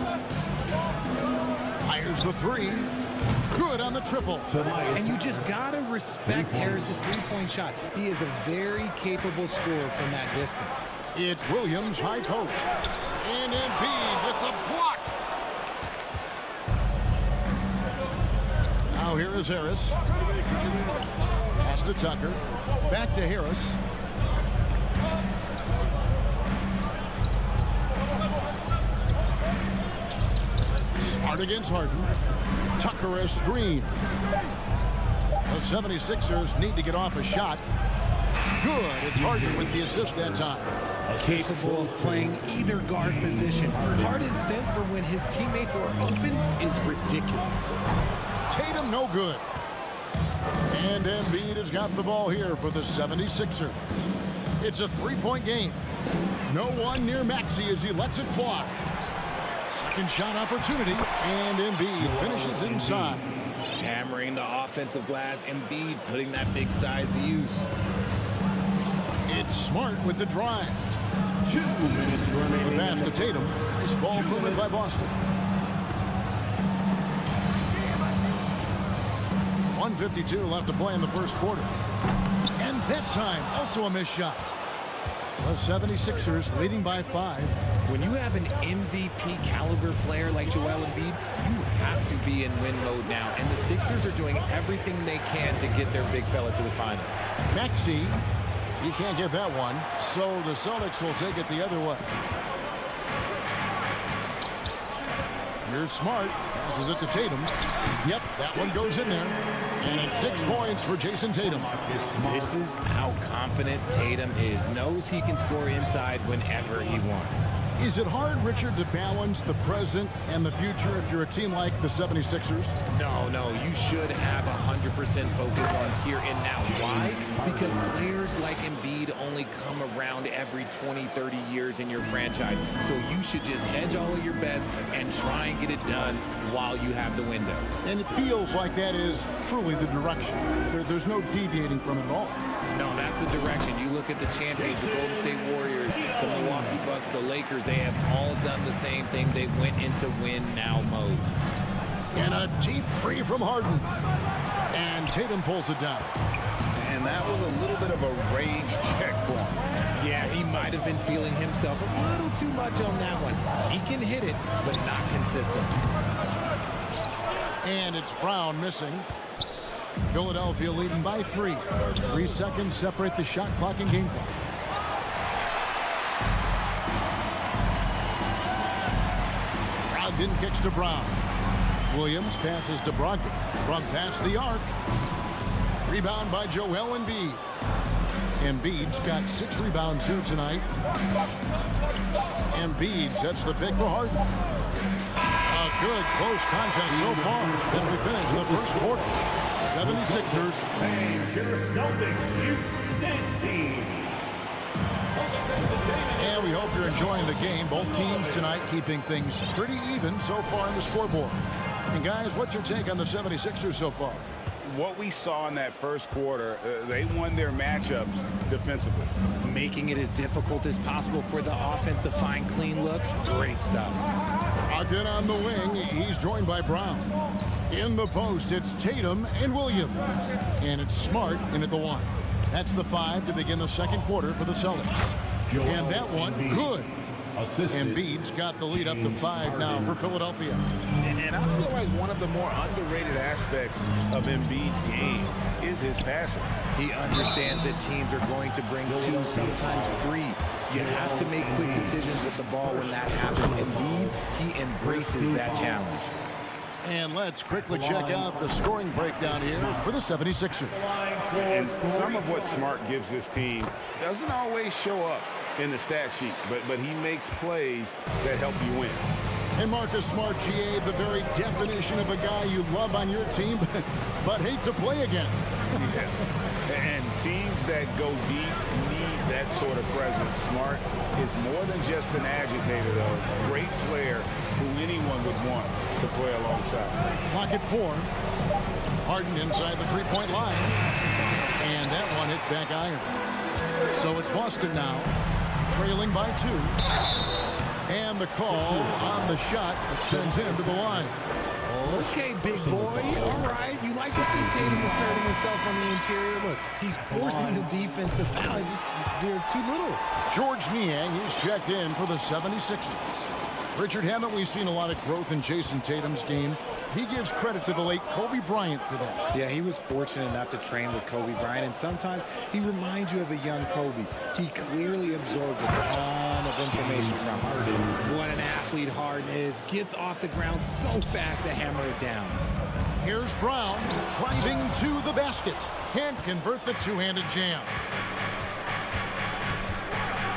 Fires the three. Good on the triple. And you just got to respect Harris's three-point shot. He is a very capable scorer from that distance. It's Williams, high post. And Embiid with the block. Now here is Harris. Pass to Tucker. Back to Harris. Smart against Harden. Tucker a screen. The 76ers need to get off a shot. Good. It's Harden with the assist that time. Capable of playing either guard position. Harden's sense for when his teammates are open is ridiculous. Tatum no good. And Embiid has got the ball here for the 76ers. It's a three-point game. No one near Maxey as he lets it fly. Second shot opportunity, and Embiid finishes inside. Hammering the offensive glass, Embiid putting that big size to use. It's Smart with the drive. 2 minutes remaining. The pass to Tatum. Nice ball movement by Boston. 1:52 left to play in the first quarter. And that time, also a missed shot. The 76ers leading by 5. When you have an MVP caliber player like Joel Embiid, you have to be in win mode now. And the Sixers are doing everything they can to get their big fella to the finals. Maxey, he can't get that one. So the Celtics will take it the other way. Here's Smart. Passes it to Tatum. Yep, that one goes in there. And it's 6 points for Jason Tatum. This is how confident Tatum is. Knows he can score inside whenever he wants. Is it hard, Richard, to balance the present and the future if you're a team like the 76ers? No. You should have 100% focus on here and now. Why? Because players like Embiid only come around every 20, 30 years in your franchise. So you should just hedge all of your bets and try and get it done while you have the window. And it feels like that is truly the direction. There's no deviating from it at all. No, that's the direction. You look at the champions, the Golden State Warriors, the Milwaukee Bucks, the Lakers, they have all done the same thing. They went into win-now mode. And a deep three from Harden. And Tatum pulls it down. And that was a little bit of a rage check for him. Yeah, he might have been feeling himself a little too much on that one. He can hit it, but not consistent. And it's Brown missing. Philadelphia leading by 3. 3 seconds separate the shot clock and game clock. Brogdon kicks to Brown. Williams passes to Brogdon from past the arc. Rebound by Joel Embiid. Embiid's got 6 rebounds here tonight. Embiid sets the pick for Harden. A good close contest so far as we finish the first quarter. 76ers. And we hope you're enjoying the game. Both teams tonight keeping things pretty even so far on the scoreboard. And guys, what's your take on the 76ers so far? What we saw in that first quarter, they won their matchups defensively. Making it as difficult as possible for the offense to find clean looks. Great stuff. Again on the wing, he's joined by Brown. In the post, it's Tatum and Williams. And it's Smart in at the 1. That's the 5 to begin the second quarter for the Celtics. And that one, good. Embiid's got the lead up to 5 now for Philadelphia. And I feel like one of the more underrated aspects of Embiid's game is his passing. He understands that teams are going to bring 2, sometimes 3. You have to make quick decisions with the ball when that happens. Embiid, he embraces that challenge. And let's quickly check out the scoring breakdown here for the 76ers. And some of what Smart gives this team doesn't always show up in the stat sheet, but he makes plays that help you win. And Marcus Smart, GA, the very definition of a guy you love on your team, but hate to play against. Yeah. And teams that go deep need that sort of presence. Smart is more than just an agitator, though. Great player who anyone would want to play alongside. Clock at 4. Harden inside the three-point line. And that one hits back iron. So it's Boston now, trailing by 2. And the call on the shot that sends him to the line. Okay, big boy. All right. You like to see Tatum asserting himself on the interior. Look, he's forcing the defense to foul. They're too little. George Niang is checked in for the 76ers. Richard, haven't we seen a lot of growth in Jason Tatum's game? He gives credit to the late Kobe Bryant for that. Yeah, he was fortunate enough to train with Kobe Bryant, and sometimes he reminds you of a young Kobe. He clearly absorbed a ton of information from Harden. What an athlete Harden is. Gets off the ground so fast to hammer it down. Here's Brown driving to the basket. Can't convert the two-handed jam.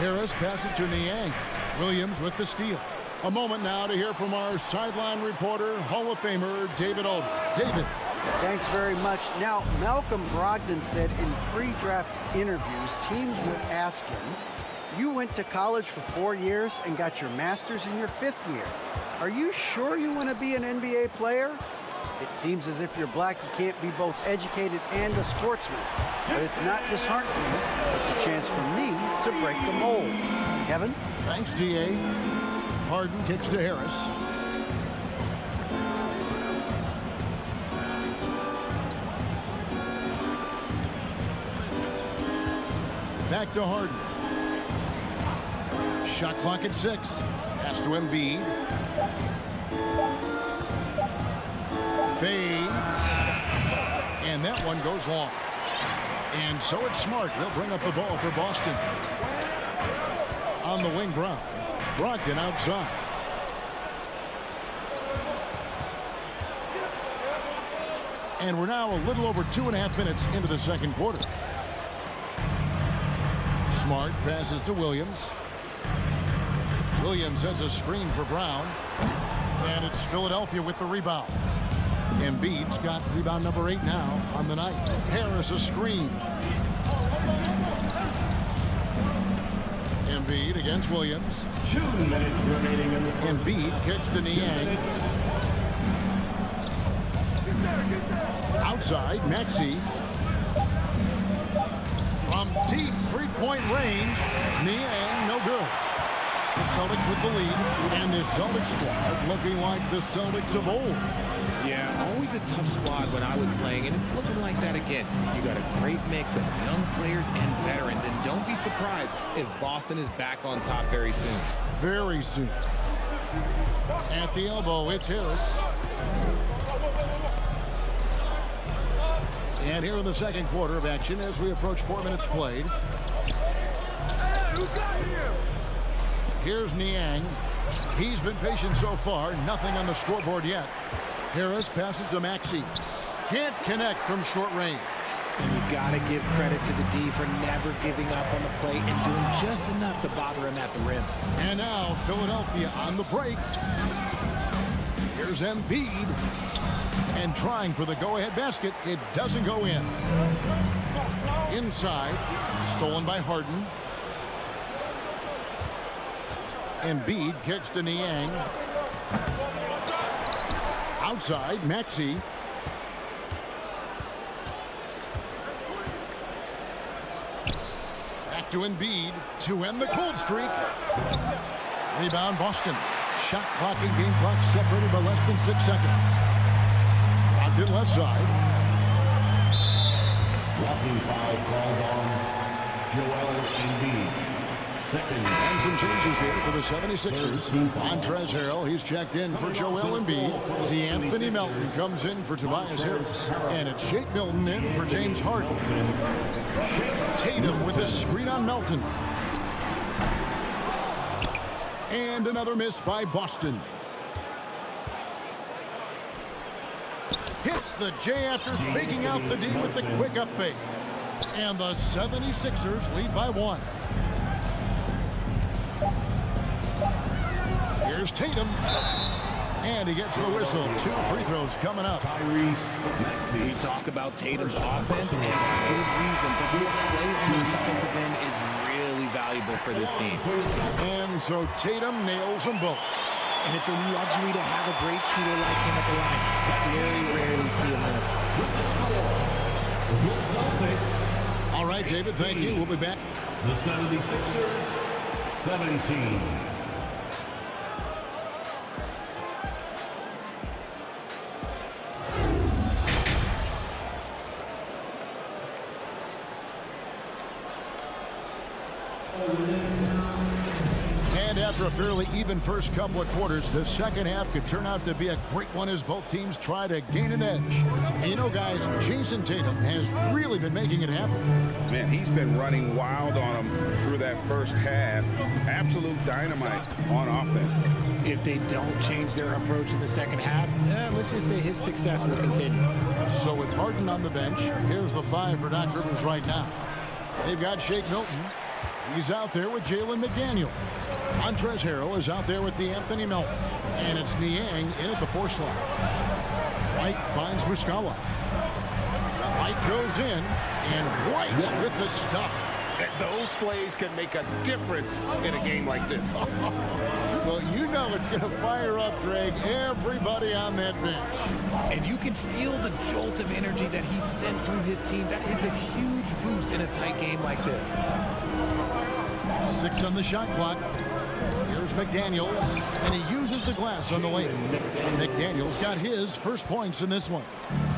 Harris passes to Niang. Williams with the steal. A moment now to hear from our sideline reporter, Hall of Famer David Alden. David. Thanks very much. Now, Malcolm Brogdon said in pre-draft interviews, teams would ask him, you went to college for 4 years and got your master's in your 5th year. Are you sure you want to be an NBA player? It seems as if you're black, you can't be both educated and a sportsman. But it's not disheartening. It's a chance for me to break the mold. Kevin? Thanks, D.A. Harden kicks to Harris. Back to Harden. Shot clock at 6. Pass to Embiid. Fades. And that one goes long. And so it's Smart. They'll bring up the ball for Boston. On the wing, Brown. Brogdon outside. And we're now a little over 2.5 minutes into the second quarter. Smart passes to Williams. Williams sets a screen for Brown. And it's Philadelphia with the rebound. Embiid's got rebound number 8 now on the night. Harris a screen. Embiid against Williams. 2 minutes remaining in the first. Embiid kicks to Niang. Outside, Maxey. From deep three-point range, Niang, no good. The Celtics with the lead, and this Celtics squad looking like the Celtics of old. Yeah, always a tough squad when I was playing, and it's looking like that again. You got a great mix of young players and veterans, and don't be surprised if Boston is back on top very soon. Very soon. At the elbow, it's Harris. And here in the second quarter of action as we approach 4 minutes played. Here's Niang. He's been patient so far. Nothing on the scoreboard yet. Harris passes to Maxey. Can't connect from short range. And you got to give credit to the D for never giving up on the plate and doing just enough to bother him at the rim. And now Philadelphia on the break. Here's Embiid. And trying for the go-ahead basket. It doesn't go in. Inside. Stolen by Harden. Embiid kicks to Niang. Outside, Maxey. Back to Embiid to end the cold streak. Rebound, Boston. Shot clock and game clock separated by less than 6 seconds. Locked in left side. Roughing foul called on Joel Embiid. And some changes here for the 76ers. Montrezl Harrell, he's checked in for Joel Embiid. D'Anthony Melton comes in for Tobias Harris. And it's Shake Milton in for James Harden. Tatum with a screen on Melton. And another miss by Boston. Hits the J after faking out the D with the quick up fake. And the 76ers lead by 1. Here's Tatum. And he gets the whistle. 2 free throws coming up. We talk about Tatum's offense, and for good reason, but his play on the defensive end is really valuable for this team. And so Tatum nails them both. And it's a luxury to have a great shooter like him at the line. Very rarely see a miss. All right, David, thank you. We'll be back. The 76ers, 17. And after a fairly even first couple of quarters, the second half could turn out to be a great one as both teams try to gain an edge. And you know, guys, Jason Tatum has really been making it happen. Man, he's been running wild on him through that first half. Absolute dynamite on offense. If they don't change their approach in the second half, let's just say his success will continue. So with Harden on the bench, here's the 5 for Doc Rivers right now. They've got Shake Milton. He's out there with Jalen McDaniel. Montrezl Harrell is out there with D'Anthony Melton. And it's Niang in at the 4 slot. White finds Muscala. White goes in, and White with the stuff. Those plays can make a difference in a game like this. Well, you know it's going to fire up, Greg, everybody on that bench. And you can feel the jolt of energy that he sent through his team. That is a huge boost in a tight game like this. 6 on the shot clock. Here's McDaniels, and he uses the glass on the lane. And McDaniels got his first points in this one.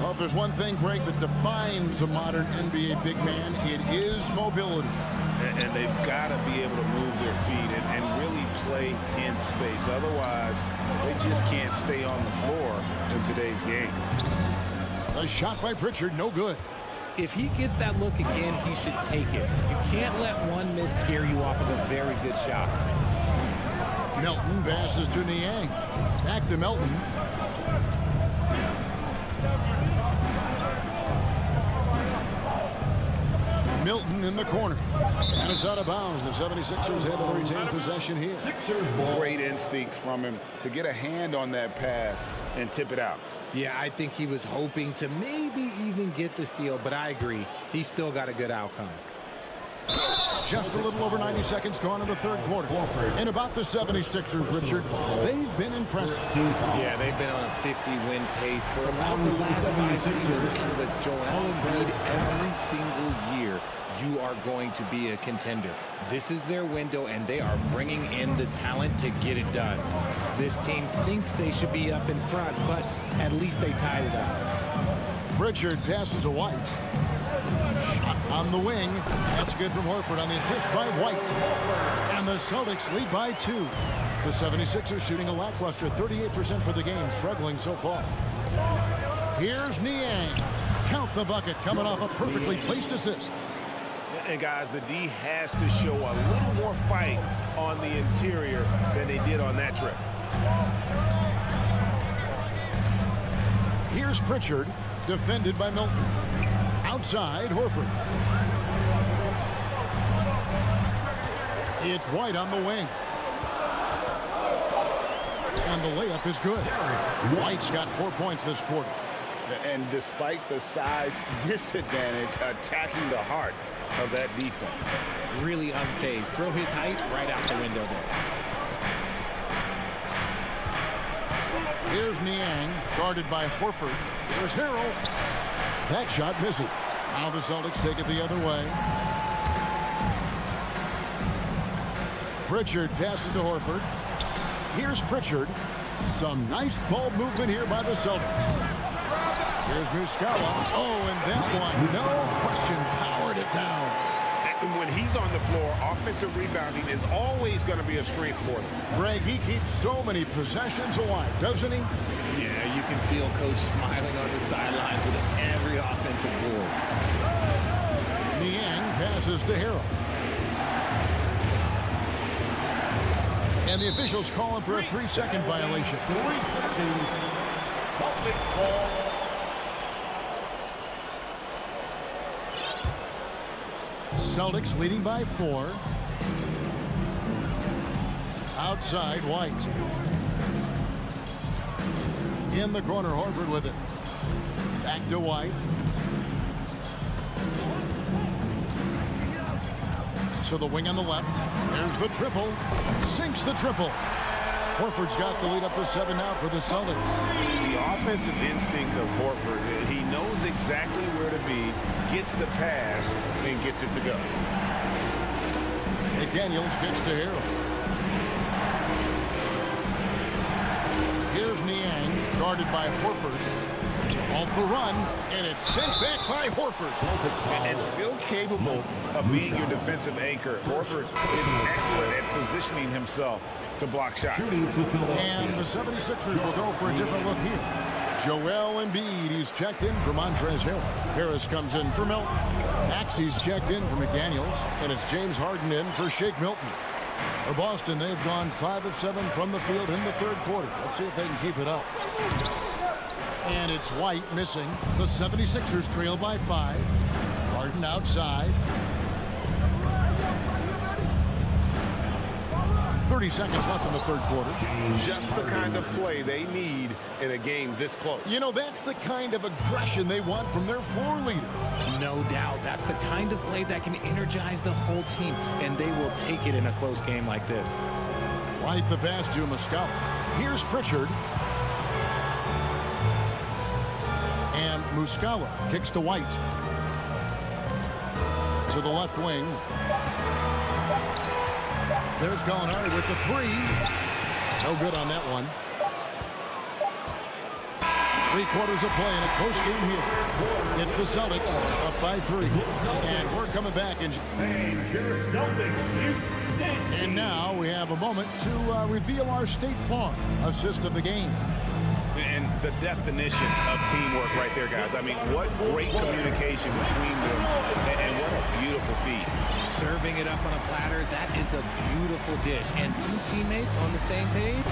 Well, if there's one thing, Greg, that defines a modern NBA big man, it is mobility. And they've got to be able to move their feet and really play in space. Otherwise, they just can't stay on the floor in today's game. A shot by Pritchard, no good. If he gets that look again, he should take it. You can't let one miss scare you off of a very good shot. Melton passes to Niang. Back to Melton. Milton in the corner. And it's out of bounds. The 76ers have to retain possession here. Great instincts from him to get a hand on that pass and tip it out. Yeah, I think he was hoping to maybe even get the steal, but I agree. He's still got a good outcome. Just a little over 90 seconds gone in the third quarter. And about the 76ers, Richard, they've been impressive. Yeah, they've been on a 50-win pace for about the last 5 seasons. And with Joel Embiid every single year, you are going to be a contender. This is their window, and they are bringing in the talent to get it done. This team thinks they should be up in front, but at least they tied it up. Pritchard passes to White. Shot on the wing. That's good from Horford on the assist by White. And the Celtics lead by 2. The 76ers shooting a lackluster 38% for the game, struggling so far. Here's Niang. Count the bucket coming off a perfectly placed assist. And guys, the D has to show a little more fight on the interior than they did on that trip. Here's Pritchard, defended by Milton. outside, Horford. It's White on the wing. And the layup is good. White's got 4 points this quarter. And despite the size disadvantage, attacking the heart of that defense. Really unfazed. Throw his height right out the window there. Here's Niang, guarded by Horford. Here's Harrell. That shot misses. Now the Celtics take it the other way. Pritchard passes to Horford. Here's Pritchard. Some nice ball movement here by the Celtics. Here's Muscala. Oh, and that one, no question, powered it down. And when he's on the floor, offensive rebounding is always going to be a strength for them. Greg, he keeps so many possessions alive, doesn't he? Yeah, you can feel Coach smiling on the sidelines with every offensive board. Niang passes to Harrell. And the officials call him for a 3-second violation. 3 seconds. Public call. Celtics leading by 4. Outside, White. In the corner, Horford with it. Back to White. To the wing on the left. There's the triple. Sinks the triple. Horford's got the lead up to 7 now for the Celtics. The offensive instinct of Horford, he knows exactly where to be, gets the pass, and gets it to go. McDaniels kicks to Harrell. Here's Niang, guarded by Horford. Off the run, and it's sent back by Horford. And still capable of being your defensive anchor. Horford is excellent at positioning himself to block shots. And the 76ers will go for a different look here. Joel Embiid, he's checked in for Montrezl Harrell. Harris comes in for Milton. Maxey's checked in for McDaniels, and it's James Harden in for Shake Milton. For Boston, they've gone 5 of 7 from the field in the third quarter. Let's see if they can keep it up. And it's White missing. The 76ers trail by 5. Harden outside. 30 seconds left in the third quarter. Just the kind of play they need in a game this close. You know, that's the kind of aggression they want from their floor leader. No doubt. That's the kind of play that can energize the whole team, and they will take it in a close game like this. White the pass to Muscala. Here's Pritchard. And Muscala kicks to White. To the left wing. There's Gallinari with the 3. No good on that one. 3 quarters of play in a close game here. It's the Celtics up by 3. And we're coming back in. And now we have a moment to reveal our State Farm assist of the game. And the definition of teamwork right there, guys. I mean, what great communication between them, and what a beautiful feat. Serving it up on a platter, that is a beautiful dish. And 2 teammates on the same page.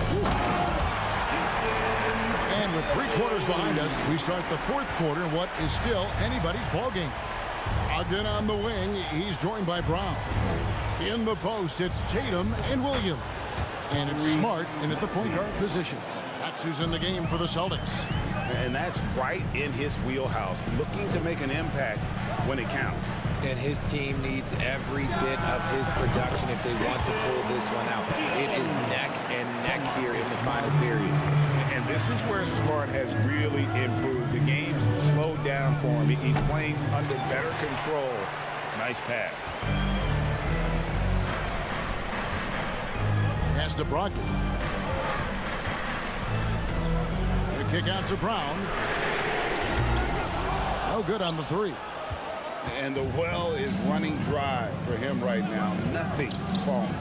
And with 3 quarters behind us, we start the fourth quarter in what is still anybody's ball game. Ogden on the wing, he's joined by Brown. In the post, it's Tatum and Williams. And it's Smart in at the point guard position. That's who's in the game for the Celtics. And that's right in his wheelhouse, looking to make an impact when it counts. And his team needs every bit of his production if they want to pull this one out. It is neck and neck here in the final period. And this is where Smart has really improved. The game's slowed down for him. He's playing under better control. Nice pass. Pass to Brogdon. The kick out to Brown. No good on the 3. And the well is running dry for him right now. Nothing falling.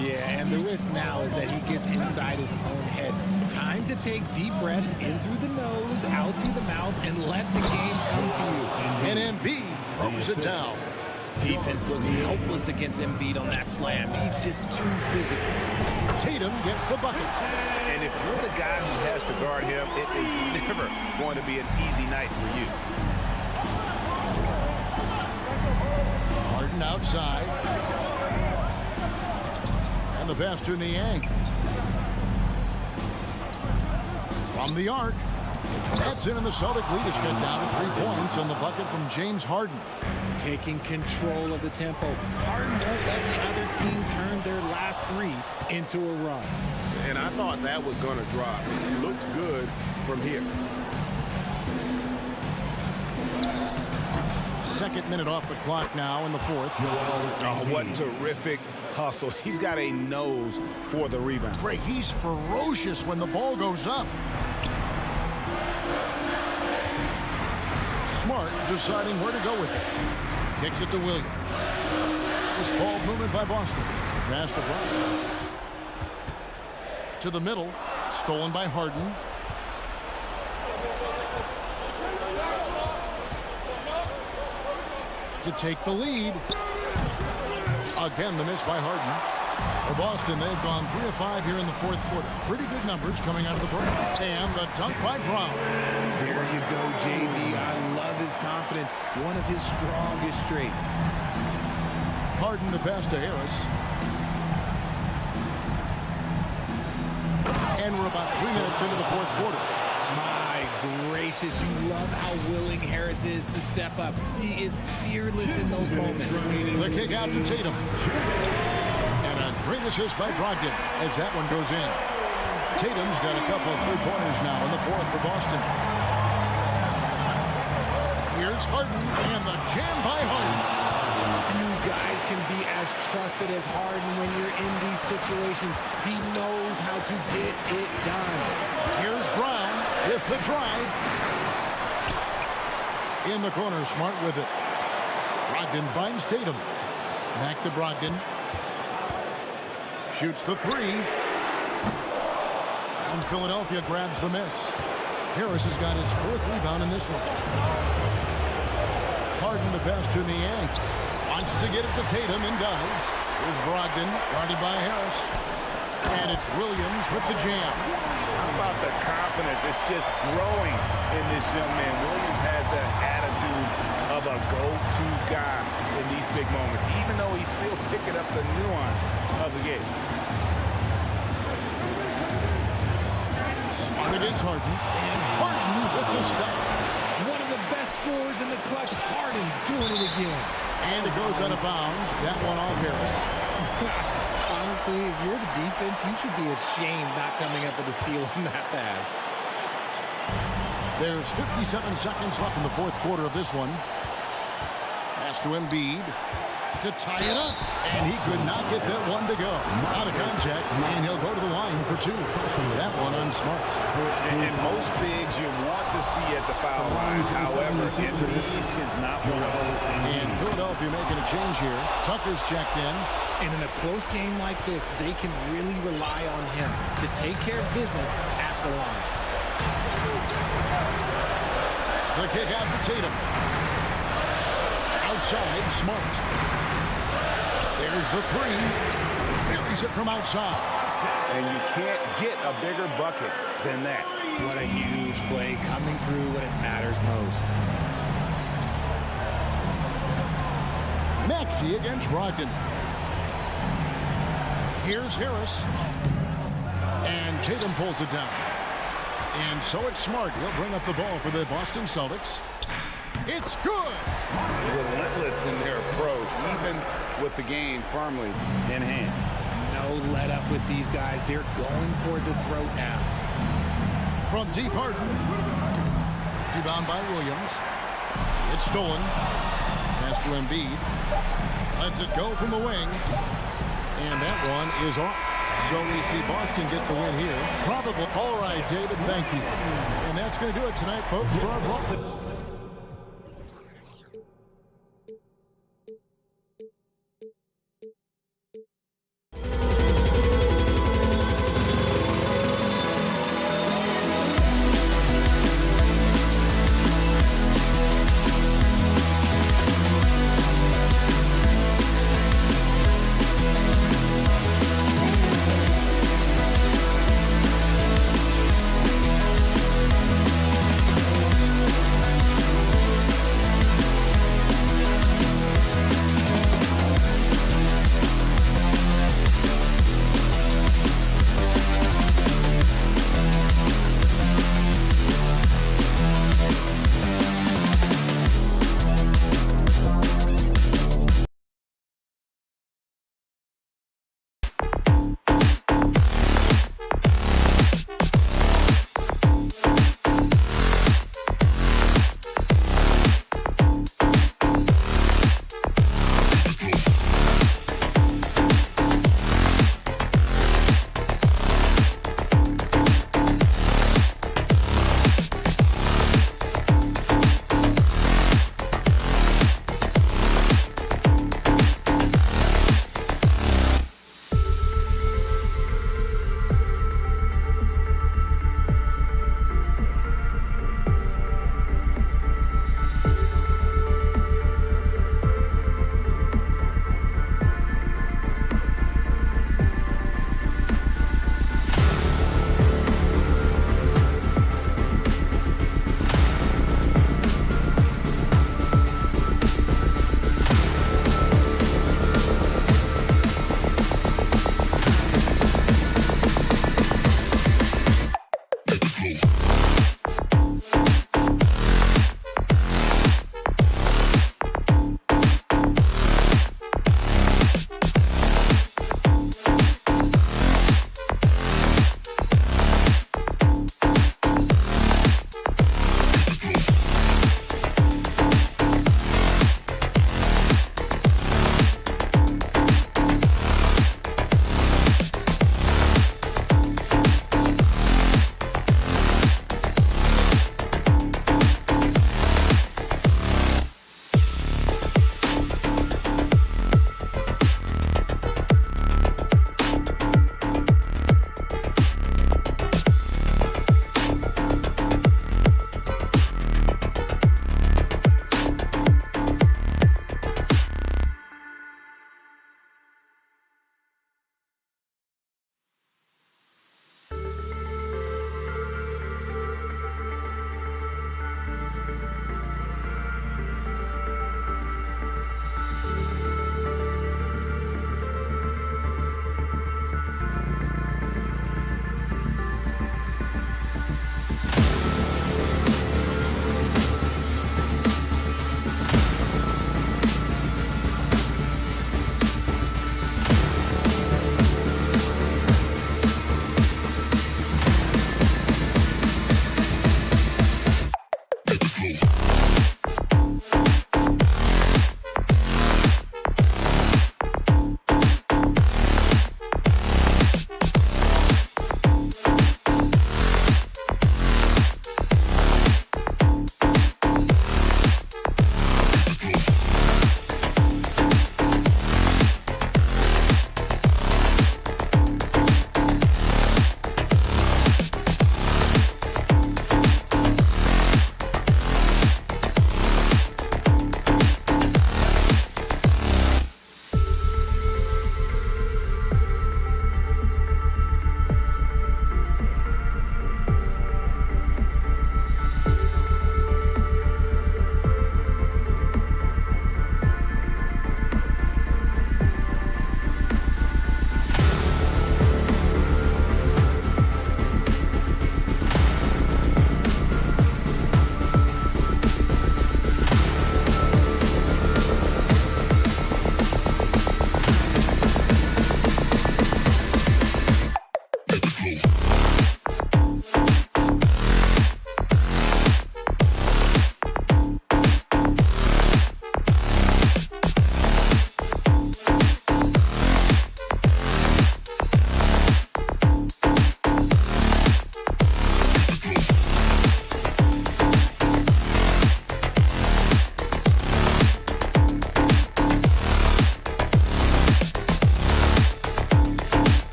Yeah, and the risk now is that he gets inside his own head. Time to take deep breaths in through the nose, out through the mouth, and let the game come to you. And Embiid throws it down. Defense looks helpless against Embiid on that slam. He's just too physical. Tatum gets the bucket. And if you're the guy who has to guard him, it is never going to be an easy night for you. outside. And the pass to Niang. From the arc. That's in, and the Celtic lead is cut down to 3 points on the bucket from James Harden. Taking control of the tempo. Harden won't let the other team turn their last 3 into a run. And I thought that was going to drop. It looked good from here. Second minute off the clock now in the fourth. Oh, what terrific hustle. He's got a nose for the rebound. Great. He's ferocious when the ball goes up. Smart deciding where to go with it. Kicks it to Williams. This ball movement by Boston. Pass to Brown. To the middle. Stolen by Harden. To take the lead. Again, the miss by Harden. For Boston, they've gone 3 of 5 here in the fourth quarter. Pretty good numbers coming out of the break. And the dunk by Brown. There you go, JB. I love his confidence. One of his strongest traits. Harden the pass to Harris. And we're about 3 minutes into the fourth quarter. My gracious, you love how willing Harris is to step up. He is fearless in those moments. The kick out to Tatum. And a great assist by Brogdon as that one goes in. Tatum's got a couple of three-pointers now in the fourth for Boston. Here's Harden and the jam by Harden. Few guys can be as trusted as Harden when you're in these situations. He knows how to get it done. Here's Brown with the drive. In the corner, Smart with it. Brogdon finds Tatum. Back to Brogdon. Shoots the 3. And Philadelphia grabs the miss. Harris has got his 4th rebound in this one. Harden the pass to Niang. Wants to get it to Tatum and does. Here's Brogdon, guarded by Harris. And it's Williams with the jam. How about the confidence? It's just growing in this young man. Williams has that attitude of a go-to guy in these big moments, even though he's still picking up the nuance of the game. Smart against Harden. And Harden with the stop. One of the best scorers in the clutch. Harden doing it again. And it goes out of bounds. That one off Harris. Honestly, if you're the defense, you should be ashamed not coming up with a steal on that pass. There's 57 seconds left in the fourth quarter of this one. Pass to Embiid to tie it up. And he could not get that one to go. Out of contact, and he'll go to the line for 2. That one on Smart. And most bigs you want to see at the foul line. However, Embiid is not one of them. And Philadelphia making a change here. Tucker's checked in. And in a close game like this, they can really rely on him to take care of business at the line. The kick out to Tatum. Outside, Smart. There's the 3. Buries it from outside. And you can't get a bigger bucket than that. What a huge play coming through when it matters most. Maxey against Brogdon. Here's Harris. And Tatum pulls it down. And so it's Smart. He'll bring up the ball for the Boston Celtics. It's good. Relentless in their approach, even with the game firmly in hand. No let up with these guys. They're going for the throat now. From deep Harden. Rebound by Williams. It's stolen. Pass to Embiid. Lets it go from the wing. And that one is off. So we see Boston get the win here. Probable. All right, David, thank you. And that's going to do it tonight, folks, for our ball.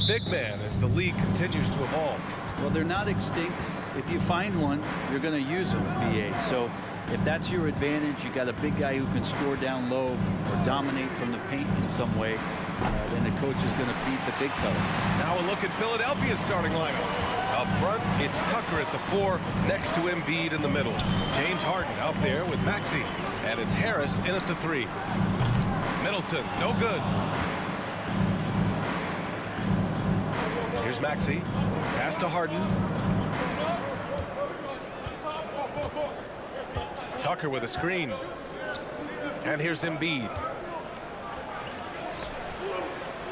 big man as the league continues to evolve. Well, they're not extinct. If you find one, you're going to use them, BA. So if that's your advantage, you got a big guy who can score down low or dominate from the paint in some way, then the coach is going to feed the big fella. Now a look at Philadelphia's starting lineup. Up front, it's Tucker at the 4, next to Embiid in the middle. James Harden out there with Maxey, and it's Harris in at the 3. Middleton, no good. Here's Maxey, pass to Harden. Tucker with a screen. And here's Embiid.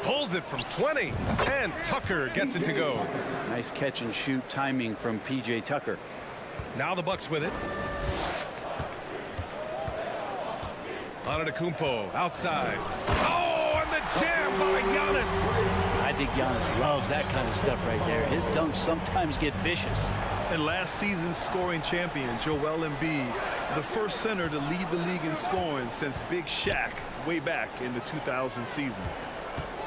Pulls it from 20, and Tucker gets it to go. Nice catch and shoot timing from P.J. Tucker. Now the Bucks with it. Antetokounmpo outside. Oh, and the jam by Giannis. I think Giannis loves that kind of stuff right there. His dunks sometimes get vicious. And last season's scoring champion, Joel Embiid, the first center to lead the league in scoring since Big Shaq way back in the 2000 season.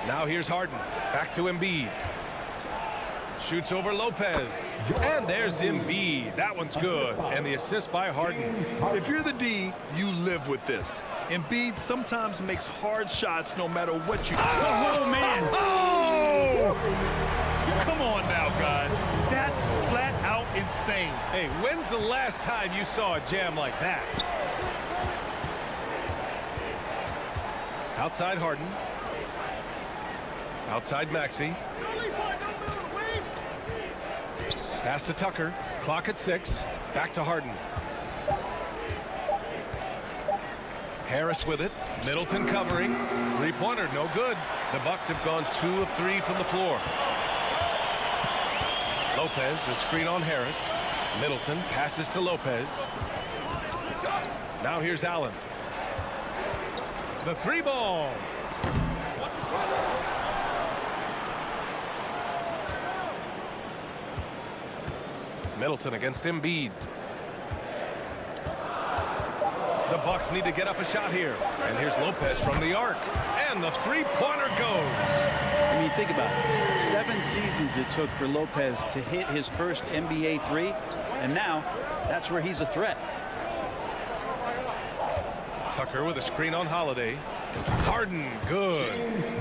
Now here's Harden. Back to Embiid. Shoots over Lopez. And there's Embiid. That one's good. And the assist by Harden. If you're the D, you live with this. Embiid sometimes makes hard shots no matter what you do. Oh, man. Oh! Come on now, guys. That's flat out insane. Hey, when's the last time you saw a jam like that? Outside Harden. Outside Maxey. Pass to Tucker. Clock at 6. Back to Harden. Harris with it. Middleton covering. Three-pointer, no good. The Bucks have gone 2 of 3 from the floor. Lopez, the screen on Harris. Middleton passes to Lopez. Now here's Allen. The 3-ball. Middleton against Embiid. The Bucks need to get up a shot here. And here's Lopez from the arc. And the three-pointer goes. I mean, think about it. 7 seasons it took for Lopez to hit his first NBA 3. And now, that's where he's a threat. Tucker with a screen on Holiday. Harden, good.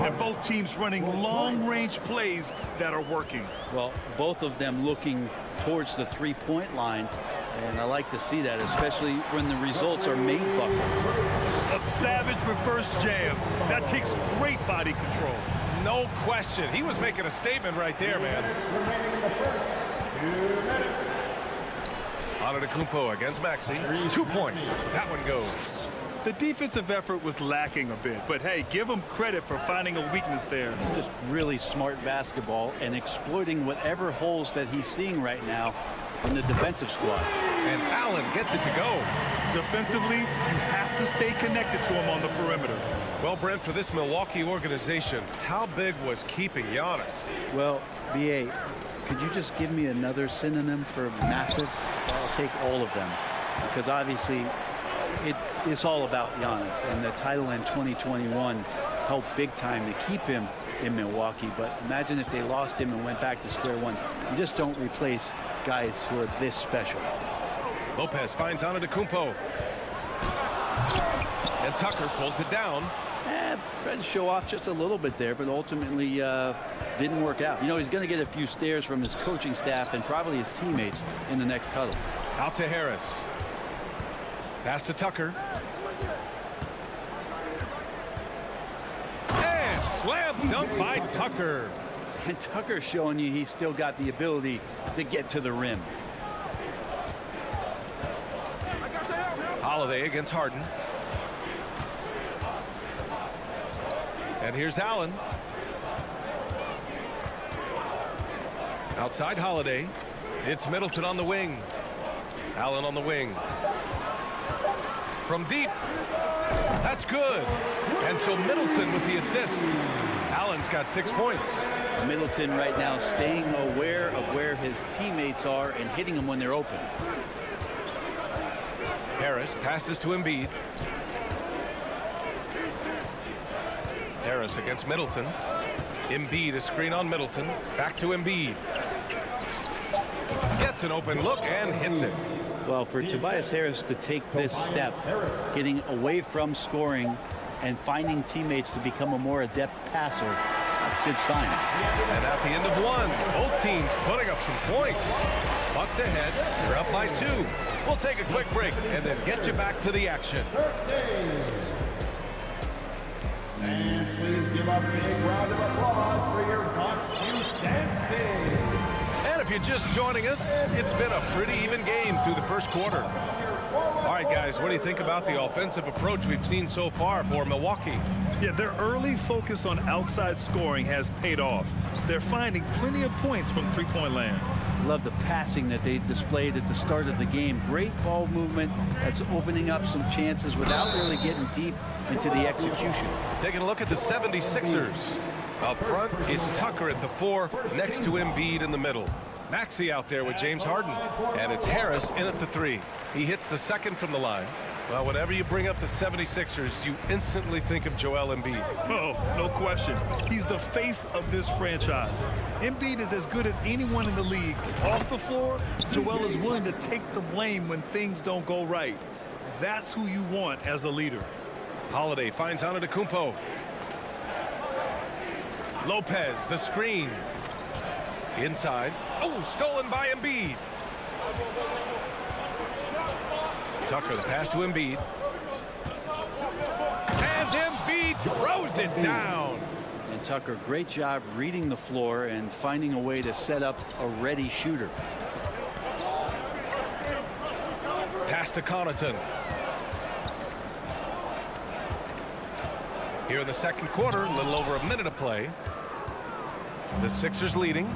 And both teams running long-range plays that are working. Well, both of them looking towards the three-point line. And I like to see that, especially when the results are made buckets. A savage reverse jam. That takes great body control. No question. He was making a statement right there, man. 2 minutes. Antetokounmpo against Maxey. 2 points. That one goes. The defensive effort was lacking a bit, but hey, give him credit for finding a weakness there. Just really smart basketball and exploiting whatever holes that he's seeing right now in the defensive squad. And Allen gets it to go. Defensively, you have to stay connected to him on the perimeter. Well, Brent, for this Milwaukee organization, how big was keeping Giannis? Well, B.A., could you just give me another synonym for massive? I'll take all of them. Because obviously, it's all about Giannis. And the title in 2021 helped big time to keep him in Milwaukee. But imagine if they lost him and went back to square one. You just don't replace guys who are this special. Lopez finds Antetokounmpo. And Tucker pulls it down. Tried to show off just a little bit there, but ultimately didn't work out. You know, he's going to get a few stares from his coaching staff and probably his teammates in the next huddle. Out to Harris. Pass to Tucker. And slam dunk by Tucker. And Tucker showing you he's still got the ability to get to the rim. Holiday against Harden. And here's Allen. Outside Holiday. It's Middleton on the wing. Allen on the wing. From deep. That's good. And so Middleton with the assist. Allen's got 6 points. Middleton right now staying aware of where his teammates are and hitting them when they're open. Harris passes to Embiid. Harris against Middleton. Embiid, a screen on Middleton. Back to Embiid. Gets an open look and hits it. Well, for Tobias Harris to take this step, getting away from scoring and finding teammates to become a more adept passer, that's good signs. And at the end of one, both teams putting up some points. Bucks ahead. They're up by 2. We'll take a quick break and then get you back to the action. And please give a big round of applause for your Bucks Houston. And if you're just joining us, it's been a pretty even game through the first quarter. All right, guys, what do you think about the offensive approach we've seen so far for Milwaukee? Yeah, their early focus on outside scoring has paid off. They're finding plenty of points from three-point land. Love the passing that they displayed at the start of the game. Great ball movement that's opening up some chances without really getting deep into the execution. Taking a look at the 76ers. Up front, it's Tucker at the 4, next to Embiid in the middle. Maxey out there with James Harden. And it's Harris in at the 3. He hits the second from the line. Well, whenever you bring up the 76ers, you instantly think of Joel Embiid. Oh, no question. He's the face of this franchise. Embiid is as good as anyone in the league. Off the floor, Joel is willing to take the blame when things don't go right. That's who you want as a leader. Holiday finds Antetokounmpo. Lopez, the screen. Inside. Oh, stolen by Embiid. Tucker, the pass to Embiid. And Embiid throws it down. And Tucker, great job reading the floor and finding a way to set up a ready shooter. Pass to Connaughton. Here in the second quarter, a little over a minute of play. The Sixers leading.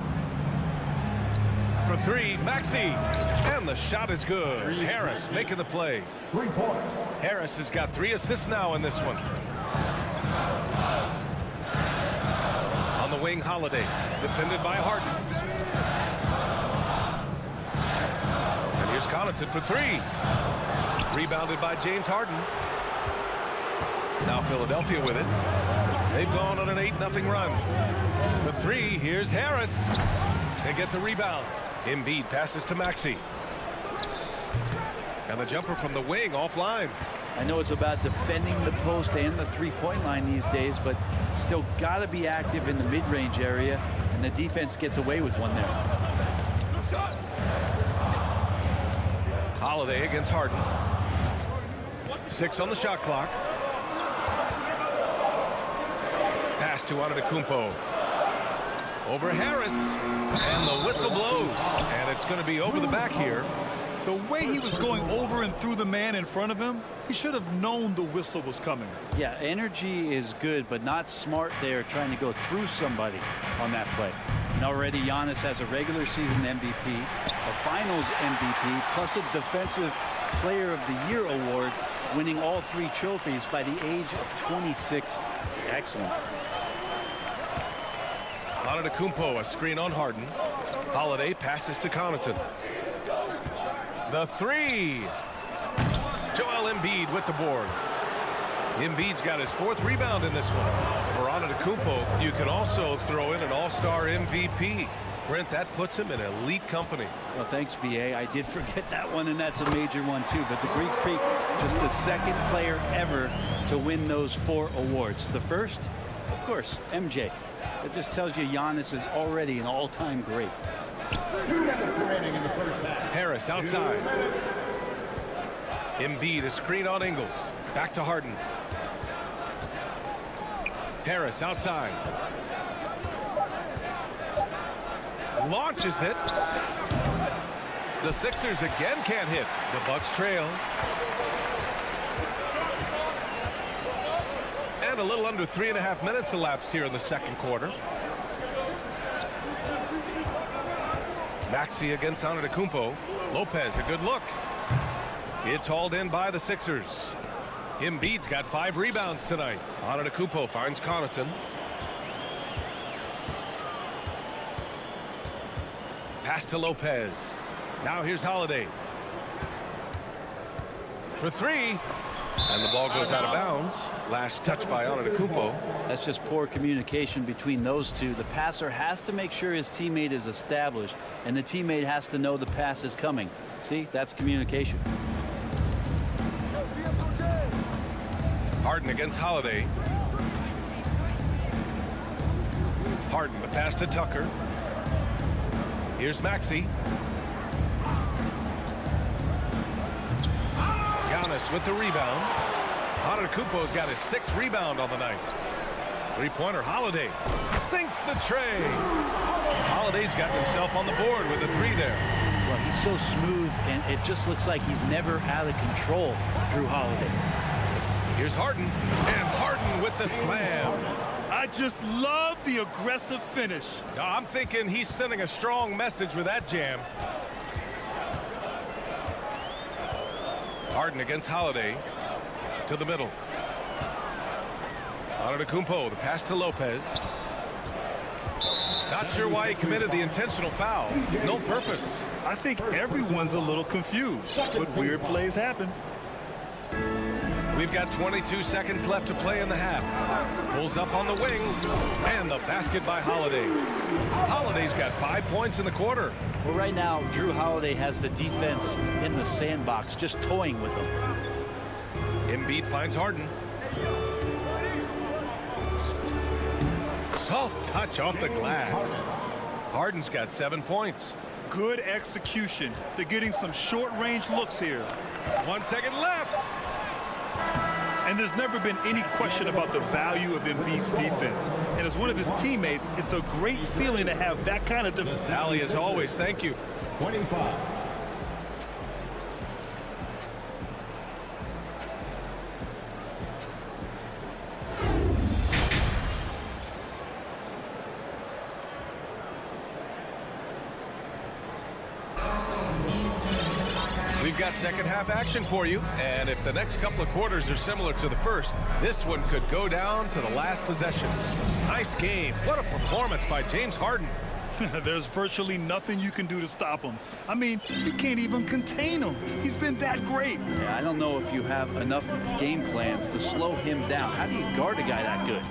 For 3, Maxey. And the shot is good. Harris making the play. 3 points. Harris has got 3 assists now in this one. On the wing, Holiday. Defended by Harden. And here's Connaughton for 3. Rebounded by James Harden. Now Philadelphia with it. They've gone on an 8-0 run. For 3, here's Harris. They get the rebound. Embiid passes to Maxey. And the jumper from the wing offline. I know it's about defending the post and the three-point line these days, but still got to be active in the mid-range area, and the defense gets away with one there. Holiday against Harden. 6 on the shot clock. Pass to Antetokounmpo. Over Harris. And the whistle blows. And it's going to be over the back here. The way he was going over and through the man in front of him, he should have known the whistle was coming. Yeah, energy is good, but not smart there trying to go through somebody on that play. And already Giannis has a regular season MVP, a finals MVP, plus a defensive player of the year award, winning all 3 trophies by the age of 26. Excellent. Antetokounmpo, a screen on Harden. Holiday passes to Connaughton. The 3. Joel Embiid with the board. Embiid's got his 4th rebound in this one. For Antetokounmpo, you can also throw in an all-star MVP. Brent, that puts him in elite company. Well, thanks, B.A. I did forget that one, and that's a major one, too. But the Greek Freak, just the 2nd player ever to win those 4 awards. The first, of course, MJ. It just tells you Giannis is already an all-time great. 2 minutes remaining in the first half. Harris outside. Embiid, a screen on Ingles. Back to Harden. Harris outside. Launches it. The Sixers again can't hit. The Bucks trail. And a little under 3.5 minutes elapsed here in the second quarter. Maxey against Antetokounmpo. Lopez, a good look. It's hauled in by the Sixers. Embiid's got 5 rebounds tonight. Antetokounmpo finds Connaughton. Pass to Lopez. Now here's Holiday. for three. And the ball goes out of bounds. Last touch by Antetokounmpo. That's just poor communication between those two. The passer has to make sure his teammate is established, and the teammate has to know the pass is coming. See, that's communication. Harden against Holiday. Harden, the pass to Tucker. Here's Maxey. Giannis with the rebound. Antetokounmpo's got his 6th rebound on the night. Three-pointer, Holiday sinks the tray. Holiday's got himself on the board with a 3 there. Well, he's so smooth, and it just looks like he's never out of control, Drew Holiday. Here's Harden, and Harden with the slam. I just love the aggressive finish. I'm thinking he's sending a strong message with that jam. Harden against Holiday. To the middle. Antetokounmpo, the pass to Lopez. Not sure why he committed the intentional foul. No purpose. I think everyone's a little confused, but weird plays happen. We've got 22 seconds left to play in the half. Pulls up on the wing, and the basket by Holiday. Holiday's got 5 points in the quarter. Well, right now, Drew Holiday has the defense in the sandbox, just toying with them. Embiid finds Harden. Soft touch off the glass. Harden's got 7 points. Good execution. They're getting some short-range looks here. 1 second left. And there's never been any question about the value of Embiid's defense. And as one of his teammates, it's a great feeling to have that kind of defense. Sally, as always, thank you. 25. We've got second half action for you, and if the next couple of quarters are similar to the first, this one could go down to the last possession. Nice game. What a performance by James Harden. There's virtually nothing you can do to stop him. I mean, you can't even contain him. He's been that great. Yeah, I don't know if you have enough game plans to slow him down. How do you guard a guy that good?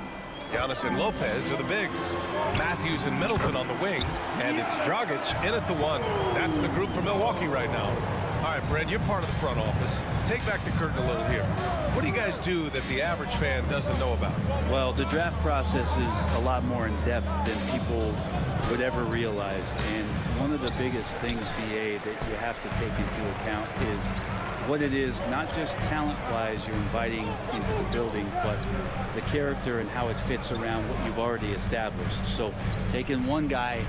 Giannis and Lopez are the bigs. Matthews and Middleton on the wing, and it's Dragic in at the 1. That's the group for Milwaukee right now. All right, Brad, you're part of the front office. Take back the curtain a little here. What do you guys do that the average fan doesn't know about? Well, the draft process is a lot more in depth than people would ever realize. And one of the biggest things, BA, that you have to take into account is what it is, not just talent-wise you're inviting into the building, but the character and how it fits around what you've already established. So taking one guy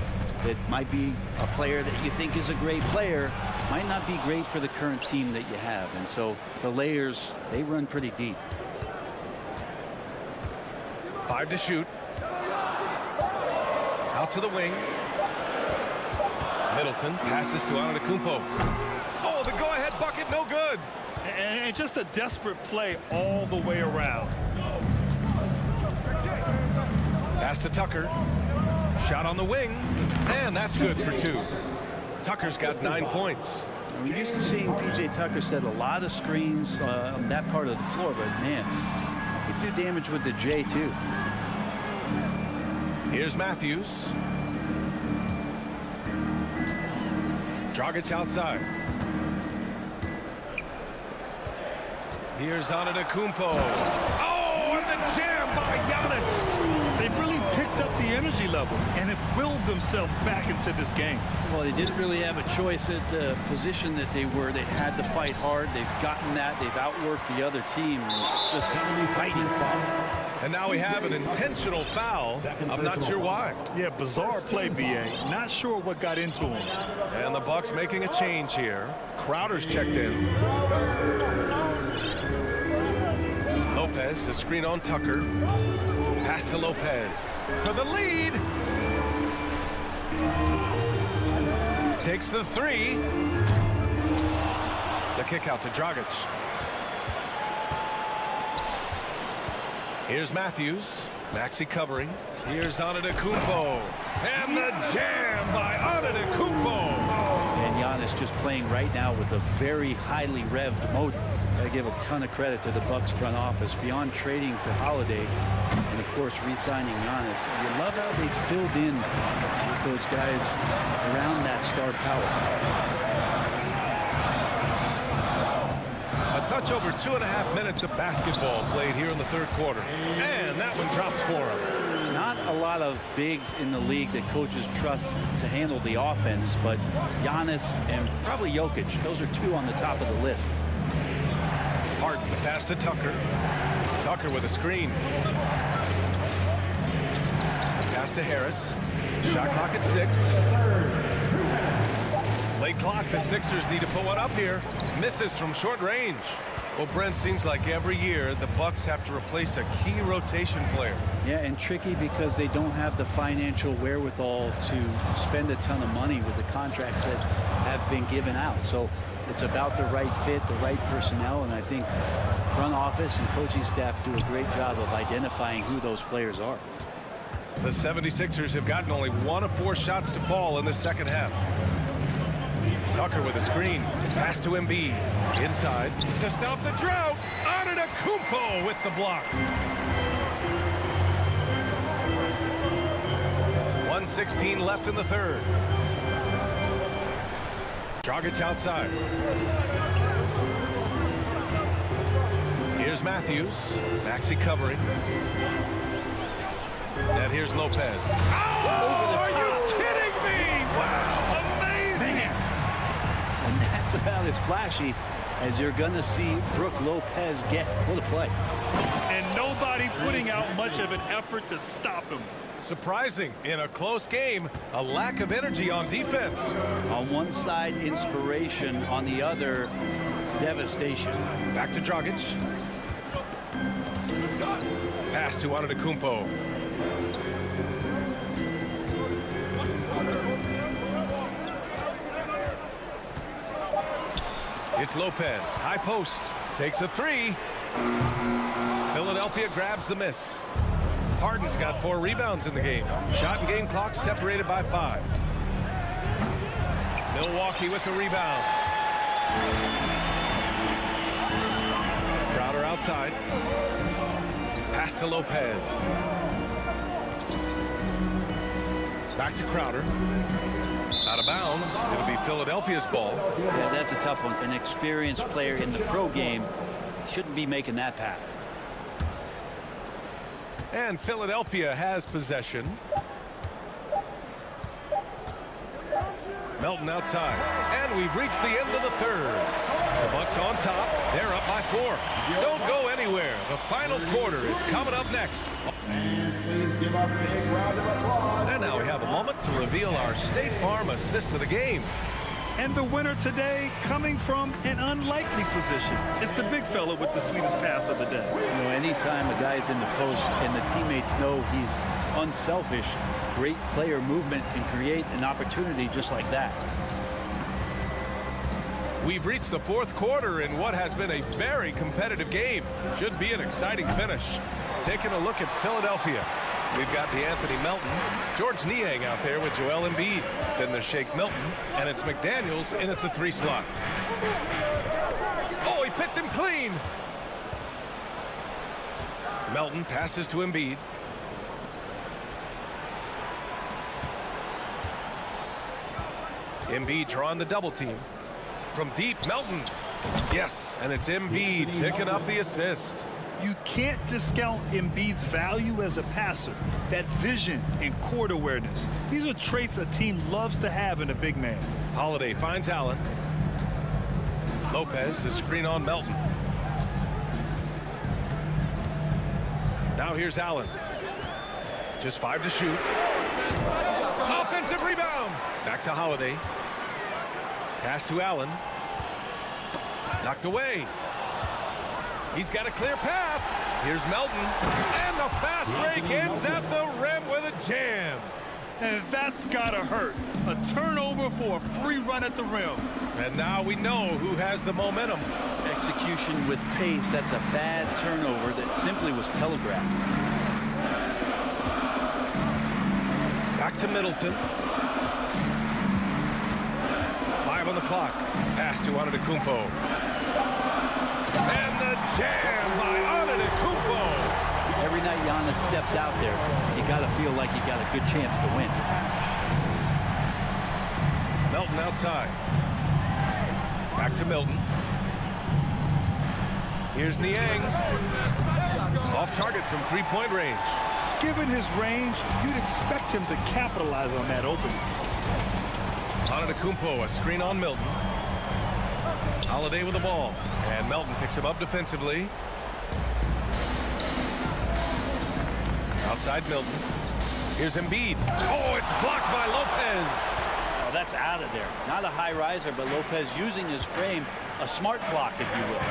that might be a player that you think is a great player might not be great for the current team that you have. And so the layers, they run pretty deep. 5 to shoot. Out to the wing. Middleton passes to Antetokounmpo. Oh, the go-ahead bucket, no good. And just a desperate play all the way around. Pass to Tucker. Shot on the wing, and that's good for 2. Tucker's got 9 points. We're used to seeing P.J. Tucker set a lot of screens on that part of the floor, but man, he could do damage with the J too. Here's Matthews. Dragic outside. Here's Antetokounmpo. Oh, and the jam by Giannis. They've really picked up the energy level and have willed themselves back into this game. Well, they didn't really have a choice at the position that they were. They had to fight hard. They've gotten that. They've outworked the other team. Just fighting. And now we have an intentional foul. I'm not sure why. Yeah, bizarre play, BA. Not sure what got into him. And the Bucks making a change here. Crowder's checked in. Lopez, the screen on Tucker. Pass to Lopez for the lead. Takes the 3. The kick out to Dragic. Here's Matthews. Maxey covering. Here's Antetokounmpo. And the jam by Antetokounmpo. And Giannis just playing right now with a very highly revved motor. I give a ton of credit to the Bucks front office beyond trading for Holiday and, of course, re-signing Giannis. You love how they filled in with those guys around that star power. A touch over 2.5 minutes of basketball played here in the third quarter. And that one drops for him. Not a lot of bigs in the league that coaches trust to handle the offense, but Giannis and probably Jokic, those are two on the top of the list. Harden pass to Tucker. Tucker with a screen. Pass to Harris. Shot clock at 6. Late clock. The Sixers need to put one up here. Misses from short range. Well, Brent, seems like every year the Bucks have to replace a key rotation player. Yeah, and tricky because they don't have the financial wherewithal to spend a ton of money with the contracts that have been given out. So it's about the right fit, the right personnel, and I think front office and coaching staff do a great job of identifying who those players are. The 76ers have gotten only 1 of 4 shots to fall in the second half. Tucker with a screen. Pass to Embiid. Inside to stop the drought. Antetokounmpo with the block. 1:16 left in the third. Dragic outside. Here's Matthews. Maxey covering. And here's Lopez. Oh, are you kidding me? Wow. Amazing. And that's about as flashy as you're going to see Brook Lopez get. What a play. And nobody putting out much of an effort to stop him. Surprising in a close game, a lack of energy on defense. On one side, inspiration. On the other, devastation. Back to Dragic. Pass to Antetokounmpo. It's Lopez. High post. Takes a 3. Philadelphia grabs the miss. Harden's got 4 rebounds in the game. Shot and game clock separated by 5. Milwaukee with the rebound. Crowder outside. Pass to Lopez. Back to Crowder. Out of bounds. It'll be Philadelphia's ball. Yeah, that's a tough one. An experienced player in the pro game shouldn't be making that pass. And Philadelphia has possession. Melton outside. And we've reached the end of the third. The Bucks on top. They're up by 4. Don't go anywhere. The final quarter is coming up next. And please give us a big round of applause. And now we have a moment to reveal our State Farm assist of the game. And the winner today coming from an unlikely position. It's the big fella with the sweetest pass of the day. You know, anytime a guy's in the post and the teammates know he's unselfish, great player movement can create an opportunity just like that. We've reached the fourth quarter in what has been a very competitive game. Should be an exciting finish. Taking a look at Philadelphia. We've got DeAnthony Melton, George Niang out there with Joel Embiid. Then there's Shake Milton, and it's McDaniels in at the 3 slot. Oh, he picked him clean. Melton passes to Embiid. Embiid drawing the double team. From deep, Melton. Yes, and it's Embiid picking up the assist. You can't discount Embiid's value as a passer. That vision and court awareness. These are traits a team loves to have in a big man. Holiday finds Allen. Lopez, the screen on Melton. Now here's Allen. Just 5 to shoot. Offensive rebound. Back to Holiday. Pass to Allen. Knocked away. He's got a clear path. Here's Melton. And the fast break ends at the rim with a jam. And that's gotta hurt. A turnover for a free run at the rim. And now we know who has the momentum. Execution with pace, that's a bad turnover that simply was telegraphed. Back to Middleton. 5 on the clock. Pass to Antetokounmpo. steps out there, you got to feel like you got a good chance to win. Melton outside. Back to Milton. Here's Niang. Off target from three-point range. Given his range, you'd expect him to capitalize on that opening. Antetokounmpo, a screen on Milton. Holiday with the ball. And Melton picks him up defensively. Outside Milton. Here's Embiid. Oh, it's blocked by Lopez. Oh, that's out of there. Not a high riser, but Lopez using his frame. A smart block, if you will.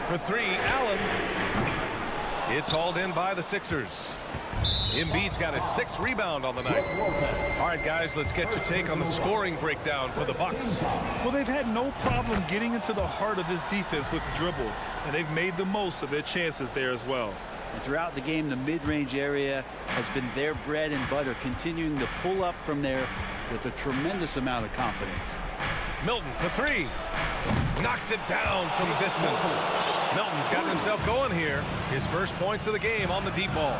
For three, Allen. It's hauled in by the Sixers. Embiid's got his 6th rebound on the night. All right, guys, let's get your take on the scoring breakdown for the Bucks. Well, they've had no problem getting into the heart of this defense with the dribble, and they've made the most of their chances there as well. And throughout the game, the mid-range area has been their bread and butter, continuing to pull up from there with a tremendous amount of confidence. Milton for three. Knocks it down from distance. Milton's got himself going here. His first points of the game on the deep ball.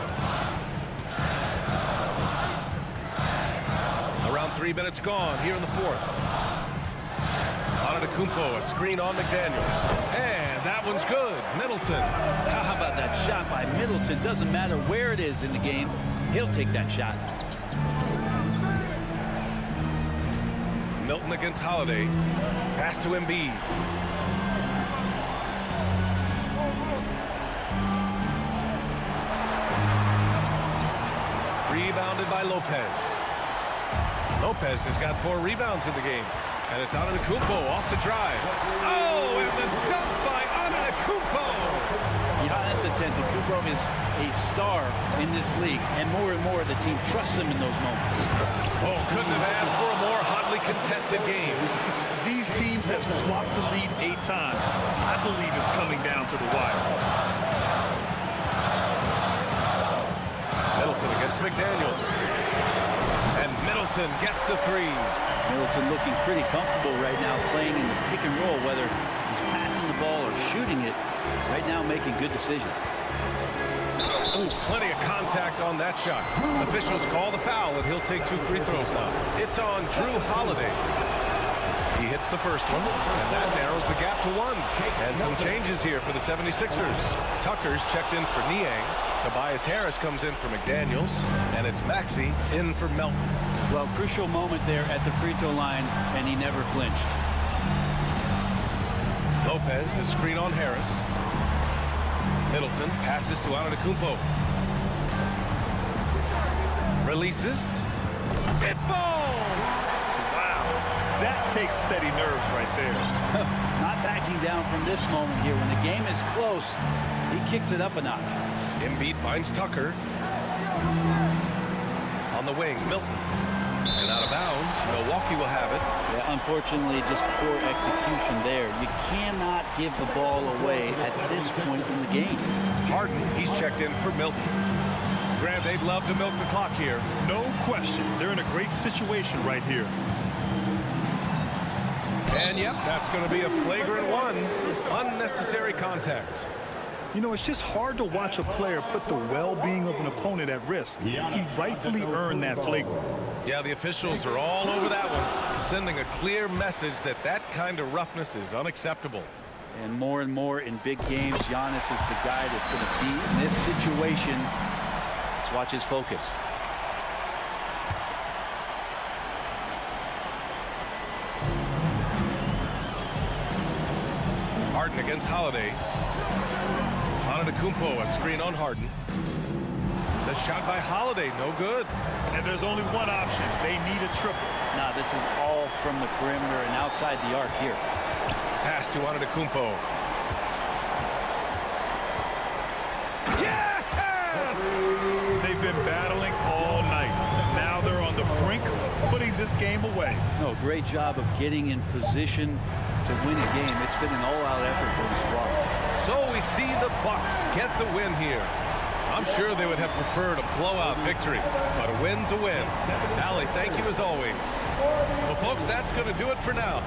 Around 3 minutes gone here in the fourth. Antetokounmpo, a screen on McDaniels. And that one's good. Middleton. How about that shot by Middleton? Doesn't matter where it is in the game. He'll take that shot. Milton against Holiday. Pass to Embiid. Rebounded by Lopez. Lopez has got 4 rebounds in the game. And it's Antetokounmpo off the drive. Oh, and the dunk by Antetokounmpo. Giannis Antetokounmpo is a star in this league, and more the team trusts him in those moments. Oh, couldn't have asked for a more hotly contested game. These teams have swapped the lead 8 times. I believe it's coming down to the wire. Middleton against McDaniels. And Middleton gets the 3. Middleton looking pretty comfortable right now playing in the pick and roll, whether he's passing the ball or shooting it. Right now making good decisions. Ooh, plenty of contact on that shot. Officials call the foul, and he'll take 2 free throws now. It's on Drew Holiday. He hits the first one, and that narrows the gap to 1. And some changes here for the 76ers. Tucker's checked in for Niang. Tobias Harris comes in for McDaniels, and it's Maxey in for Melton. Well, crucial moment there at the free throw line, and he never flinched. Lopez, a screen on Harris. Middleton passes to Antetokounmpo. Releases. It falls! Wow, that takes steady nerves right there. Not backing down from this moment here. When the game is close, he kicks it up a notch. Embiid finds Tucker. On the wing, Milton. And out of bounds, Milwaukee will have it. Yeah, unfortunately, just poor execution there. You cannot give the ball away at this point in the game. Harden, he's checked in for Milton. Grant, they'd love to milk the clock here. No question. They're in a great situation right here. And yep, that's going to be a flagrant 1. Unnecessary contact. You know, it's just hard to watch a player put the well-being of an opponent at risk. He rightfully earned that flagrant. Yeah, the officials are all over that one, sending a clear message that that kind of roughness is unacceptable. And more in big games, Giannis is the guy that's going to be in this situation. Let's watch his focus. Harden against Holiday. Antetokounmpo, a screen on Harden. The shot by Holiday, no good. And there's only one option. They need a triple. Now this is all from the perimeter and outside the arc here. Pass to Antetokounmpo. Yes! They've been battling all night. Now they're on the brink, putting this game away. No, great job of getting in position to win a game. It's been an all-out effort for the squad. So we see the Bucks get the win here. I'm sure they would have preferred a blowout victory, but a win's a win. Allie, thank you as always. Well, folks, that's going to do it for now.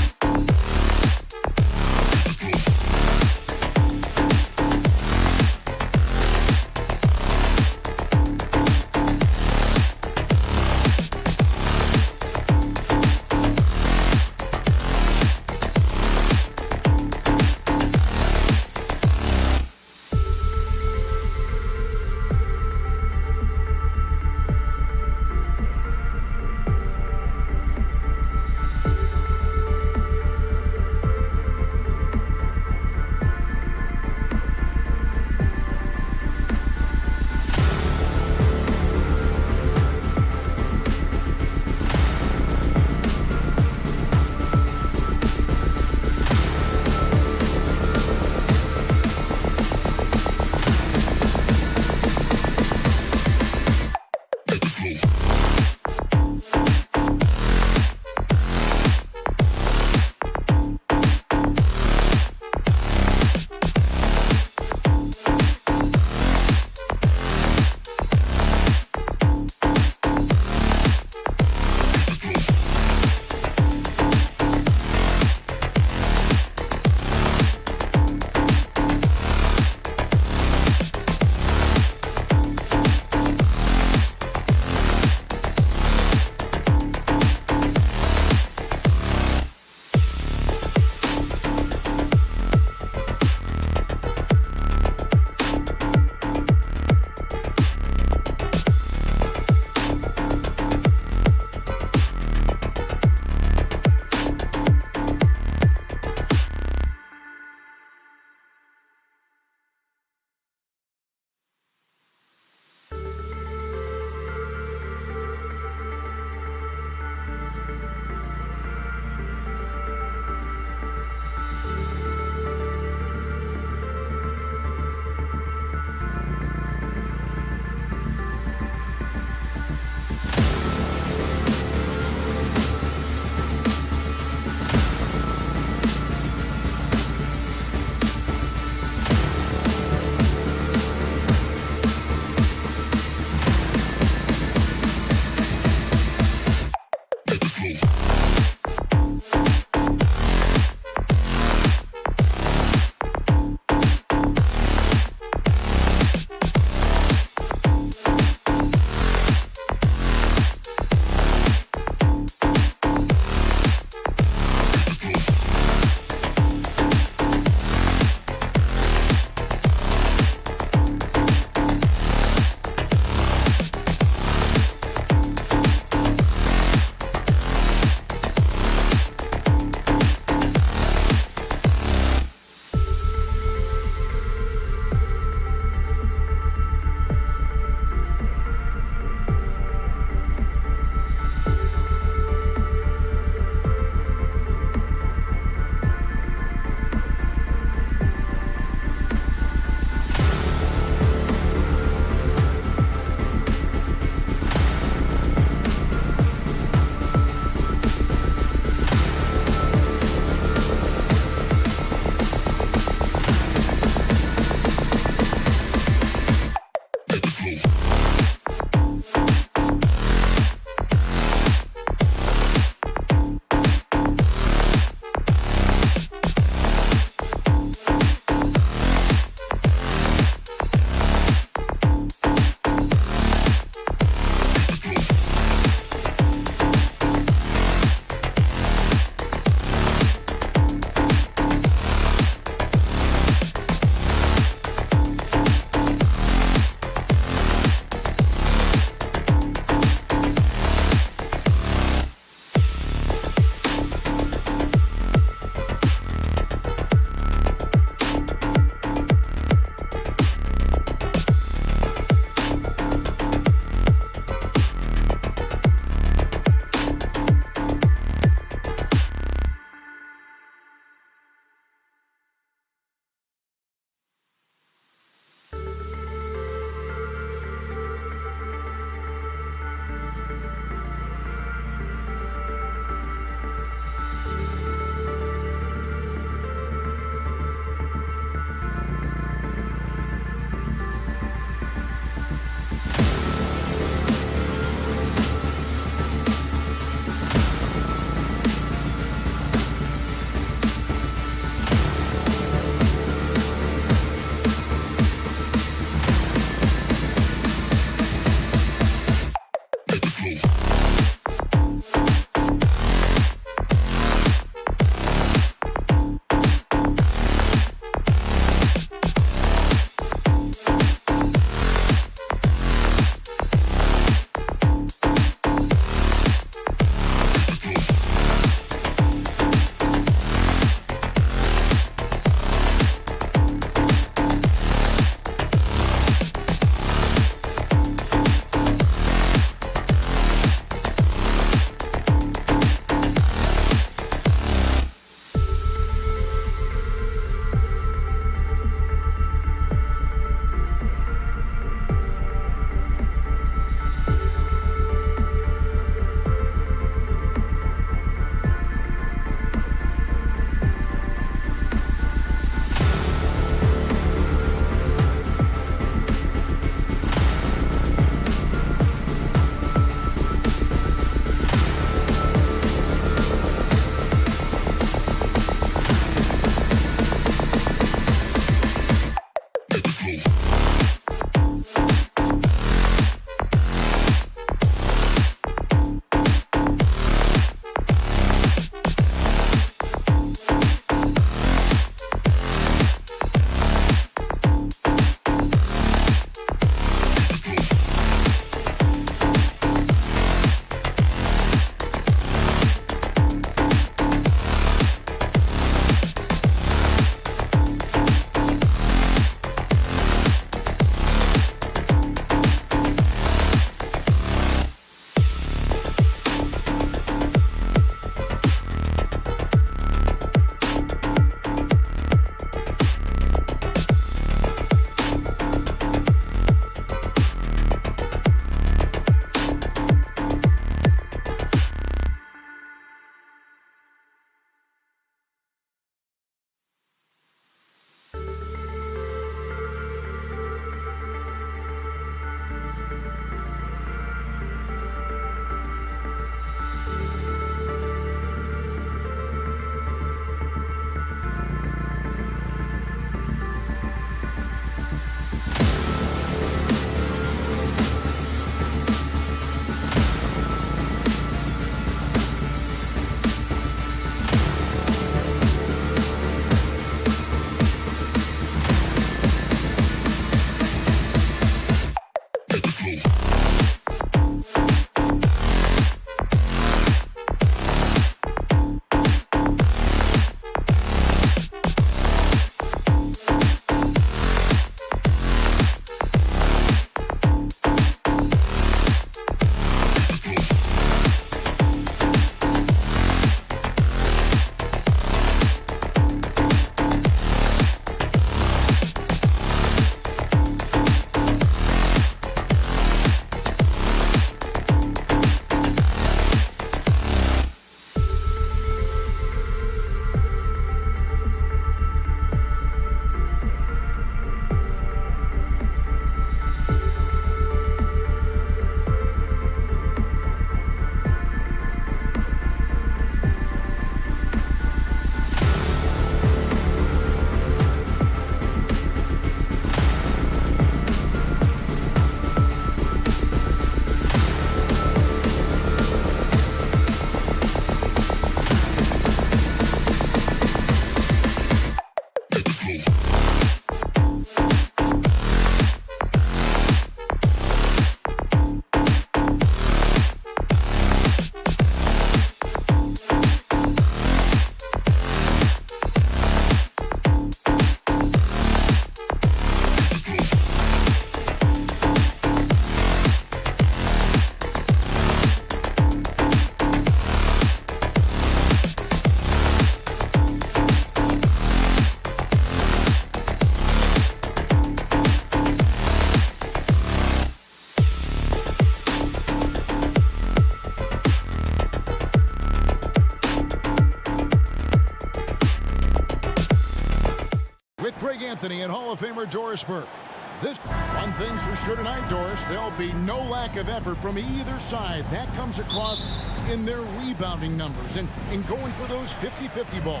Anthony and Hall of Famer Doris Burke. One thing's for sure tonight, Doris, there'll be no lack of effort from either side. That comes across in their rebounding numbers and going for those 50-50 balls.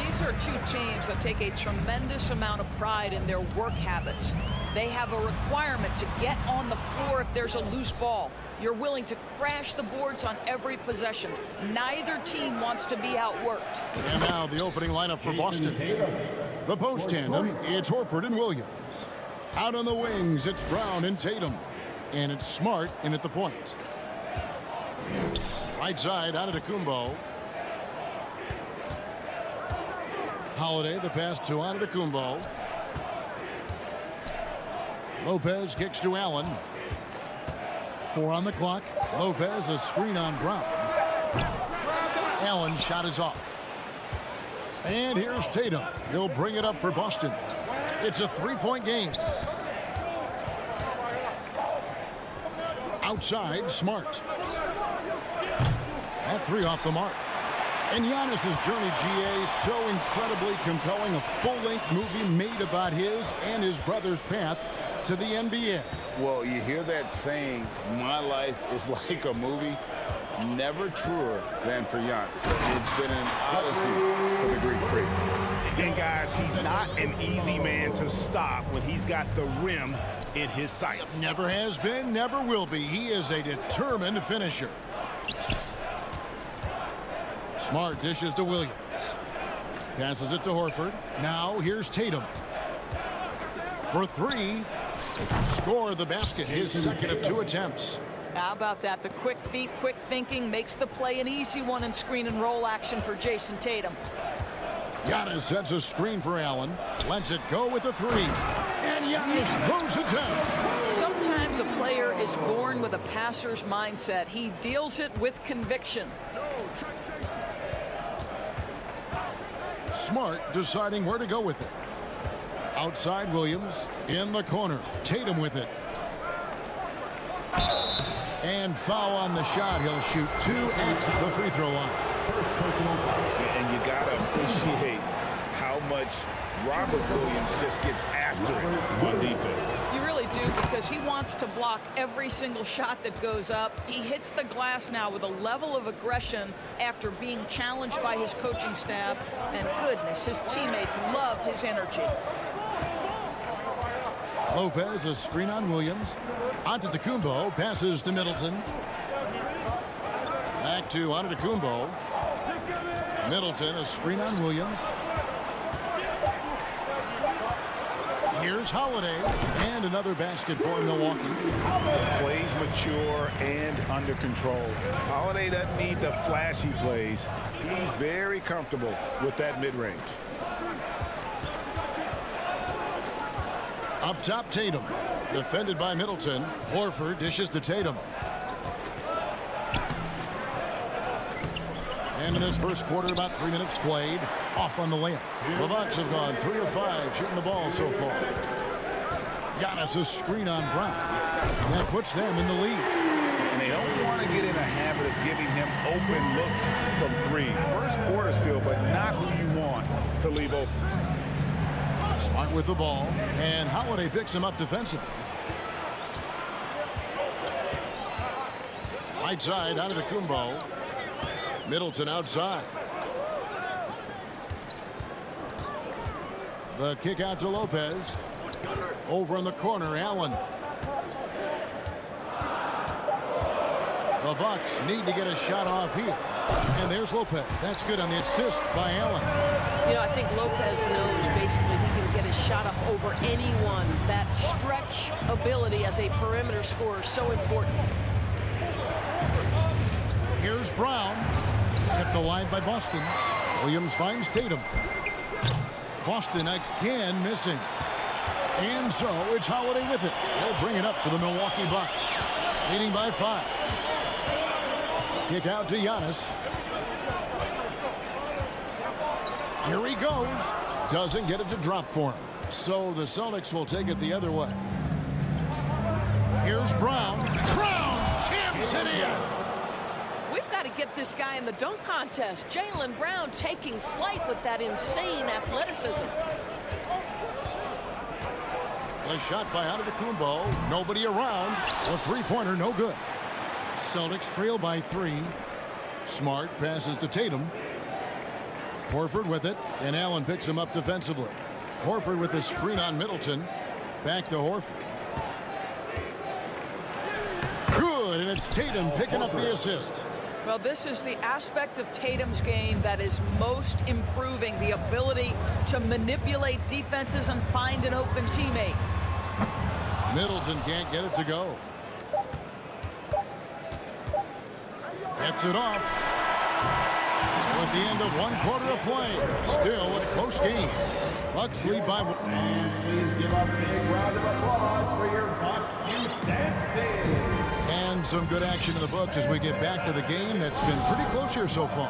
These are two teams that take a tremendous amount of pride in their work habits. They have a requirement to get on the floor if there's a loose ball. You're willing to crash the boards on every possession. Neither team wants to be outworked. And now the opening lineup for Boston. The post tandem, it's Horford and Williams. Out on the wings, it's Brown and Tatum. And it's Smart in at the point. Right side, Antetokounmpo. Holiday, the pass to Antetokounmpo. Lopez kicks to Allen. 4 on the clock. Lopez, a screen on Brown. Allen's shot is off. And here's Tatum. He'll bring it up for Boston. It's a 3-point game. Outside, Smart. That 3 off the mark. And Giannis's journey, GA, so incredibly compelling. A full-length movie made about his and his brother's path to the NBA. Well, you hear that saying, my life is like a movie. Never truer than for Giannis. It's been an odyssey for the Greek freak. And guys, he's not an easy man to stop when he's got the rim in his sights. Never has been, never will be. He is a determined finisher. Smart dishes to Williams. Passes it to Horford. Now here's Tatum. For 3. Score the basket. His second of 2 attempts. How about that? The quick feet, quick thinking makes the play an easy one in screen and roll action for Jason Tatum. Giannis sets a screen for Allen. Lets it go with a 3. And Giannis throws it down. Sometimes a player is born with a passer's mindset. He deals it with conviction. Smart deciding where to go with it. Outside Williams. In the corner. Tatum with it. And foul on the shot. He'll shoot 2 at the free throw line. And you got to appreciate how much Robert Williams just gets after him on defense. You really do, because he wants to block every single shot that goes up. He hits the glass now with a level of aggression after being challenged by his coaching staff. And goodness, his teammates love his energy. Lopez, a screen on Williams. Antetokounmpo passes to Middleton. Back to Antetokounmpo. Middleton, a screen on Williams. Here's Holiday, and another basket for Milwaukee. Plays mature and under control. Holiday doesn't need the flashy plays. He's very comfortable with that mid-range. Up top, Tatum. Defended by Middleton. Horford dishes to Tatum. And in this first quarter, about 3 minutes played. Off on the layup. The Bucks have gone 3 of 5 shooting the ball so far. Giannis a screen on Brown. That puts them in the lead. And they don't want to get in a habit of giving him open looks from 3. First quarter still, but not who you want to leave open. Smart with the ball, and Holiday picks him up defensively. Right side, Antetokounmpo. Middleton outside. The kick out to Lopez. Over in the corner, Allen. The Bucks need to get a shot off here. And there's Lopez. That's good on the assist by Allen. You know, I think Lopez knows basically he can get his shot up over anyone. That stretch ability as a perimeter scorer is so important. Here's Brown. Kept alive by Boston. Williams finds Tatum. Boston again missing. And so it's Holiday with it. They'll bring it up for the Milwaukee Bucks. Leading by 5. Kick out to Giannis. Here he goes. Doesn't get it to drop for him. So the Celtics will take it the other way. Here's Brown. Brown jams it in. We've got to get this guy in the dunk contest. Jaylen Brown taking flight with that insane athleticism. The shot by Antetokounmpo. Nobody around. A three-pointer, no good. Celtics trail by 3. Smart passes to Tatum. Horford with it, and Allen picks him up defensively. Horford with the screen on Middleton. Back to Horford. Good, and it's Tatum picking up the assist. Well, this is the aspect of Tatum's game that is most improving, the ability to manipulate defenses and find an open teammate. Middleton can't get it to go. Gets it off. So at the end of 1 quarter of play, still a close game. Bucks lead by 1. And please give up a big round of applause for your Bucks youth dancing. And some good action in the books as we get back to the game that's been pretty close here so far.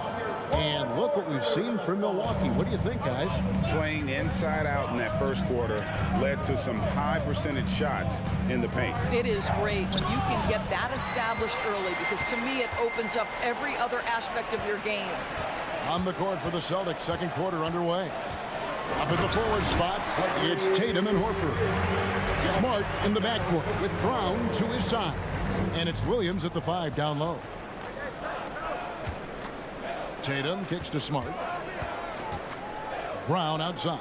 And look what we've seen from Milwaukee. What do you think, guys? Playing inside out in that first quarter led to some high percentage shots in the paint. It is great when you can get that established early, because to me it opens up every other aspect of your game. On the court for the Celtics, second quarter underway. Up in the forward spot, it's Tatum and Horford. Smart in the backcourt with Brown to his side. And it's Williams at the 5 down low. Tatum kicks to Smart. Brown outside.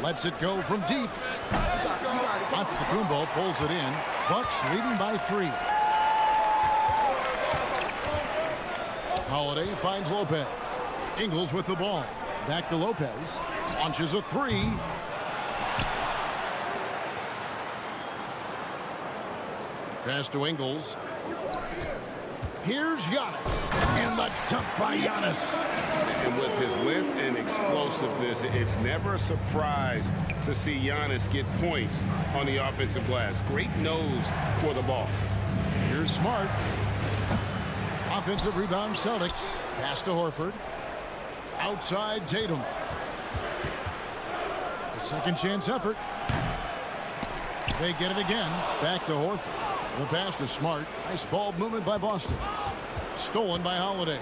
Lets it go from deep. Antetokounmpo pulls it in. Bucks leading by 3. Holiday finds Lopez. Ingles with the ball. Back to Lopez. Launches a 3. Pass to Ingles. Here's Giannis. And the dunk by Giannis. And with his length and explosiveness, it's never a surprise to see Giannis get points on the offensive glass. Great nose for the ball. Here's Smart. Offensive rebound Celtics. Pass to Horford. Outside Tatum. A second chance effort. They get it again. Back to Horford. The pass to Smart. Nice ball movement by Boston. Stolen by Holiday.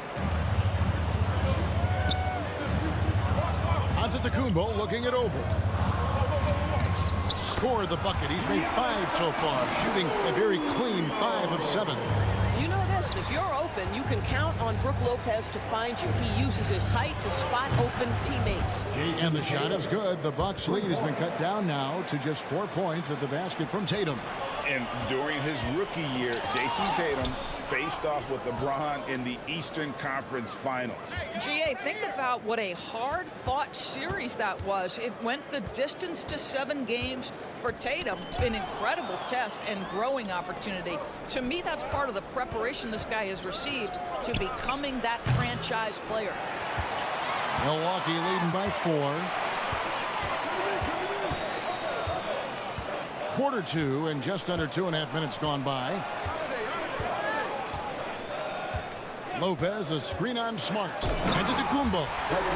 Antetokounmpo looking it over. Scored the bucket. He's made 5 so far, shooting a very clean 5 of 7. You know this, if you're open, you can count on Brook Lopez to find you. He uses his height to spot open teammates. And the shot is good. The Bucks lead has been cut down now to just 4 points with the basket from Tatum. And during his rookie year, Jason Tatum faced off with LeBron in the Eastern Conference Finals. GA, think about what a hard-fought series that was. It went the distance to 7 games for Tatum. An incredible test and growing opportunity. To me, that's part of the preparation this guy has received to becoming that franchise player. Milwaukee leading by 4. Quarter 2 and just under 2.5 minutes gone by. Lopez, a screen on Smart. Antetokounmpo.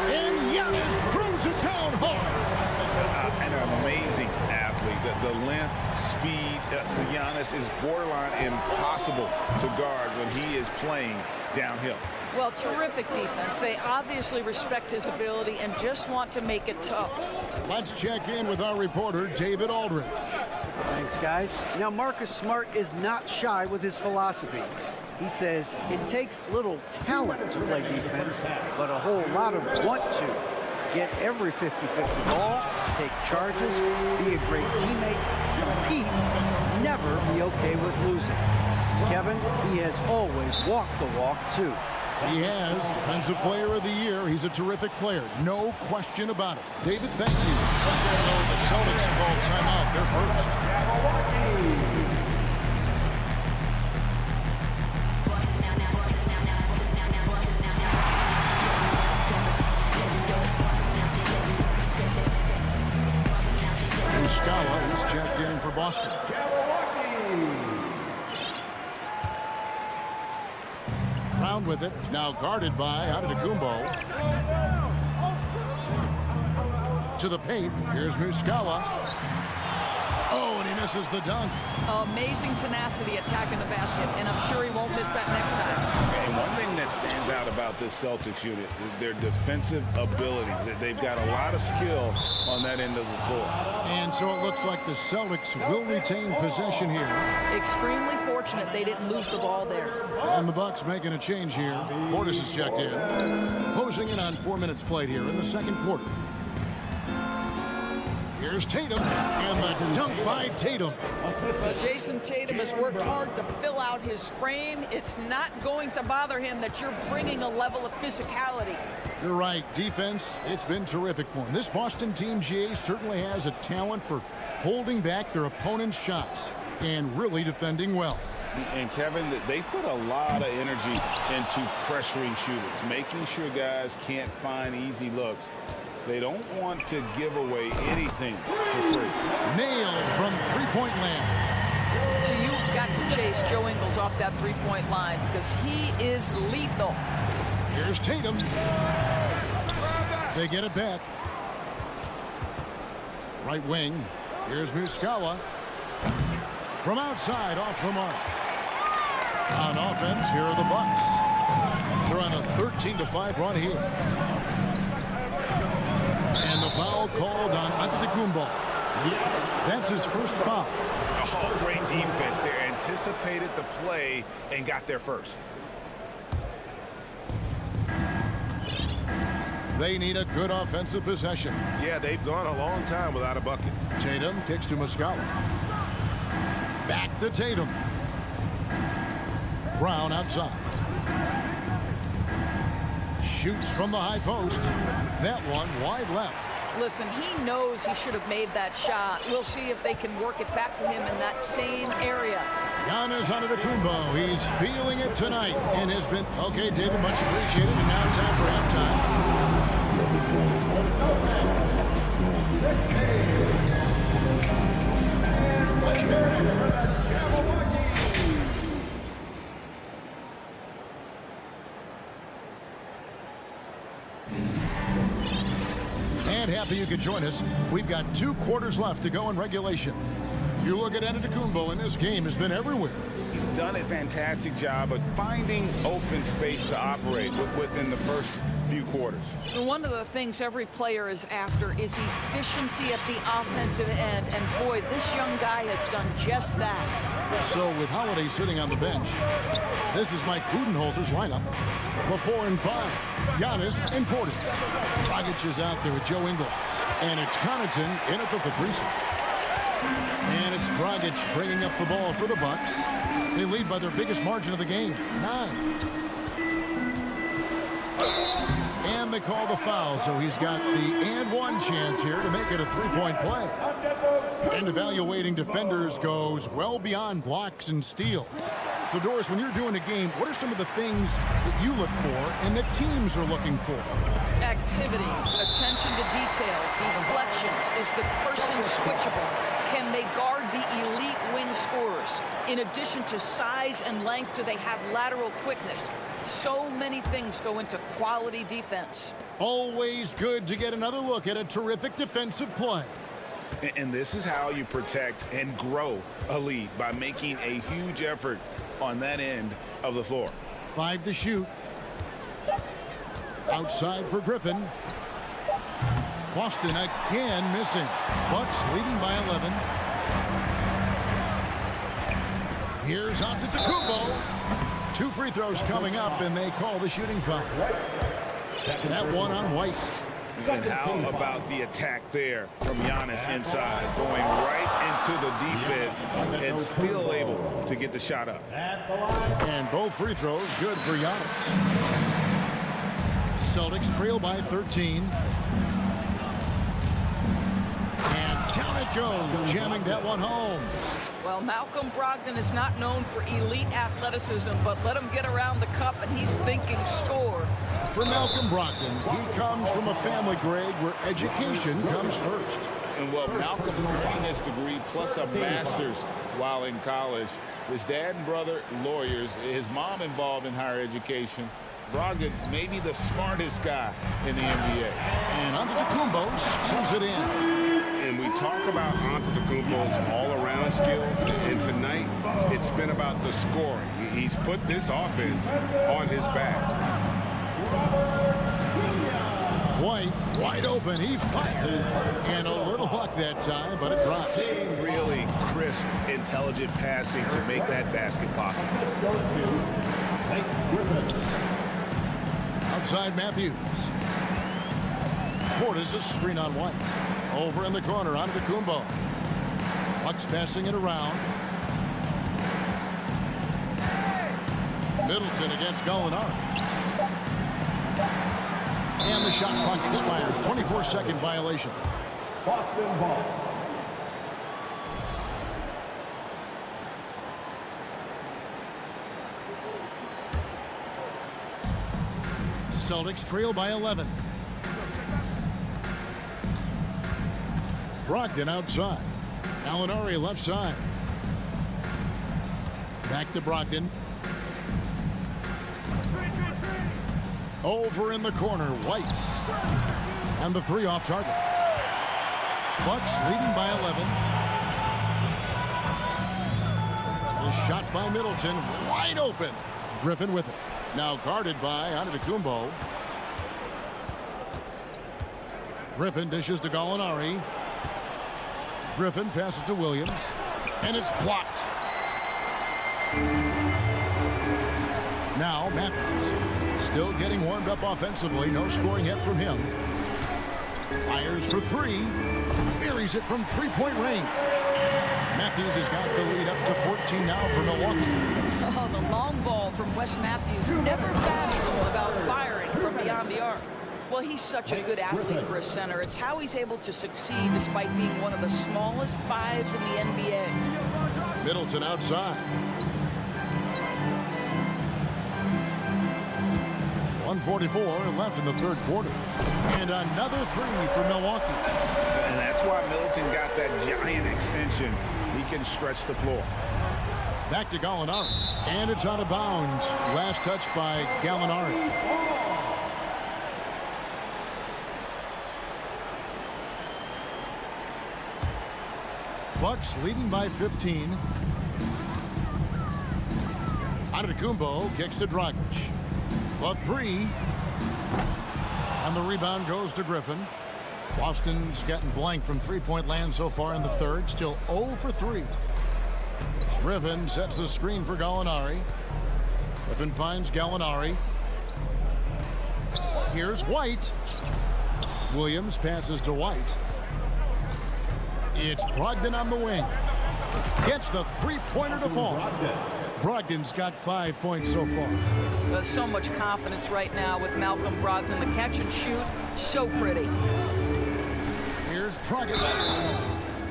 And Giannis throws it down hard. An amazing athlete. The length, speed. Giannis is borderline impossible to guard when he is playing downhill. Well, terrific defense. They obviously respect his ability and just want to make it tough. Let's check in with our reporter, David Aldridge. Thanks, guys. Now, Marcus Smart is not shy with his philosophy. He says it takes little talent to play defense, but a whole lot of want to. Get every 50-50 ball, take charges, be a great teammate, compete, never be okay with losing. Kevin, he has always walked the walk, too. He has Defensive Player of the Year. He's a terrific player. No question about it. David, thank you. So the Celtics call timeout. They're first. Muscala is checked in for Boston. Brown with it. Now guarded by Antetokounmpo. To the paint. Here's Muscala. Oh, and he misses the dunk. Amazing tenacity attacking the basket, and I'm sure he won't miss that next time. And one thing that stands out about this Celtics unit, their defensive abilities. They've got a lot of skill on that end of the floor. And so it looks like the Celtics will retain possession here. Extremely fortunate they didn't lose the ball there. And the Bucks making a change here. Portis is checked in. Closing in on 4 minutes played here in the second quarter. Here's Tatum, and the dunk by Tatum. Well, Jason Tatum has worked hard to fill out his frame. It's not going to bother him that you're bringing a level of physicality. You're right. Defense, it's been terrific for him. This Boston team, GA, certainly has a talent for holding back their opponent's shots and really defending well. And Kevin, they put a lot of energy into pressuring shooters, making sure guys can't find easy looks. They don't want to give away anything for free. Nailed from three-point land. So you've got to chase Joe Ingles off that three-point line because he is lethal. Here's Tatum. They get it back. Right wing. Here's Muscala. From outside, off the mark. On offense, here are the Bucks. They're on a 13-5 run here. And the foul called on Antetokounmpo. That's his first foul. Oh, great defense there. Anticipated the play and got there first. They need a good offensive possession. Yeah, they've gone a long time without a bucket. Tatum kicks to Muscala. Back to Tatum. Brown outside. Shoots from the high post. That one wide left. Listen, he knows he should have made that shot. We'll see if they can work it back to him in that same area. Giannis Antetokounmpo. He's feeling it tonight and has been... Okay, David, much appreciated. And now time for And happy you could join us. We've got 2 quarters left to go in regulation. You look at Antetokounmpo, and this game has been everywhere. He's done a fantastic job of finding open space to operate within the first few quarters. One of the things every player is after is efficiency at the offensive end. And boy, this young guy has done just that. So with Holiday sitting on the bench, this is Mike Budenholzer's lineup. The 4 and 5, Giannis and Portis. Dragic is out there with Joe Ingles. And it's Connaughton in at the threesome. And it's Dragic bringing up the ball for the Bucks. They lead by their biggest margin of the game, 9. And they call the foul, so he's got the and one chance here to make it a 3-point play. And evaluating defenders goes well beyond blocks and steals. So, Doris, when you're doing a game, what are some of the things that you look for and that teams are looking for? Activity, attention to detail, deflections. Is the person switchable? Can they guard the elite wing scorers? In addition to size and length, do they have lateral quickness? So many things go into quality defense. Always good to get another look at a terrific defensive play. And this is how you protect and grow a lead, by making a huge effort on that end of the floor. 5 to shoot. Outside for Griffin. Boston again missing. Bucks leading by 11. Here's Antetokounmpo. 2 free throws coming up, and they call the shooting foul. That one on White. And how about the attack there from Giannis inside, going right into the defense and still able to get the shot up. And both free throws good for Giannis. Celtics trail by 13. And down it goes, jamming that one home. Well, Malcolm Brogdon is not known for elite athleticism, but let him get around the cup and he's thinking score. For Malcolm Brogdon, he comes from a family, Greg, where education comes first. And well, Malcolm earning his degree plus a master's while in college. His dad and brother, lawyers. His mom involved in higher education. Brogdon, maybe the smartest guy in the NBA. And Antetokounmpo pulls it in. And we talk about Antetokounmpo's all-around skills, and tonight it's been about the scoring. He's put this offense on his back. White, wide open, he fires. And a little luck that time, but it drops. Really crisp, intelligent passing to make that basket possible. Outside Matthews. Portis a screen on White. Over in the corner, Antetokounmpo. Bucks passing it around. Middleton against Gallinari. And the shot clock expires. 24-second violation. Boston ball. Celtics trail by 11. Brogdon outside. Gallinari left side. Back to Brogdon. Over in the corner, White. And the three off target. Bucks leading by 11. The shot by Middleton, wide open. Griffin with it. Now guarded by Antetokounmpo. Griffin dishes to Gallinari. Griffin passes to Williams. And it's blocked. Now Matthews. Still getting warmed up offensively. No scoring yet from him. Fires for three. Buries it from three-point range. Matthews has got the lead up to 14 now for Milwaukee. Oh, the long ball from Wes Matthews. Never bashful about firing from beyond the arc. Well, he's such a good athlete for a center. It's how he's able to succeed despite being one of the smallest fives in the NBA. Middleton outside. 1:44 left in the third quarter. And another three for Milwaukee. And that's why Middleton got that giant extension. He can stretch the floor. Back to Gallinari. And it's out of bounds. Last touch by Gallinari. Bucks leading by 15. Antetokounmpo kicks to Dragic. A three. And the rebound goes to Griffin. Boston's gotten blank from three-point land so far in the third. Still 0 for 3. Griffin sets the screen for Gallinari. Griffin finds Gallinari. Here's White. Williams passes to White. It's Brogdon on the wing. Gets the three-pointer to fall. Brogdon's got 5 points so far. There's so much confidence right now with Malcolm Brogdon. The catch and shoot, so pretty. Here's Dragic.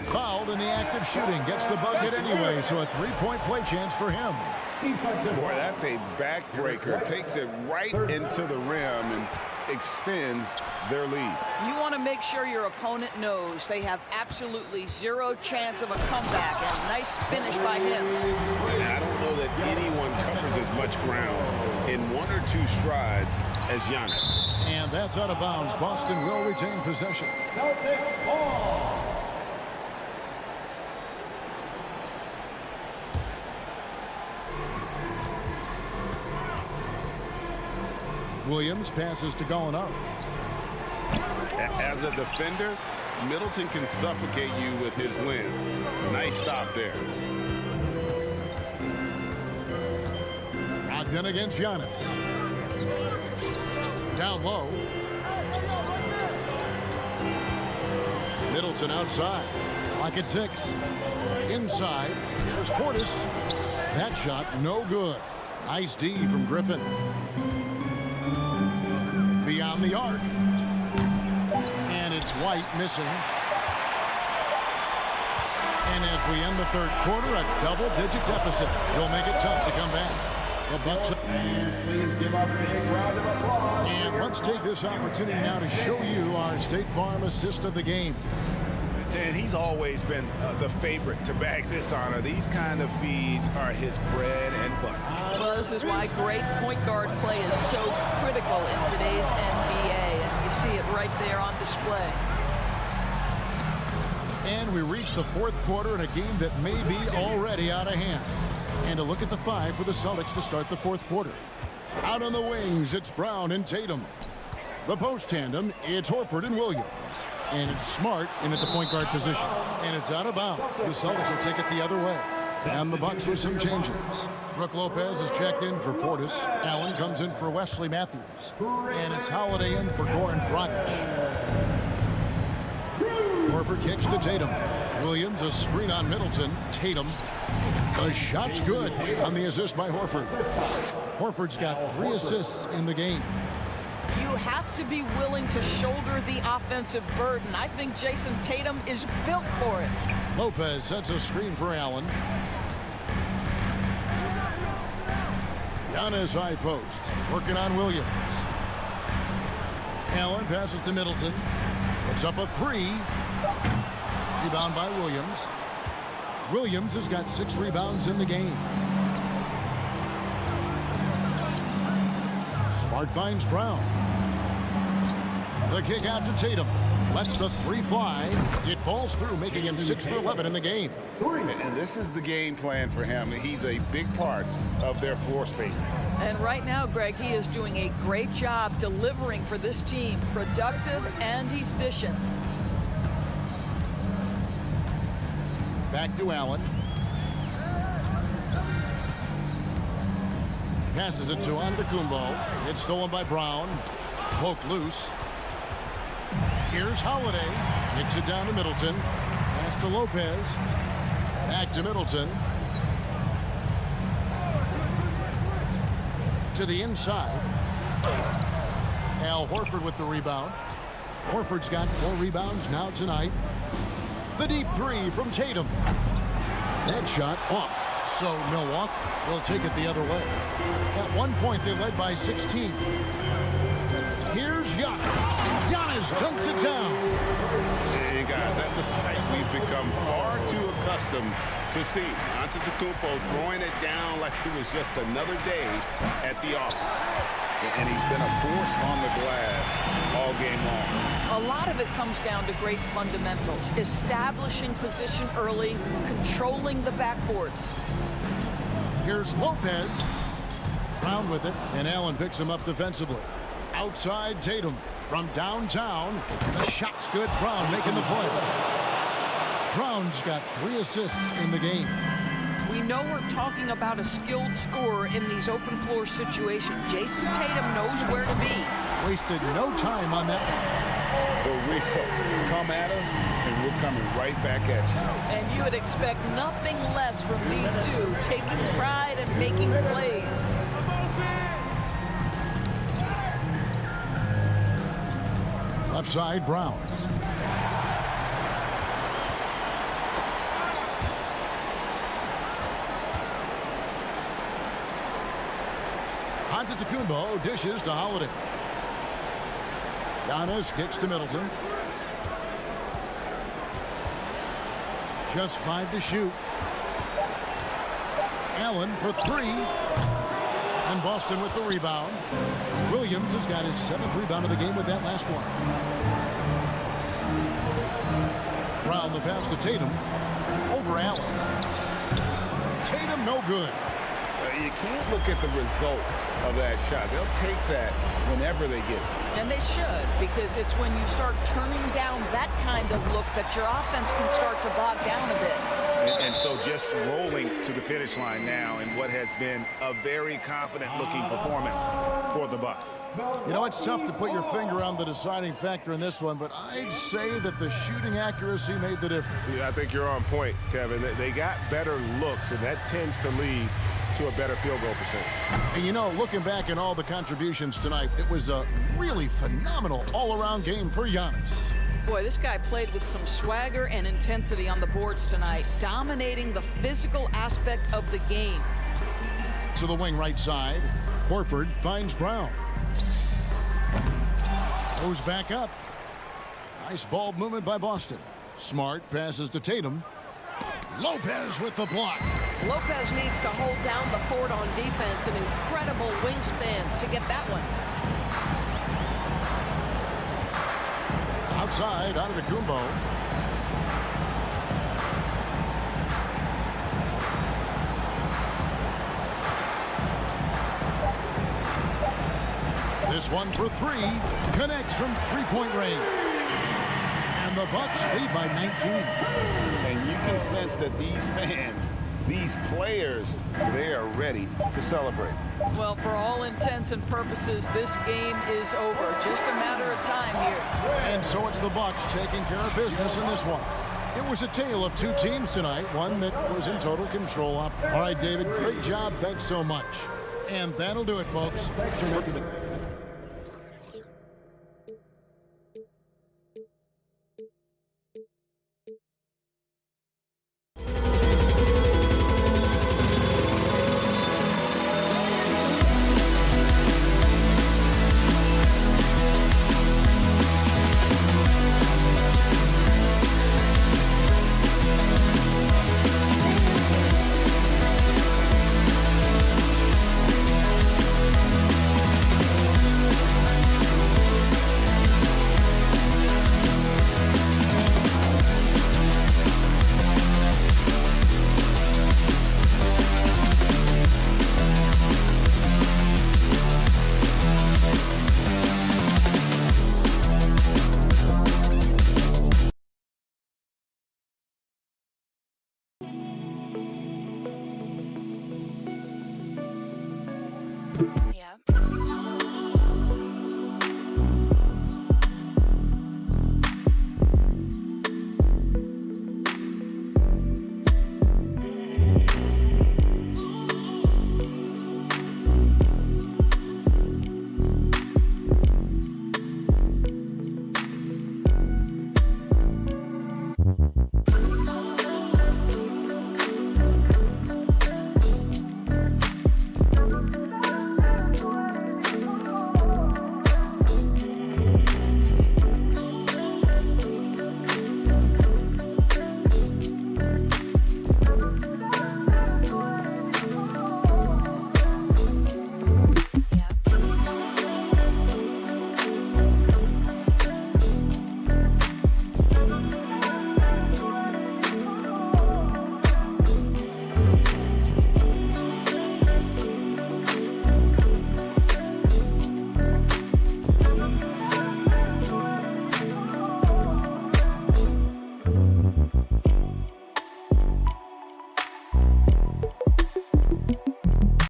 Fouled in the act of shooting. Gets the bucket anyway, so a three-point play chance for him. Boy, that's a backbreaker. Takes it right into the rim and extends their lead. You want to make sure your opponent knows they have absolutely zero chance of a comeback. And nice finish by him. I don't know that anyone covers as much ground in 1 or 2 strides as Giannis. And that's out of bounds. Boston will retain possession. Celtics ball. Williams passes to Gallinari. As a defender, Middleton can suffocate you with his length. Nice stop there. Brogdon against Giannis. Down low. Middleton outside. Lock at 6. Inside. Here's Portis. That shot no good. Nice D from Griffin. Beyond the arc. And it's White missing. And as we end the third quarter, a double-digit deficit. He'll make it tough to come back. The Bucks. And please give a big round of applause. And let's take this opportunity now to show you our State Farm assist of the game. And he's always been the favorite to bag this honor. These kind of feeds are his bread and butter. Well, this is why great point guard play is so critical in today's NBA. And you see it right there on display. And we reach the fourth quarter in a game that may be already out of hand. And a look at the five for the Celtics to start the fourth quarter. Out on the wings, it's Brown and Tatum. The post tandem, it's Horford and Williams. And it's Smart in at the point guard position. And it's out of bounds. The Celtics will take it the other way. And the Bucks with some changes. Brook Lopez is checked in for Portis. Allen comes in for Wesley Matthews. And it's Holiday in for Goran Dragic. Horford kicks to Tatum. Williams a screen on Middleton. Tatum. The shot's good on the assist by Horford. Horford's got 3 assists in the game. You have to be willing to shoulder the offensive burden. I think Jason Tatum is built for it. Lopez sets a screen for Allen. Giannis high post, working on Williams. Allen passes to Middleton. Puts up a 3. Rebound by Williams. Williams has got 6 rebounds in the game. Smart finds Brown. The kick out to Tatum. Lets the 3 fly. It falls through, making him 6 for 11 in the game. And this is the game plan for him. He's a big part of their floor spacing. And right now, Greg, he is doing a great job delivering for this team. Productive and efficient. Back to Allen. Passes it to Antetokounmpo. It's stolen by Brown. Poked loose. Here's Holiday. Kicks it down to Middleton. Pass to Lopez. Back to Middleton. To the inside. Al Horford with the rebound. Horford's got 4 rebounds now tonight. The deep 3 from Tatum. That shot off. So Milwaukee will take it the other way. At one point, they led by 16. Here's Giannis. Giannis dunks it down. Hey, guys, that's a sight we've become far too accustomed to see. Antetokounmpo throwing it down like it was just another day at the office. And he's been a force on the glass all game long. A lot of it comes down to great fundamentals. Establishing position early, controlling the backboards. Here's Lopez. Brown with it, and Allen picks him up defensively. Outside Tatum from downtown. The shot's good. Brown making the play. Brown's got 3 assists in the game. We know we're talking about a skilled scorer in these open floor situations. Jason Tatum knows where to be. Wasted no time on that one. But we come at us, and we're coming right back at you. And you would expect nothing less from these two, taking pride and making plays. Left side, Brown. Antetokounmpo dishes to Holiday. Giannis kicks to Middleton. Just 5 to shoot. Allen for 3. And Boston with the rebound. Williams has got his 7th rebound of the game with that last one. Brown the pass to Tatum. Over Allen. Tatum no good. You can't look at the result of that shot. They'll take that whenever they get it. And they should, because it's when you start turning down that kind of look that your offense can start to bog down a bit. And so just rolling to the finish line now in what has been a very confident-looking performance for the Bucks. You know, it's tough to put your finger on the deciding factor in this one, but I'd say that the shooting accuracy made the difference. Yeah, I think you're on point, Kevin. They got better looks, and that tends to lead to a better field goal percentage. And you know, looking back at all the contributions tonight, it was a really phenomenal all-around game for Giannis. Boy, this guy played with some swagger and intensity on the boards tonight, dominating the physical aspect of the game. To the wing right side, Horford finds Brown. Goes back up. Nice ball movement by Boston. Smart passes to Tatum. Lopez with the block. Lopez needs to hold down the fort on defense. An incredible wingspan to get that one. Outside, Antetokounmpo. This one for three. Connects from three-point range. And the Bucks lead by 19. And you can sense that these fans, these players, they are ready to celebrate. Well, for all intents and purposes, this game is over. Just a matter of time here. And so it's the Bucks taking care of business in this one. It was a tale of two teams tonight, one that was in total control. All right, David, great job. Thanks so much. And that'll do it, folks. you.